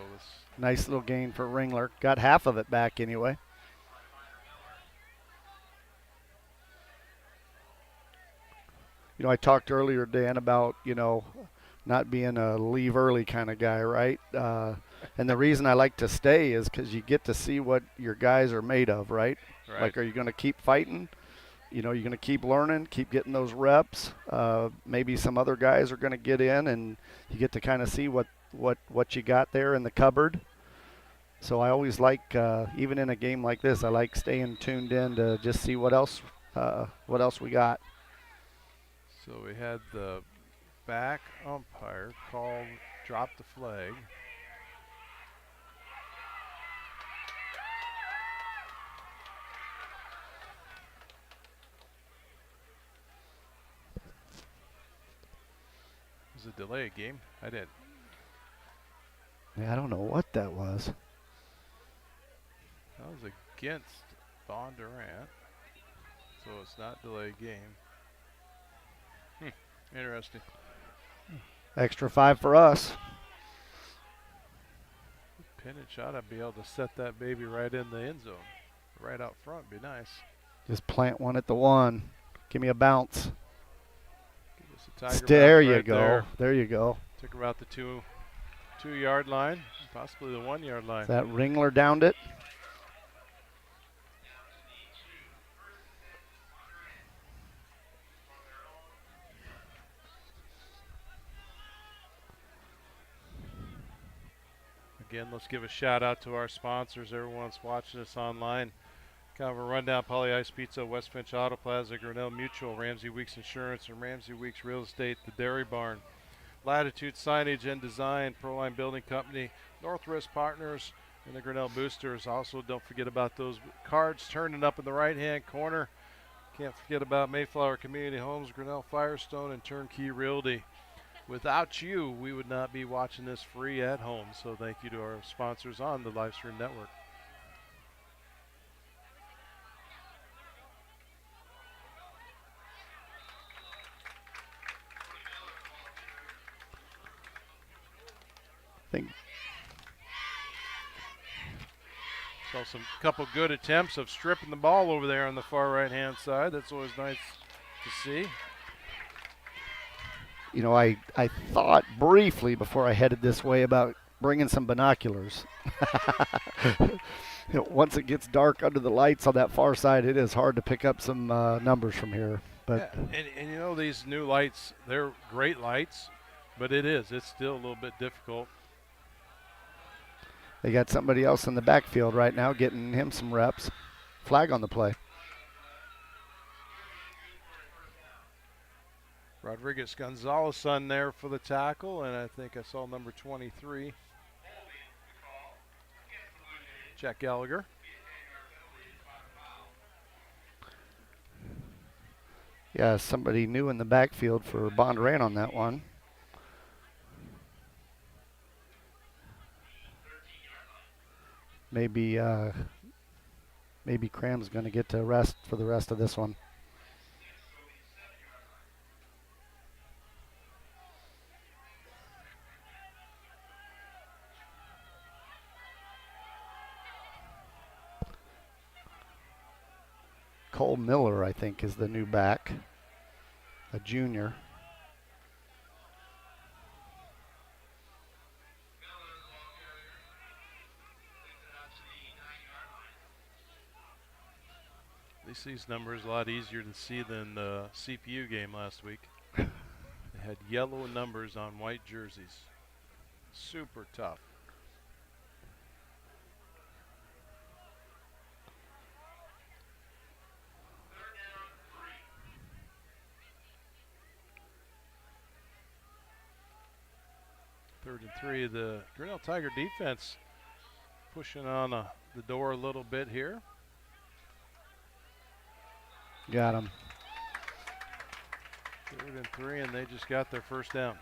Nice little gain for Ringler. Got half of it back anyway. You know, I talked earlier, Dan, about, you know, not being a leave early kind of guy, right? And the reason I like to stay is because you get to see what your guys are made of, right? Right. Like, are you going to keep fighting? you're going to keep learning, keep getting those reps. Maybe some other guys are going to get in, and you get to kind of see what you got there in the cupboard. So I always like, even in a game like this, I like staying tuned in to just see what else we got. So we had the back umpire drop the flag. It was a delay game. I don't know what that was. That was against Bondurant, so it's not delay game. Interesting. Extra 5 for us. Pin and shot, I'd be able to set that baby right in the end zone. Right out front, be nice. Just plant one at the 1. Give me a bounce. Give us a tiger There bounce you right go. There you go. Took about the 2-yard line, possibly the 1-yard line. That Ringler downed it. Again, let's give a shout out to our sponsors, everyone's watching us online. Kind of a rundown: Poly Ice Pizza, West Finch Auto Plaza, Grinnell Mutual, Ramsey Weeks Insurance, and Ramsey Weeks Real Estate, the Dairy Barn, Latitude Signage and Design, Proline Building Company, Northwest Partners, and the Grinnell Boosters. Also, don't forget about those cards turning up in the right-hand corner. Can't forget about Mayflower Community Homes, Grinnell Firestone, and Turnkey Realty. Without you, we would not be watching this free at home. So thank you to our sponsors on the Livestream Network. Saw some couple good attempts of stripping the ball over there on the far right-hand side. That's always nice to see. I thought briefly before I headed this way about bringing some binoculars. Once it gets dark under the lights on that far side, it is hard to pick up some numbers from here. But yeah, and these new lights, they're great lights, but it's still a little bit difficult. They got somebody else in the backfield right now getting him some reps. Flag on the play. Rodriguez Gonzalez son there for the tackle, and I think I saw number 23. Jack Gallagher. Yeah, somebody new in the backfield for Bondurant on that one. Maybe Cram's going to get to rest for the rest of this one. Cole Miller, I think, is the new back, a junior. At least these numbers a lot easier to see than the CPU game last week. They had yellow numbers on white jerseys. Super tough. Third and 3. The Grinnell Tiger defense pushing on the door a little bit here. Got him. 3rd and 3, and they just got their first down.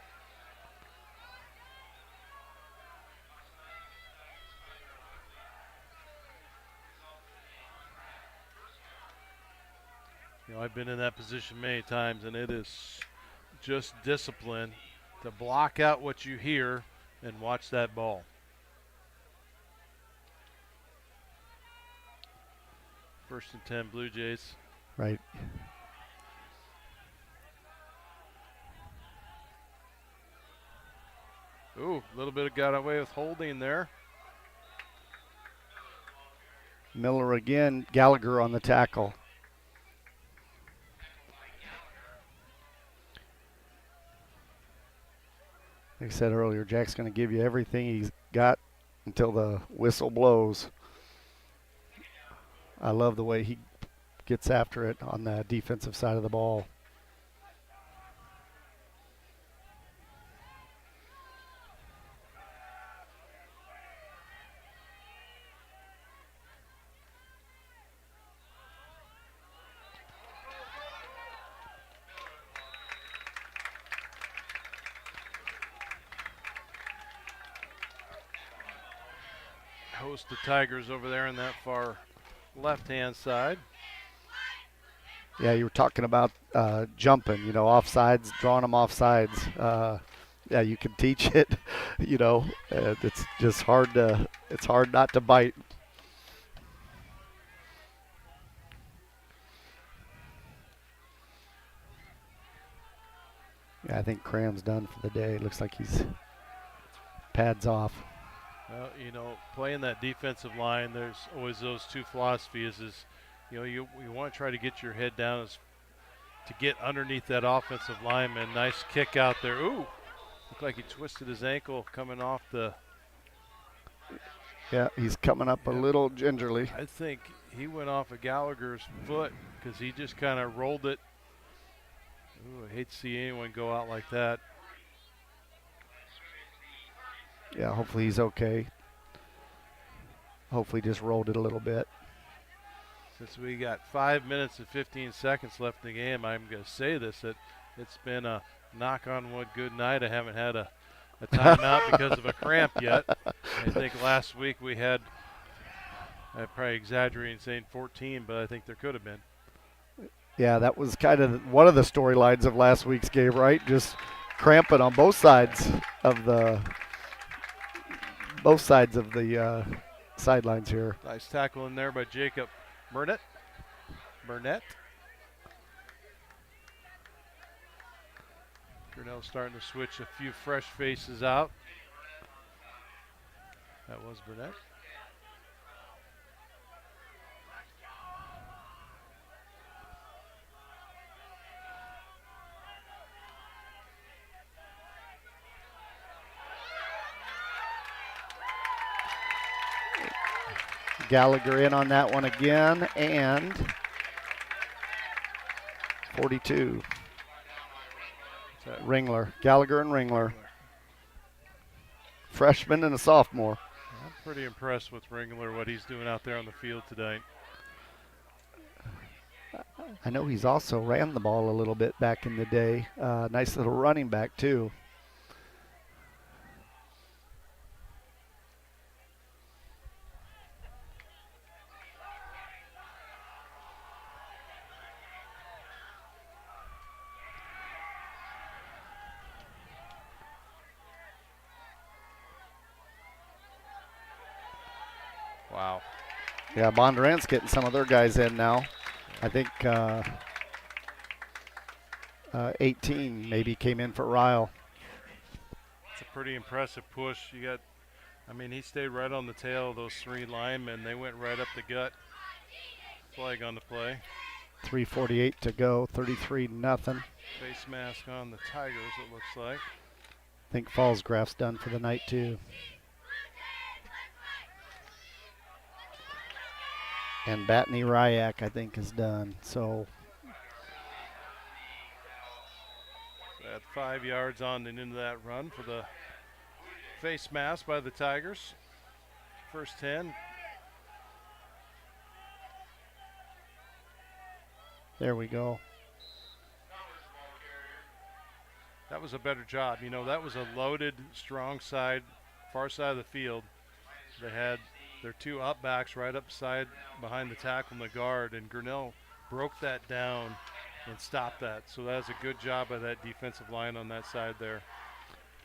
I've been in that position many times, and it is just discipline to block out what you hear and watch that ball. First and 10, Blue Jays. Right. Ooh, a little bit of got away with holding there. Miller again, Gallagher on the tackle. Like I said earlier, Jack's going to give you everything he's got until the whistle blows. I love the way he gets after it on the defensive side of the ball. Host the Tigers over there on that far left-hand side. Yeah, you were talking about jumping, offsides, drawing them offsides. Yeah, you can teach it, it's just it's hard not to bite. Yeah, I think Cram's done for the day. Looks like he's pads off. Well, playing that defensive line, there's always those two philosophies you want to try to get your head down to get underneath that offensive lineman. Nice kick out there. Ooh, looked like he twisted his ankle coming off the. Yeah, he's coming up a little gingerly. I think he went off of Gallagher's foot because he just kind of rolled it. Ooh, I hate to see anyone go out like that. Yeah, hopefully he's okay. Hopefully just rolled it a little bit. Since we got 5 minutes and 15 seconds left in the game, I'm going to say this, that it's been a knock on wood good night. I haven't had a timeout because of a cramp yet. I think last week we had, I'm probably exaggerating saying 14, but I think there could have been. Yeah, that was kind of one of the storylines of last week's game, right? Just cramping on both sides of the sidelines here. Nice tackle in there by Jacob Burnett. Grinnell starting to switch a few fresh faces out. That was Burnett. Gallagher in on that one again, and 42. Ringler. Gallagher and Ringler. Freshman and a sophomore. I'm pretty impressed with Ringler, what he's doing out there on the field tonight. I know he's also ran the ball a little bit back in the day. Nice little running back, too. Wow. Yeah, Bondurant's getting some of their guys in now. I think 18 maybe came in for Ryle. It's a pretty impressive push. He stayed right on the tail of those three linemen. They went right up the gut. Flag on the play. 3:48 to go, 33-0. Face mask on the Tigers, it looks like. I think Fallsgraff's done for the night, too. And Batney Ryak, I think, is done. So At 5 yards on and into that run for the face mask by the Tigers. First 10. there we go. That was a better job. That was a loaded, strong side, far side of the field. They had their two up backs right up side behind the tackle and the guard, and Grinnell broke that down and stopped that. So that was a good job by that defensive line on that side there.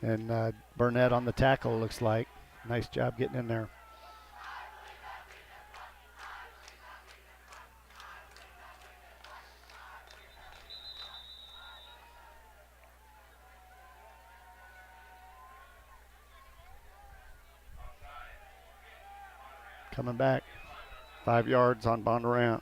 And Burnett on the tackle, looks like. Nice job getting in there. Coming back. 5 yards on Bondurant.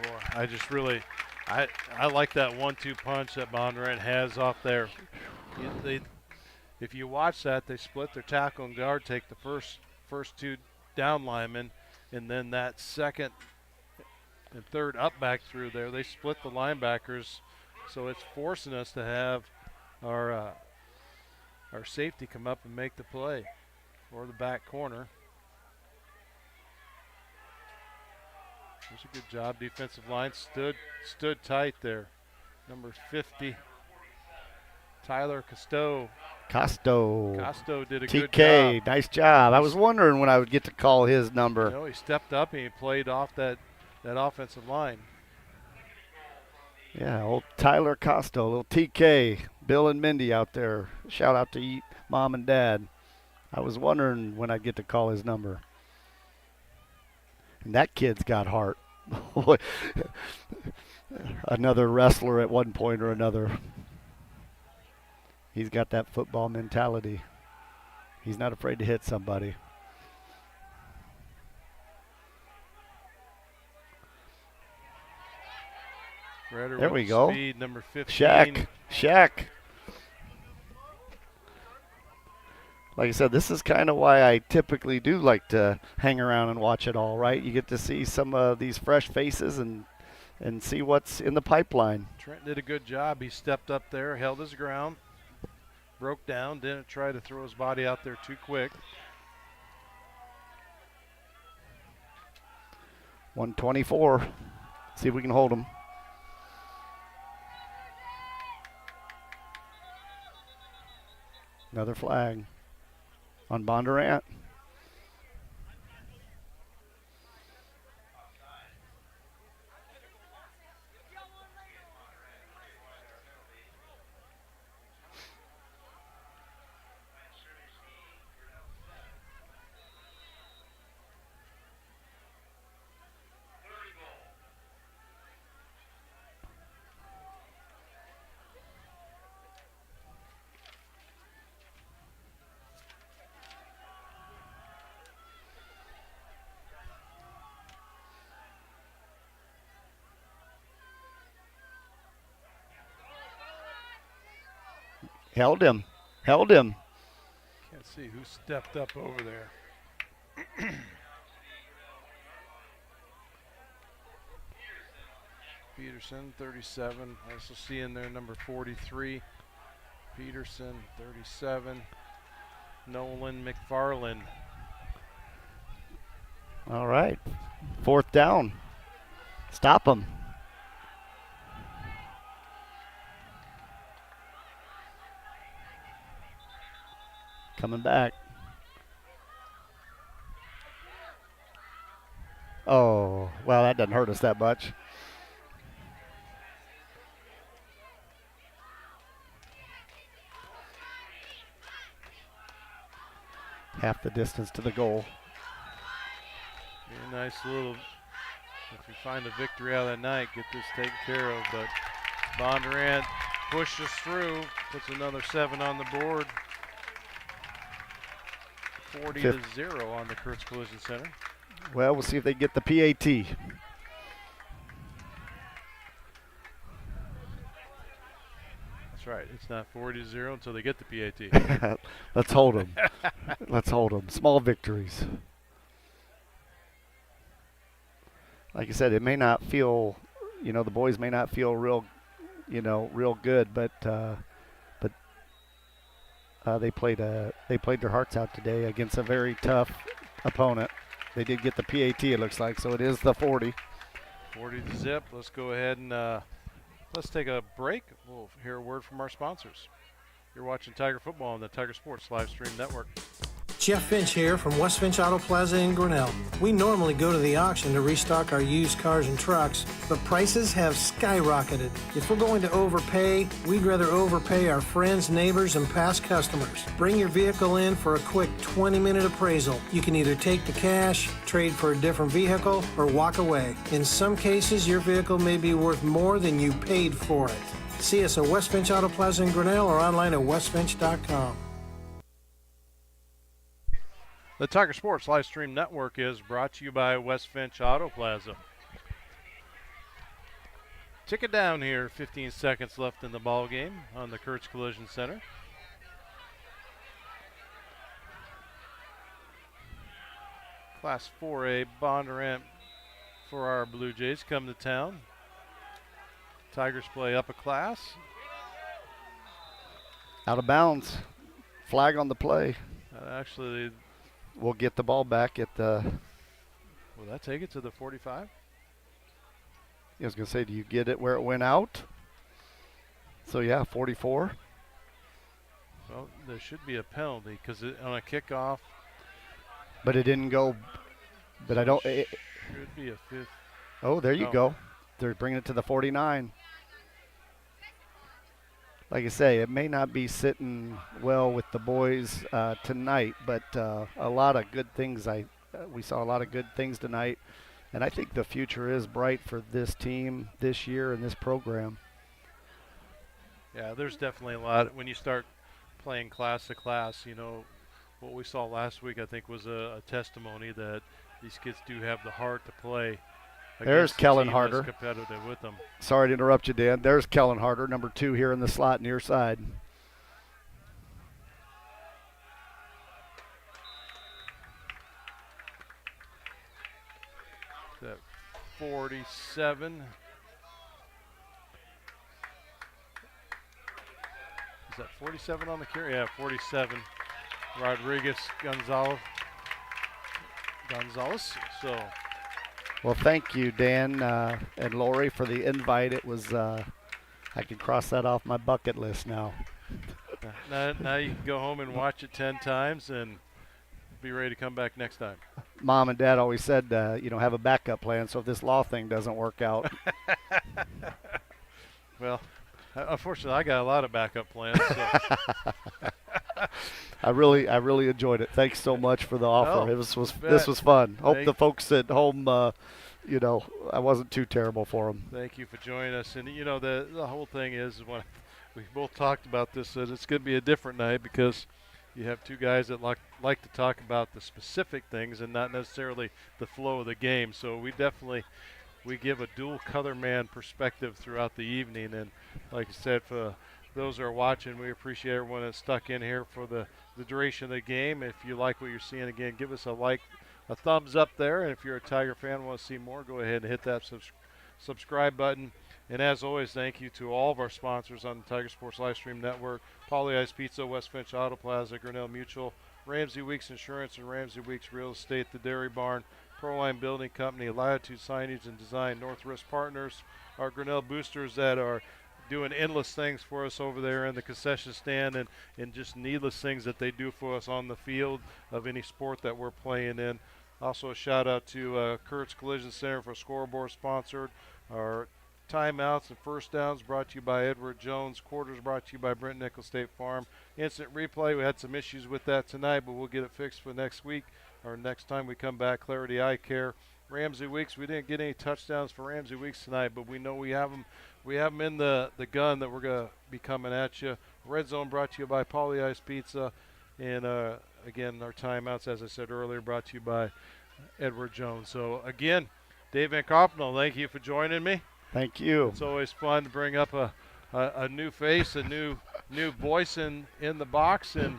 Boy, I just really, I like that 1-2 punch that Bondurant has off there. If you watch that, they split their tackle and guard, take the first two down linemen, and then that second and third up back through there, they split the linebackers, so it's forcing us to have our safety come up and make the play, or the back corner. There's a good job. Defensive line stood tight there. Number 50, Tyler Costo did a good job. TK, nice job. I was wondering when I would get to call his number. You know, he stepped up and he played off that offensive line. Yeah, old Tyler Costo, little TK, Bill and Mindy out there. Shout out to Mom and Dad. I was wondering when I'd get to call his number. And that kid's got heart. Another wrestler at one point or another. He's got that football mentality. He's not afraid to hit somebody. There we go. Speed, number 15. Shaq. Like I said, this is kind of why I typically do like to hang around and watch it all, right? You get to see some of these fresh faces and see what's in the pipeline. Trent did a good job. He stepped up there, held his ground, broke down, didn't try to throw his body out there too quick. 124. See if we can hold him. Another flag on Bondurant. Held him. Can't see who stepped up over there. Peterson, 37. I also see in there number 43. Peterson, 37. Nolan McFarland. All right. 4th down. Stop him. Coming back. Oh, well, that doesn't hurt us that much. Half the distance to the goal. Be a nice little, if we find a victory out of that night, get this taken care of. But Bondurant pushes through, puts another 7 on the board. 40-0 on the Kurtz Collision Center. Well, we'll see if they get the PAT. That's right. It's not 40-0 until they get the PAT. Let's hold them. Let's hold them. Small victories. Like I said, it may not feel, the boys may not feel real good, but they played their hearts out today against a very tough opponent. They did get the PAT, it looks like, so it is the 40. 40-0. Let's go ahead and let's take a break. We'll hear a word from our sponsors. You're watching Tiger Football on the Tiger Sports Live Stream Network. Jeff Finch here from West Finch Auto Plaza in Grinnell. We normally go to the auction to restock our used cars and trucks, but prices have skyrocketed. If we're going to overpay, we'd rather overpay our friends, neighbors, and past customers. Bring your vehicle in for a quick 20-minute appraisal. You can either take the cash, trade for a different vehicle, or walk away. In some cases, your vehicle may be worth more than you paid for it. See us at West Finch Auto Plaza in Grinnell or online at westfinch.com. The Tiger Sports Live Stream Network is brought to you by West Finch Auto Plaza. Tick it down here. 15 seconds left in the ball game on the Kurtz Collision Center. Class 4A Bondurant-Farrar Blue Jays come to town. Tigers play up a class. Out of bounds. Flag on the play. Actually, we'll get the ball back at the. Will that take it to the 45? I was going to say, do you get it where it went out? So, yeah, 44. Well, there should be a penalty because on a kickoff. But it didn't go. But I don't. Should be a fifth. Oh, there you go. They're bringing it to the 49. Like I say, it may not be sitting well with the boys tonight, but a lot of good things. We saw a lot of good things tonight, and I think the future is bright for this team this year and this program. Yeah, there's definitely a lot. When you start playing class to class, you know, what we saw last week I think was a testimony that these kids do have the heart to play. There's Kellen Harder. Competitive with them. Sorry to interrupt you, Dan. There's Kellen Harder, number 2 here in the slot near side. That 47. Is that 47 on the carry? Yeah, 47. Rodriguez Gonzalez. So. Well, thank you, Dan and Lori, for the invite. It was, I can cross that off my bucket list now. Now you can go home and watch it 10 times and be ready to come back next time. Mom and Dad always said, have a backup plan, so if this law thing doesn't work out. Well, unfortunately, I got a lot of backup plans. So. I really enjoyed it. Thanks so much for the offer. Oh, This was fun. Hope the folks at home, I wasn't too terrible for them. Thank you for joining us. And you know, the whole thing is when we both talked about this, that it's going to be a different night because you have two guys that like to talk about the specific things and not necessarily the flow of the game. So we give a dual color man perspective throughout the evening. And like I said, for those who are watching, we appreciate everyone that's stuck in here for the duration of the game. If you like what you're seeing, again, give us a thumbs up there. And if you're a Tiger fan and want to see more, go ahead and hit that subscribe button. And as always, thank you to all of our sponsors on the Tiger Sports Livestream Network: Paulie Ice Pizza, West Finch Auto Plaza, Grinnell Mutual, Ramsey Weeks Insurance and Ramsey Weeks Real Estate, the Dairy Barn, Proline Building Company, Latitude Signage and Design, North Risk Partners, our Grinnell boosters that are doing endless things for us over there in the concession stand and just needless things that they do for us on the field of any sport that we're playing in. Also a shout out to Kurtz Collision Center for scoreboard sponsored. Our timeouts and first downs brought to you by Edward Jones. Quarters brought to you by Brent Nickel State Farm. Instant replay, we had some issues with that tonight, but we'll get it fixed for next week or next time we come back. Clarity Eye Care. Ramsey Weeks, we didn't get any touchdowns for Ramsey Weeks tonight, but we know we have them. We have them in the gun that we're going to be coming at you. Red Zone brought to you by Paulie Ice Pizza. And, again, our timeouts, as I said earlier, brought to you by Edward Jones. So, again, Dave Van Koppel, thank you for joining me. Thank you. It's always fun to bring up a new face, a new voice in the box. And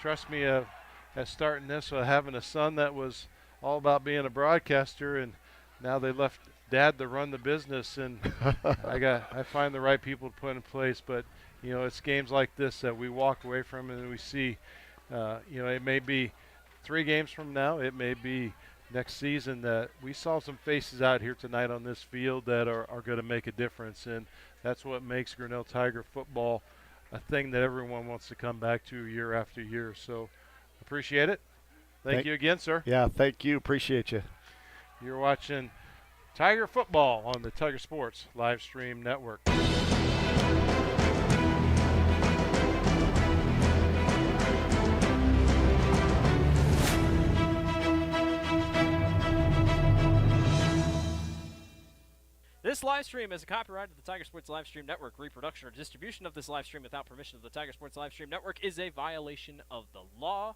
trust me, as starting this, having a son that was all about being a broadcaster, and now they left Dad to run the business, and I find the right people to put in place. But you know, it's games like this that we walk away from and we see. It may be 3 games from now, it may be next season, that we saw some faces out here tonight on this field that are going to make a difference, and that's what makes Grinnell Tiger football a thing that everyone wants to come back to year after year. So appreciate it. Thank you again, sir. Yeah, thank you. Appreciate you. You're watching Tiger football on the Tiger Sports Livestream Network. This live stream is a copyright of the Tiger Sports Livestream Network. Reproduction or distribution of this live stream without permission of the Tiger Sports Livestream Network is a violation of the law.